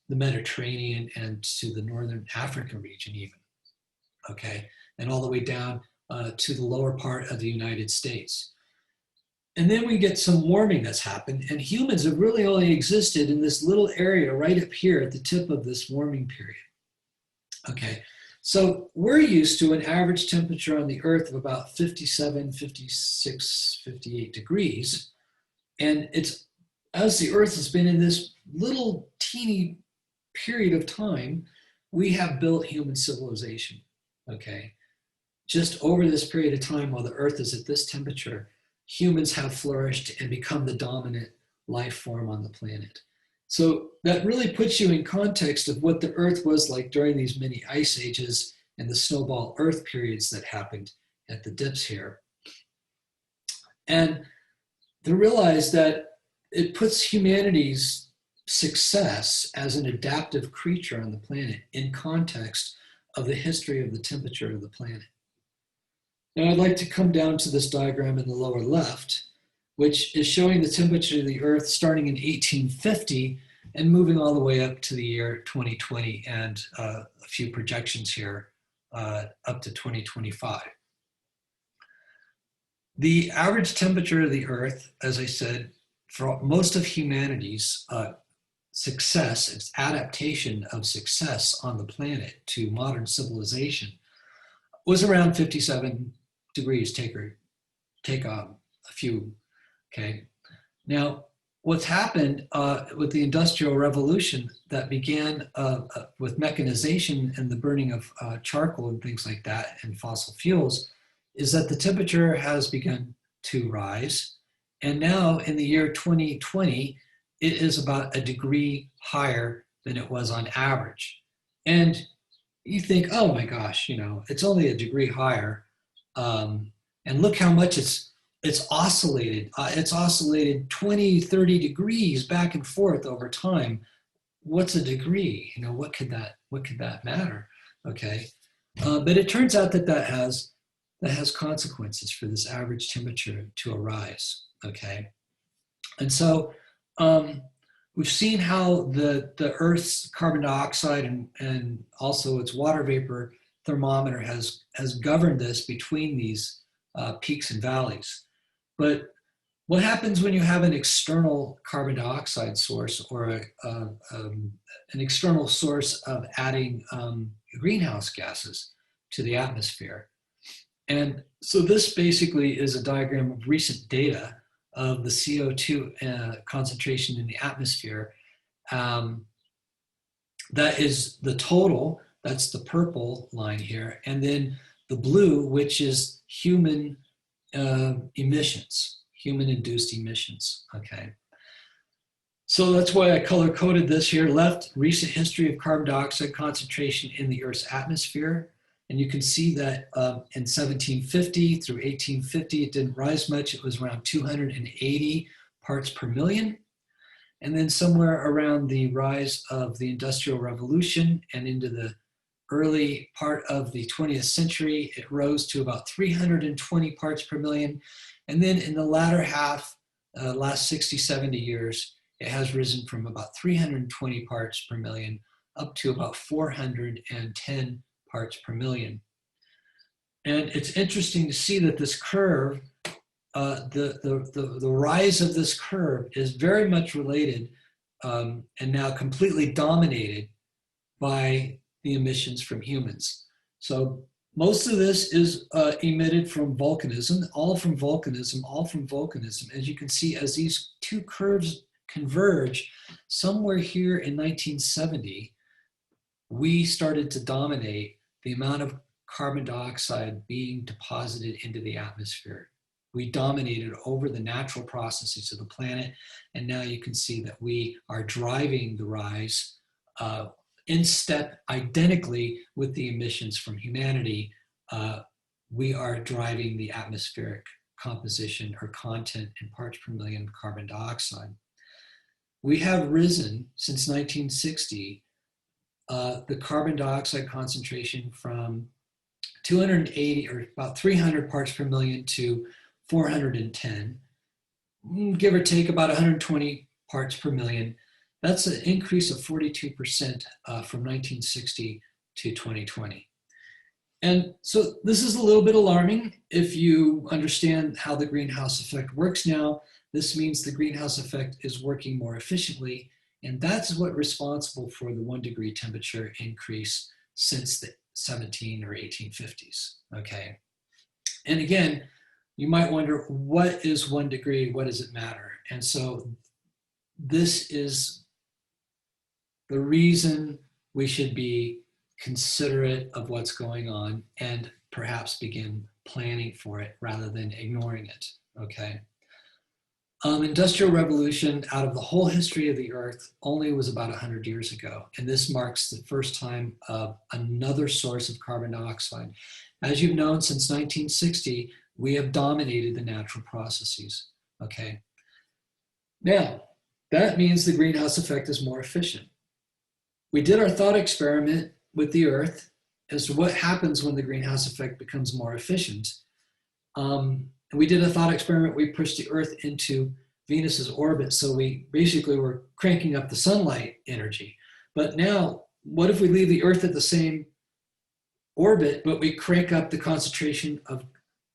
the Mediterranean and to the northern Africa region even, okay? And all the way down to the lower part of the United States. And then we get some warming that's happened, and humans have really only existed in this little area right up here at the tip of this warming period. Okay, so we're used to an average temperature on the Earth of about 57, 56, 58 degrees. And it's, as the Earth has been in this little teeny period of time, we have built human civilization, okay? Just over this period of time while the Earth is at this temperature, humans have flourished and become the dominant life form on the planet. So that really puts you in context of what the Earth was like during these mini ice ages and the snowball Earth periods that happened at the dips here. And to realize that it puts humanity's success as an adaptive creature on the planet in context of the history of the temperature of the planet. Now I'd like to come down to this diagram in the lower left, which is showing the temperature of the Earth starting in 1850 and moving all the way up to the year 2020 and a few projections here up to 2025. The average temperature of the Earth, as I said, for most of humanity's success, its adaptation of success on the planet to modern civilization, was around 57 degrees, take a few, okay? Now, what's happened with the Industrial Revolution that began with mechanization and the burning of charcoal and things like that and fossil fuels is that the temperature has begun to rise. And now in the year 2020, it is about a degree higher than it was on average. And you think, oh my gosh, you know, it's only a degree higher. And look how much it's oscillated. It's oscillated 20, 30 degrees back and forth over time. What's a degree? You know, what could that matter? Okay, but it turns out that has consequences for this average temperature to arise. Okay, and so we've seen how the Earth's carbon dioxide and also its water vapor thermometer has governed this between these peaks and valleys. But what happens when you have an external carbon dioxide source or an external source of adding greenhouse gases to the atmosphere? And so this basically is a diagram of recent data of the CO2 concentration in the atmosphere. That is the total, that's the purple line here, and then the blue, which is human emissions, human-induced emissions, okay? So that's why I color-coded this here. Left, recent history of carbon dioxide concentration in the Earth's atmosphere. And you can see that in 1750 through 1850, it didn't rise much. It was around 280 parts per million. And then somewhere around the rise of the Industrial Revolution and into the early part of the 20th century, it rose to about 320 parts per million. And then in the latter half, last 60, 70 years, it has risen from about 320 parts per million up to about 410 parts per million. And it's interesting to see that this curve, the rise of this curve is very much related and now completely dominated by the emissions from humans. So most of this is emitted from volcanism, all from volcanism. As you can see, as these two curves converge somewhere here in 1970. We started to dominate the amount of carbon dioxide being deposited into the atmosphere. We dominated over the natural processes of the planet, and now you can see that we are driving the rise in step identically with the emissions from humanity. We are driving the atmospheric composition or content in parts per million of carbon dioxide. We have risen since 1960 the carbon dioxide concentration from 280 or about 300 parts per million to 410, give or take about 120 parts per million. That's an increase of 42% from 1960 to 2020. And so this is a little bit alarming if you understand how the greenhouse effect works now. This means the greenhouse effect is working more efficiently, and that's what's responsible for the 1 degree temperature increase since the 17 or 1850s, okay? And again, you might wonder, what is 1 degree? What does it matter? And so this is the reason we should be considerate of what's going on and perhaps begin planning for it rather than ignoring it, okay? Industrial revolution out of the whole history of the Earth only was about 100 years ago. And this marks the first time of another source of carbon dioxide. As you've known, since 1960, we have dominated the natural processes, okay? Now, that means the greenhouse effect is more efficient. We did our thought experiment with the Earth as to what happens when the greenhouse effect becomes more efficient. And we did a thought experiment. We pushed the Earth into Venus's orbit. So we basically were cranking up the sunlight energy. But now, what if we leave the Earth at the same orbit, but we crank up the concentration of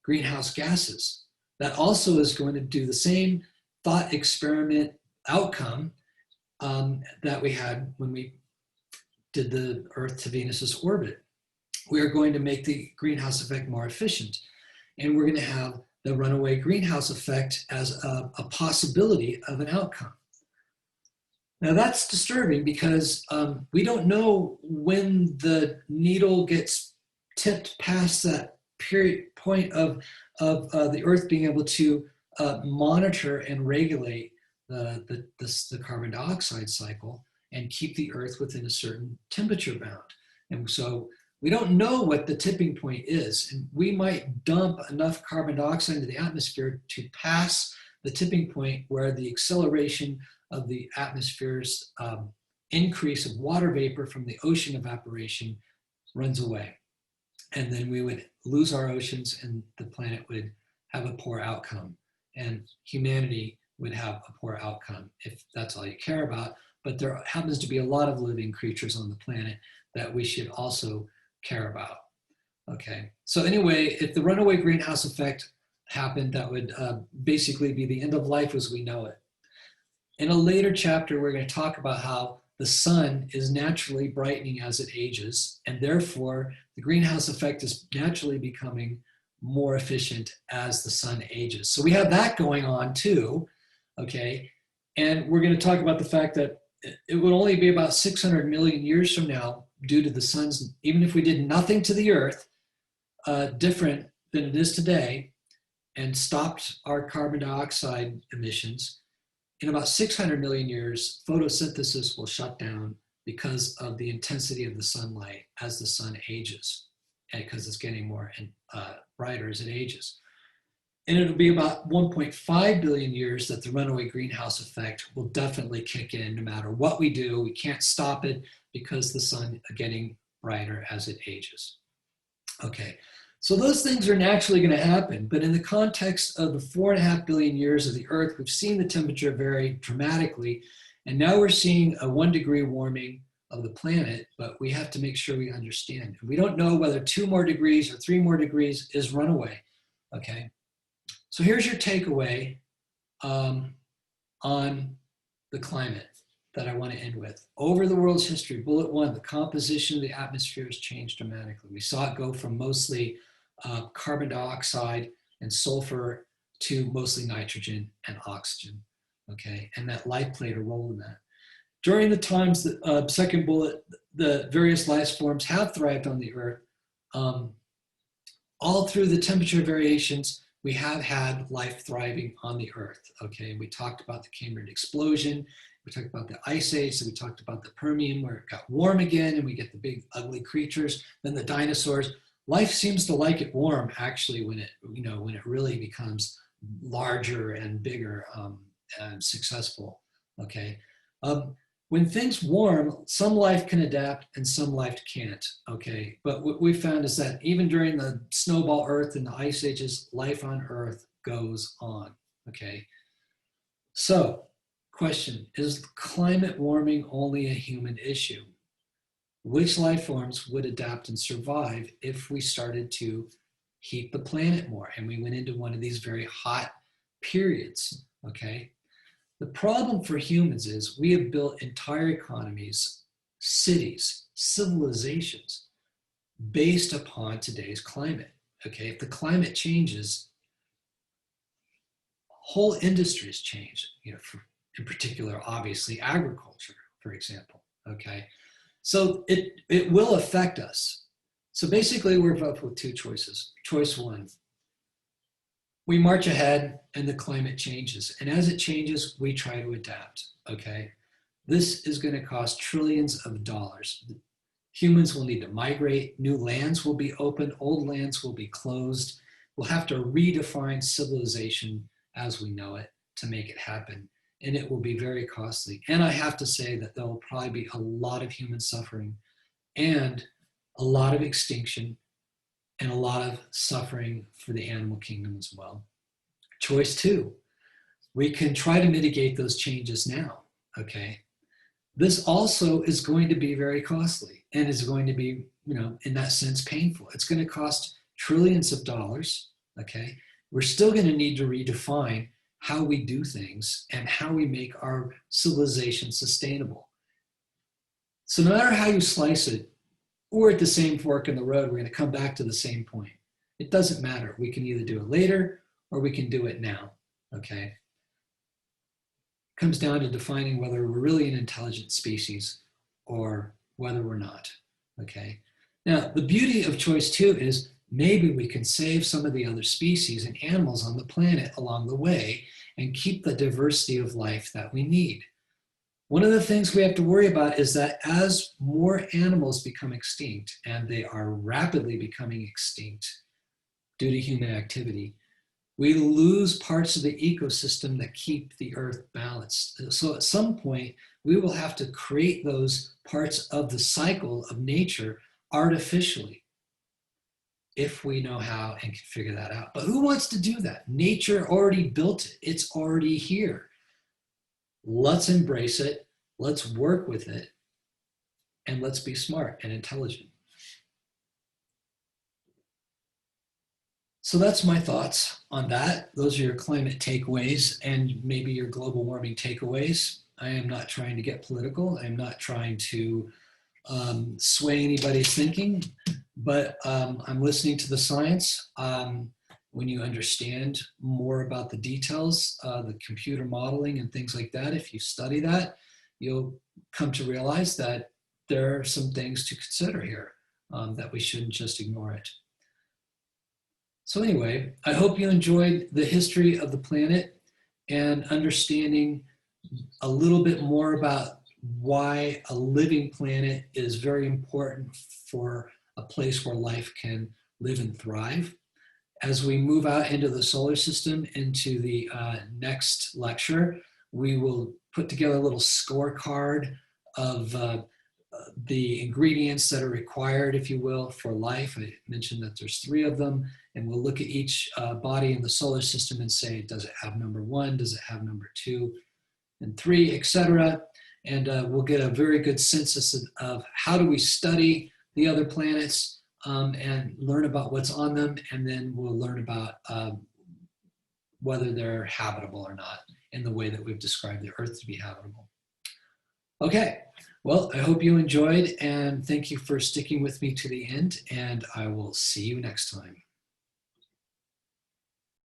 greenhouse gases? That also is going to do the same thought experiment outcome that we had when we did the Earth to Venus's orbit. We are going to make the greenhouse effect more efficient. And we're going to have the runaway greenhouse effect as a possibility of an outcome. Now that's disturbing because we don't know when the needle gets tipped past that point of the Earth being able to monitor and regulate the carbon dioxide cycle and keep the Earth within a certain temperature bound. And so we don't know what the tipping point is, and we might dump enough carbon dioxide into the atmosphere to pass the tipping point where the acceleration of the atmosphere's increase of water vapor from the ocean evaporation runs away. And then we would lose our oceans and the planet would have a poor outcome, and humanity would have a poor outcome if that's all you care about. But there happens to be a lot of living creatures on the planet that we should also care about, okay? So anyway, if the runaway greenhouse effect happened, that would basically be the end of life as we know it. In a later chapter, we're going to talk about how the sun is naturally brightening as it ages, and therefore the greenhouse effect is naturally becoming more efficient as the sun ages. So we have that going on too, okay? And we're going to talk about the fact that it would only be about 600 million years from now, due to the sun's, even if we did nothing to the Earth different than it is today and stopped our carbon dioxide emissions, in about 600 million years, photosynthesis will shut down because of the intensity of the sunlight as the sun ages, and because it's getting more brighter as it ages. And it'll be about 1.5 billion years that the runaway greenhouse effect will definitely kick in no matter what we do. We can't stop it because the sun is getting brighter as it ages. Okay, so those things are naturally going to happen, but in the context of the 4.5 billion years of the Earth, we've seen the temperature vary dramatically, and now we're seeing a 1 degree warming of the planet, but we have to make sure we understand. We don't know whether 2 more degrees or 3 more degrees is runaway, okay? So here's your takeaway on the climate that I want to end with. Over the world's history, bullet 1, the composition of the atmosphere has changed dramatically. We saw it go from mostly carbon dioxide and sulfur to mostly nitrogen and oxygen. okay? And that life played a role in that. During the times that, second bullet, the various life forms have thrived on the Earth, all through the temperature variations, we have had life thriving on the Earth, okay? We talked about the Cambrian explosion, we talked about the Ice Age, so we talked about the Permian where it got warm again and we get the big ugly creatures, then the dinosaurs. Life seems to like it warm actually when it, when it really becomes larger and bigger and successful, okay? When things warm, some life can adapt and some life can't, okay? But what we found is that even during the snowball Earth and the ice ages, life on Earth goes on, okay? So, question, is climate warming only a human issue? Which life forms would adapt and survive if we started to heat the planet more and we went into one of these very hot periods, okay? The problem for humans is we have built entire economies, cities, civilizations based upon today's climate, okay? If the climate changes, whole industries change, in particular, obviously, agriculture, for example, okay? So it will affect us. So basically, we're left with two choices. Choice one, we march ahead and the climate changes. And as it changes, we try to adapt, okay? This is going to cost trillions of dollars. Humans will need to migrate. New lands will be open. Old lands will be closed. We'll have to redefine civilization as we know it to make it happen. And it will be very costly. And I have to say that there will probably be a lot of human suffering and a lot of extinction and a lot of suffering for the animal kingdom as well. Choice two, we can try to mitigate those changes now, okay? This also is going to be very costly and is going to be, in that sense, painful. It's going to cost trillions of dollars, okay? We're still going to need to redefine how we do things and how we make our civilization sustainable. So no matter how you slice it, we're at the same fork in the road. We're going to come back to the same point. It doesn't matter. We can either do it later or we can do it now, okay? It comes down to defining whether we're really an intelligent species or whether we're not, okay? Now, the beauty of choice two is maybe we can save some of the other species and animals on the planet along the way and keep the diversity of life that we need. One of the things we have to worry about is that as more animals become extinct, and they are rapidly becoming extinct due to human activity, we lose parts of the ecosystem that keep the Earth balanced. So at some point, we will have to create those parts of the cycle of nature artificially, if we know how and can figure that out. But who wants to do that? Nature already built it. It's already here. Let's embrace it, let's work with it, and let's be smart and intelligent. So that's my thoughts on that. Those are your climate takeaways and maybe your global warming takeaways. I am not trying to get political. I'm not trying to sway anybody's thinking, but I'm listening to the science. When you understand more about the details, the computer modeling and things like that, if you study that, you'll come to realize that there are some things to consider here, that we shouldn't just ignore it. So anyway, I hope you enjoyed the history of the planet and understanding a little bit more about why a living planet is very important for a place where life can live and thrive. As we move out into the solar system, into the next lecture, we will put together a little scorecard of the ingredients that are required, if you will, for life. I mentioned that there's 3 of them, and we'll look at each body in the solar system and say, does it have number 1? Does it have number 2 and 3, etc.? And we'll get a very good census of how do we study the other planets, and learn about what's on them, and then we'll learn about whether they're habitable or not in the way that we've described the Earth to be habitable. Okay, well, I hope you enjoyed, and thank you for sticking with me to the end, and I will see you next time.